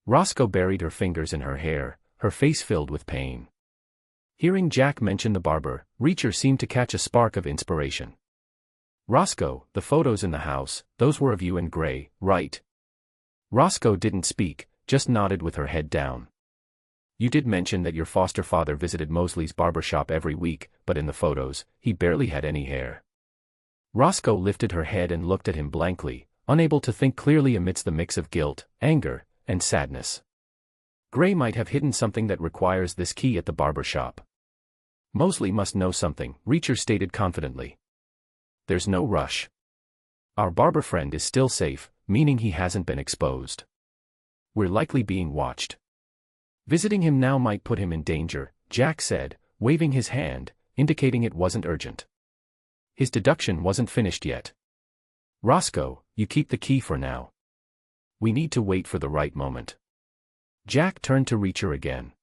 S1: Roscoe buried her fingers in her hair, her face filled with pain. Hearing Jack mention the barber, Reacher seemed to catch a spark of inspiration. Roscoe, the photos in the house, those were of you and Gray, right? Roscoe didn't speak, just nodded with her head down. You did mention that your foster father visited Mosley's barber shop every week, but in the photos, he barely had any hair. Roscoe lifted her head and looked at him blankly, unable to think clearly amidst the mix of guilt, anger, and sadness. Gray might have hidden something that requires this key at the barber shop. Mosley must know something, Reacher stated confidently. There's no rush. Our barber friend is still safe, meaning he hasn't been exposed. We're likely being watched. Visiting him now might put him in danger, Jack said, waving his hand, indicating it wasn't urgent. His deduction wasn't finished yet. Roscoe, you keep the key for now. We need to wait for the right moment. Jack turned to Reacher again.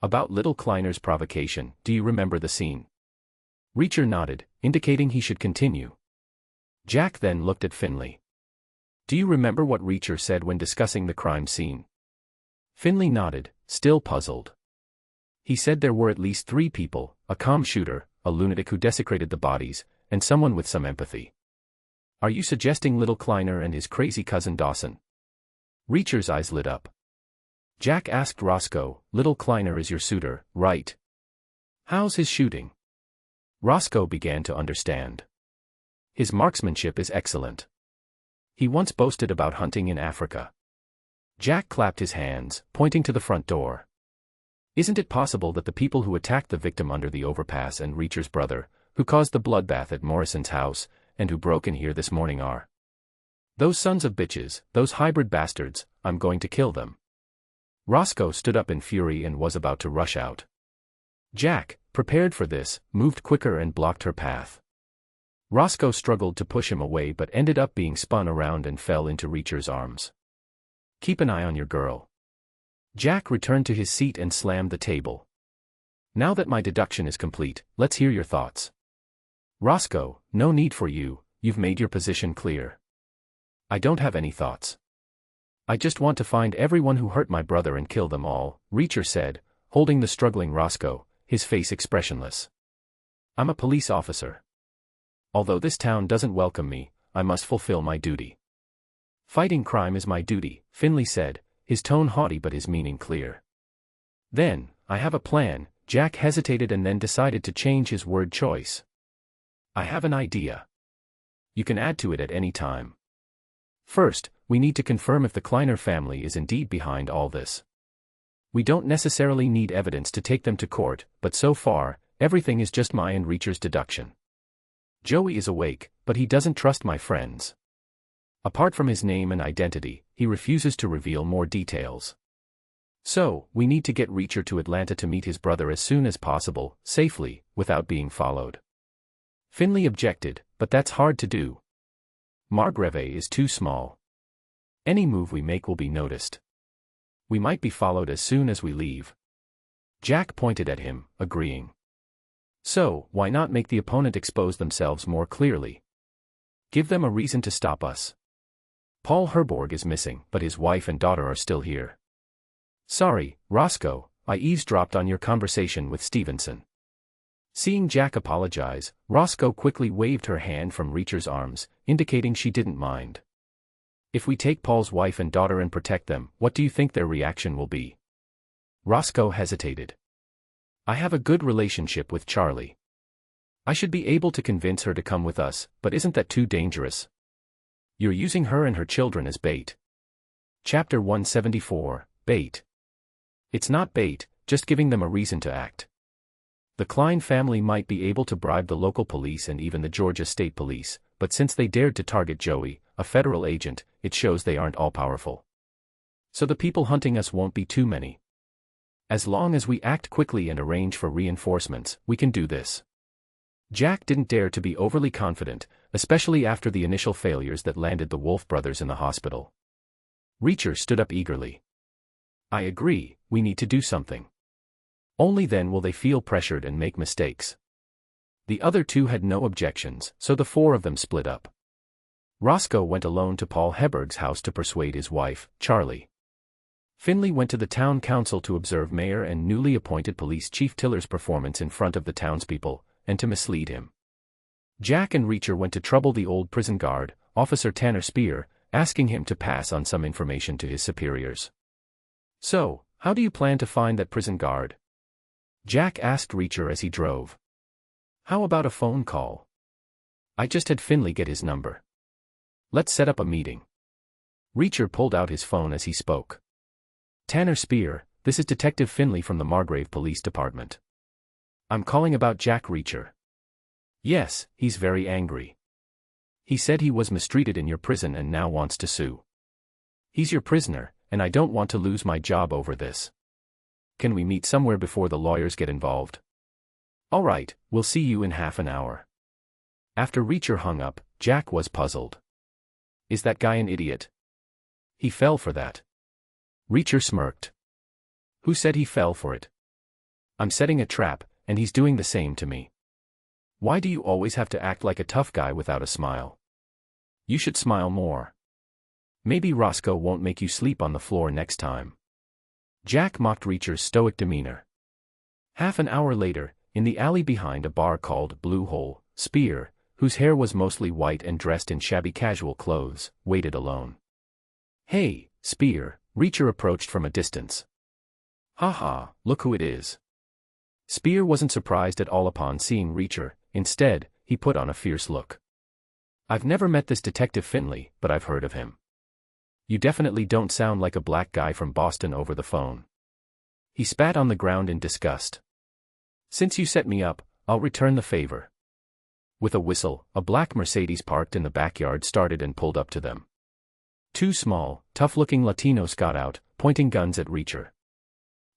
S1: About Little Kleiner's provocation, do you remember the scene? Reacher nodded, indicating he should continue. Jack then looked at Finley. Do you remember what Reacher said when discussing the crime scene? Finley nodded, still puzzled. He said there were at least 3 people, a calm shooter, a lunatic who desecrated the bodies, and someone with some empathy. Are you suggesting Little Kleiner and his crazy cousin Dawson? Reacher's eyes lit up. Jack asked Roscoe, Little Kleiner is your suitor, right? How's his shooting? Roscoe began to understand. His marksmanship is excellent. He once boasted about hunting in Africa. Jack clapped his hands, pointing to the front door. Isn't it possible that the people who attacked the victim under the overpass and Reacher's brother, who caused the bloodbath at Morrison's house, and who broke in here this morning are those sons of bitches, those hybrid bastards? I'm going to kill them. Roscoe stood up in fury and was about to rush out. Jack, prepared for this, moved quicker and blocked her path. Roscoe struggled to push him away but ended up being spun around and fell into Reacher's arms. Keep an eye on your girl. Jack returned to his seat and slammed the table. Now that my deduction is complete, let's hear your thoughts. Roscoe, no need for you, you've made your position clear. I don't have any thoughts. I just want to find everyone who hurt my brother and kill them all, Reacher said, holding the struggling Roscoe, his face expressionless. I'm a police officer. Although this town doesn't welcome me, I must fulfill my duty. Fighting crime is my duty, Finley said, his tone haughty but his meaning clear. Then, I have a plan. Jack hesitated and then decided to change his word choice. I have an idea. You can add to it at any time. First, we need to confirm if the Kleiner family is indeed behind all this. We don't necessarily need evidence to take them to court, but so far, everything is just my and Reacher's deduction. Joey is awake, but he doesn't trust my friends. Apart from his name and identity, he refuses to reveal more details. So, we need to get Reacher to Atlanta to meet his brother as soon as possible, safely, without being followed. Finley objected, but that's hard to do. Margrave is too small. Any move we make will be noticed. We might be followed as soon as we leave. Jack pointed at him, agreeing. So, why not make the opponent expose themselves more clearly? Give them a reason to stop us. Paul Herborg is missing, but his wife and daughter are still here. Sorry, Roscoe, I eavesdropped on your conversation with Stevenson. Seeing Jack apologize, Roscoe quickly waved her hand from Reacher's arms, indicating she didn't mind. If we take Paul's wife and daughter and protect them, what do you think their reaction will be? Roscoe hesitated. I have a good relationship with Charlie. I should be able to convince her to come with us, but isn't that too dangerous? You're using her and her children as bait. Chapter 174, Bait. It's not bait, just giving them a reason to act. The Klein family might be able to bribe the local police and even the Georgia State Police, but since they dared to target Joey, a federal agent, it shows they aren't all-powerful. So the people hunting us won't be too many. As long as we act quickly and arrange for reinforcements, we can do this. Jack didn't dare to be overly confident, especially after the initial failures that landed the Wolf brothers in the hospital. Reacher stood up eagerly. I agree, we need to do something. Only then will they feel pressured and make mistakes. The other two had no objections, so the four of them split up. Roscoe went alone to Paul Hebberg's house to persuade his wife, Charlie. Finley went to the town council to observe Mayor and newly appointed police chief Tiller's performance in front of the townspeople, and to mislead him. Jack and Reacher went to trouble the old prison guard, Officer Tanner Spear, asking him to pass on some information to his superiors. So, how do you plan to find that prison guard? Jack asked Reacher as he drove. How about a phone call? I just had Finley get his number. Let's set up a meeting. Reacher pulled out his phone as he spoke. Tanner Spear, this is Detective Finley from the Margrave Police Department. I'm calling about Jack Reacher. Yes, he's very angry. He said he was mistreated in your prison and now wants to sue. He's your prisoner, and I don't want to lose my job over this. Can we meet somewhere before the lawyers get involved? All right, we'll see you in half an hour. After Reacher hung up, Jack was puzzled. Is that guy an idiot? He fell for that. Reacher smirked. Who said he fell for it? I'm setting a trap, and he's doing the same to me. Why do you always have to act like a tough guy without a smile? You should smile more. Maybe Roscoe won't make you sleep on the floor next time. Jack mocked Reacher's stoic demeanor. Half an hour later, in the alley behind a bar called Blue Hole, Spear, whose hair was mostly white and dressed in shabby casual clothes, waited alone. Hey, Spear, Reacher approached from a distance. Ha, look who it is. Spear wasn't surprised at all upon seeing Reacher. Instead, he put on a fierce look. I've never met this Detective Finley, but I've heard of him. You definitely don't sound like a black guy from Boston over the phone. He spat on the ground in disgust. Since you set me up, I'll return the favor. With a whistle, a black Mercedes parked in the backyard started and pulled up to them. Two small, tough-looking Latinos got out, pointing guns at Reacher.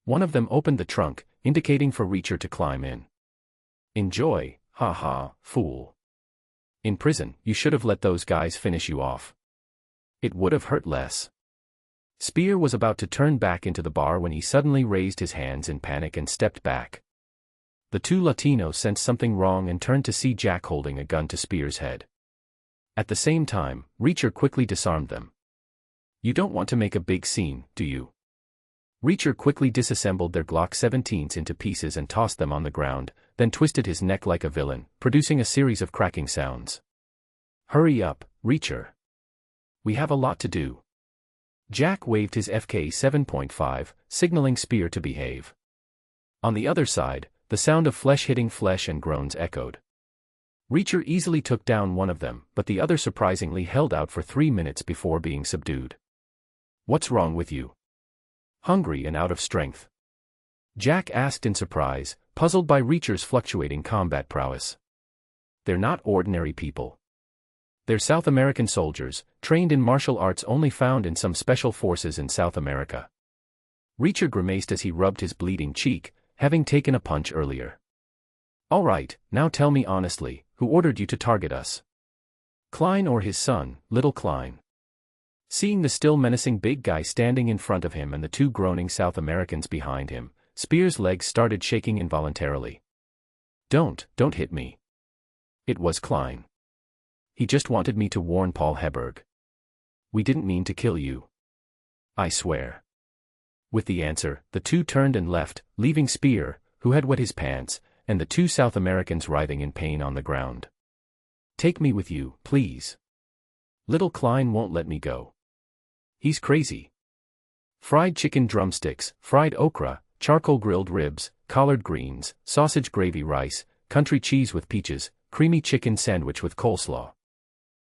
S1: One of them opened the trunk, indicating for Reacher to climb in. Enjoy, ha, fool. In prison, you should have let those guys finish you off. It would have hurt less. Spear was about to turn back into the bar when he suddenly raised his hands in panic and stepped back. The two Latinos sensed something wrong and turned to see Jack holding a gun to Spear's head. At the same time, Reacher quickly disarmed them. You don't want to make a big scene, do you? Reacher quickly disassembled their Glock 17s into pieces and tossed them on the ground, then twisted his neck like a villain, producing a series of cracking sounds. Hurry up, Reacher. We have a lot to do. Jack waved his FK 7.5, signaling Spear to behave. On the other side, the sound of flesh hitting flesh and groans echoed. Reacher easily took down one of them, but the other surprisingly held out for 3 minutes before being subdued. What's wrong with you? Hungry and out of strength? Jack asked in surprise, puzzled by Reacher's fluctuating combat prowess. They're not ordinary people. They're South American soldiers, trained in martial arts only found in some special forces in South America. Reacher grimaced as he rubbed his bleeding cheek, having taken a punch earlier. All right, now tell me honestly, who ordered you to target us? Klein or his son, Little Klein? Seeing the still menacing big guy standing in front of him and the two groaning South Americans behind him, Spear's legs started shaking involuntarily. Don't hit me. It was Klein. He just wanted me to warn Paul Hebberg. We didn't mean to kill you. I swear. With the answer, the two turned and left, leaving Spear, who had wet his pants, and the two South Americans writhing in pain on the ground. Take me with you, please. Little Klein won't let me go. He's crazy. Fried chicken drumsticks, fried okra, charcoal grilled ribs, collard greens, sausage gravy rice, country cheese with peaches, creamy chicken sandwich with coleslaw.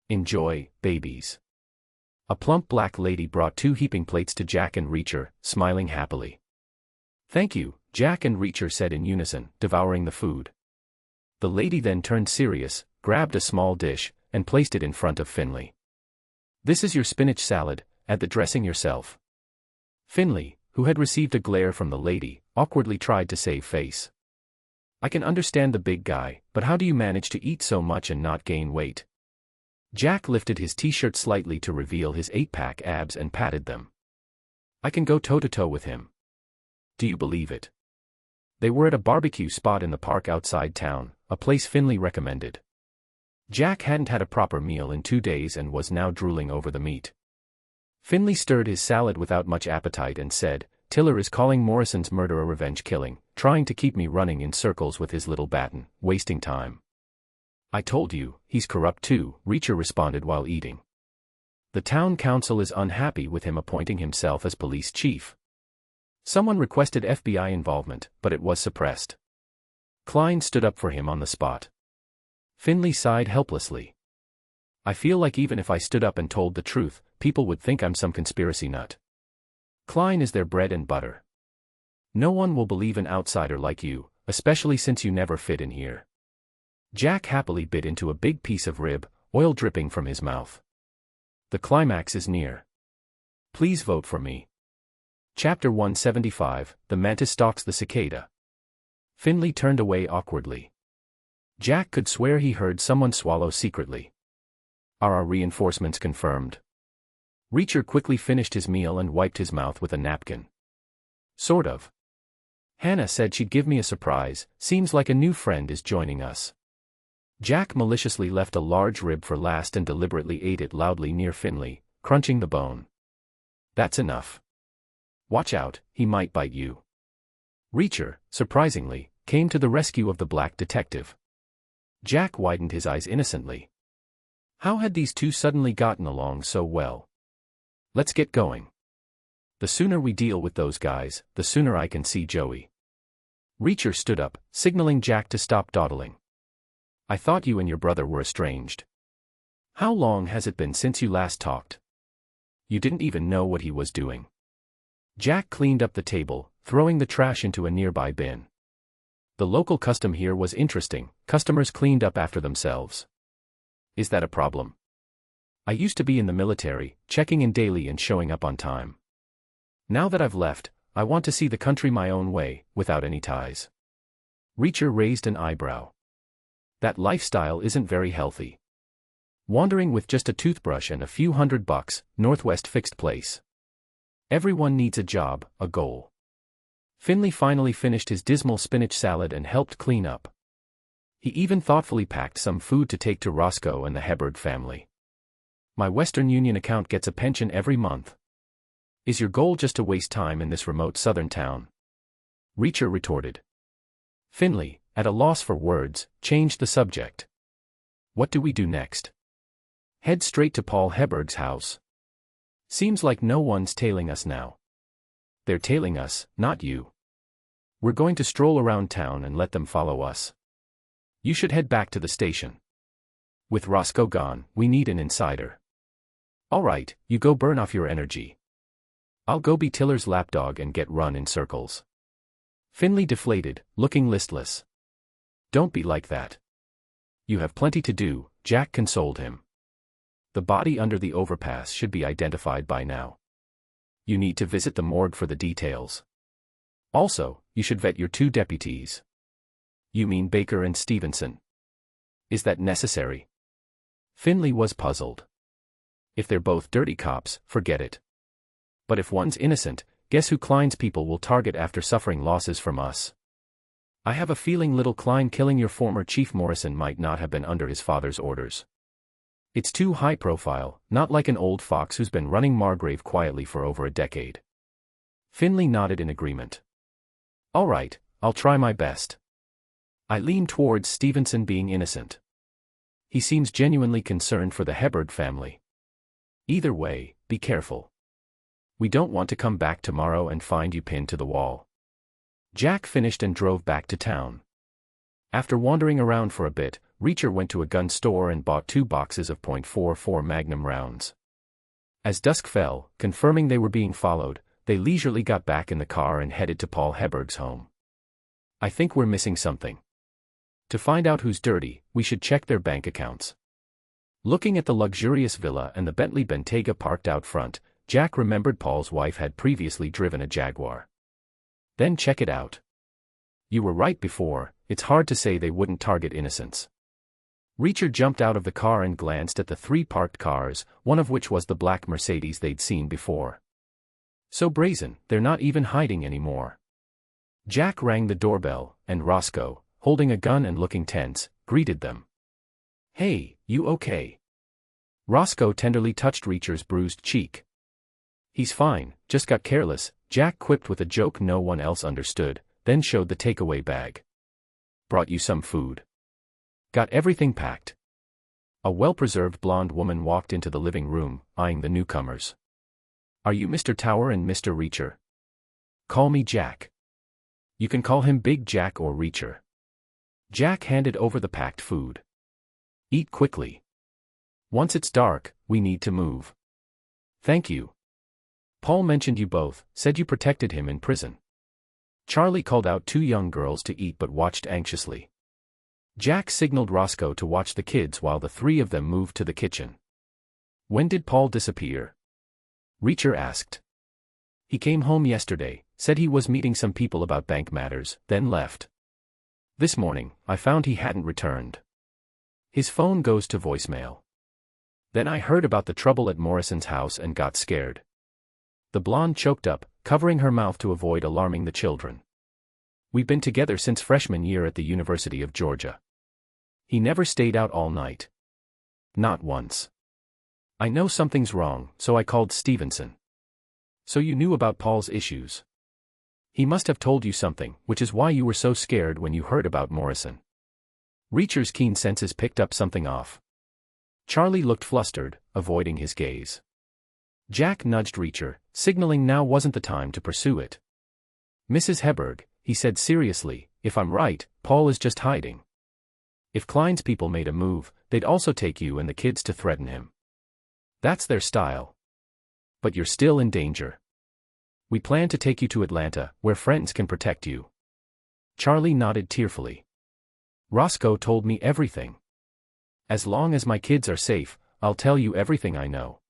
S1: Enjoy, babies. A plump black lady brought 2 heaping plates to Jack and Reacher, smiling happily. Thank you, Jack and Reacher said in unison, devouring the food. The lady then turned serious, grabbed a small dish, and placed it in front of Finley. This is your spinach salad, add the dressing yourself. Finley, who had received a glare from the lady, awkwardly tried to save face. I can understand the big guy, but how do you manage to eat so much and not gain weight? Jack lifted his t-shirt slightly to reveal his 8-pack abs and patted them. I can go toe-to-toe with him. Do you believe it? They were at a barbecue spot in the park outside town, a place Finley recommended. Jack hadn't had a proper meal in 2 days and was now drooling over the meat. Finley stirred his salad without much appetite and said, Tiller is calling Morrison's murder a revenge killing, trying to keep me running in circles with his little baton, wasting time. I told you, he's corrupt too, Reacher responded while eating. The town council is unhappy with him appointing himself as police chief. Someone requested FBI involvement, but it was suppressed. Klein stood up for him on the spot. Finley sighed helplessly. I feel like even if I stood up and told the truth, people would think I'm some conspiracy nut. Klein is their bread and butter. No one will believe an outsider like you, especially since you never fit in here. Jack happily bit into a big piece of rib, oil dripping from his mouth. The climax is near. Please vote for me. Chapter 175, The Mantis Stalks the Cicada. Finley turned away awkwardly. Jack could swear he heard someone swallow secretly. Are our reinforcements confirmed? Reacher quickly finished his meal and wiped his mouth with a napkin. Sort of. Hannah said she'd give me a surprise, seems like a new friend is joining us. Jack maliciously left a large rib for last and deliberately ate it loudly near Finley, crunching the bone. That's enough. Watch out, he might bite you. Reacher, surprisingly, came to the rescue of the black detective. Jack widened his eyes innocently. How had these two suddenly gotten along so well? Let's get going. The sooner we deal with those guys, the sooner I can see Joey. Reacher stood up, signaling Jack to stop dawdling. I thought you and your brother were estranged. How long has it been since you last talked? You didn't even know what he was doing. Jack cleaned up the table, throwing the trash into a nearby bin. The local custom here was interesting, customers cleaned up after themselves. Is that a problem? I used to be in the military, checking in daily and showing up on time. Now that I've left, I want to see the country my own way, without any ties. Reacher raised an eyebrow. That lifestyle isn't very healthy. Wandering with just a toothbrush and a few $100, Northwest fixed place. Everyone needs a job, a goal. Finley finally finished his dismal spinach salad and helped clean up. He even thoughtfully packed some food to take to Roscoe and the Hebard family. My Western Union account gets a pension every month. Is your goal just to waste time in this remote southern town? Reacher retorted. Finley, at a loss for words, changed the subject. What do we do next? Head straight to Paul Hebard's house. Seems like no one's tailing us now. They're tailing us, not you. We're going to stroll around town and let them follow us. You should head back to the station. With Roscoe gone, we need an insider. All right, you go burn off your energy. I'll go be Tiller's lapdog and get run in circles. Finley deflated, looking listless. Don't be like that. You have plenty to do, Jack consoled him. The body under the overpass should be identified by now. You need to visit the morgue for the details. Also, you should vet your 2 deputies. You mean Baker and Stevenson? Is that necessary? Finley was puzzled. If they're both dirty cops, forget it. But if one's innocent, guess who Klein's people will target after suffering losses from us? I have a feeling little Klein killing your former Chief Morrison might not have been under his father's orders. It's too high profile, not like an old fox who's been running Margrave quietly for over a decade. Finley nodded in agreement. All right, I'll try my best. I lean towards Stevenson being innocent. He seems genuinely concerned for the Hebard family. Either way, be careful. We don't want to come back tomorrow and find you pinned to the wall. Jack finished and drove back to town. After wandering around for a bit, Reacher went to a gun store and bought 2 boxes of .44 Magnum rounds. As dusk fell, confirming they were being followed, they leisurely got back in the car and headed to Paul Hebard's home. I think we're missing something. To find out who's dirty, we should check their bank accounts. Looking at the luxurious villa and the Bentley Bentayga parked out front, Jack remembered Paul's wife had previously driven a Jaguar. Then check it out. You were right before, it's hard to say they wouldn't target innocents. Reacher jumped out of the car and glanced at the 3 parked cars, one of which was the black Mercedes they'd seen before. So brazen, they're not even hiding anymore. Jack rang the doorbell, and Roscoe, holding a gun and looking tense, greeted them. "Hey, you okay?" Roscoe tenderly touched Reacher's bruised cheek. "He's fine, just got careless," Jack quipped with a joke no one else understood, then showed the takeaway bag. "Brought you some food. Got everything packed." A well-preserved blonde woman walked into the living room, eyeing the newcomers. "Are you Mr. Tower and Mr. Reacher?" "Call me Jack." "You can call him Big Jack or Reacher." Jack handed over the packed food. "Eat quickly. Once it's dark, we need to move." "Thank you. Paul mentioned you both, said you protected him in prison." Charlie called out 2 young girls to eat but watched anxiously. Jack signaled Roscoe to watch the kids while the 3 of them moved to the kitchen. "When did Paul disappear?" Reacher asked. "He came home yesterday, said he was meeting some people about bank matters, then left. This morning, I found he hadn't returned. His phone goes to voicemail. Then I heard about the trouble at Morrison's house and got scared." The blonde choked up, covering her mouth to avoid alarming the children. "We've been together since freshman year at the University of Georgia. He never stayed out all night. Not once. I know something's wrong, so I called Stevenson." "So you knew about Paul's issues. He must have told you something, which is why you were so scared when you heard about Morrison." Reacher's keen senses picked up something off. Charlie looked flustered, avoiding his gaze. Jack nudged Reacher, signaling now wasn't the time to pursue it. "Mrs. Hedberg," he said seriously, "if I'm right, Paul is just hiding. If Klein's people made a move, they'd also take you and the kids to threaten him. That's their style. But you're still in danger. We plan to take you to Atlanta, where friends can protect you." Charlie nodded tearfully. "Roscoe told me everything. As long as my kids are safe, I'll tell you everything I know."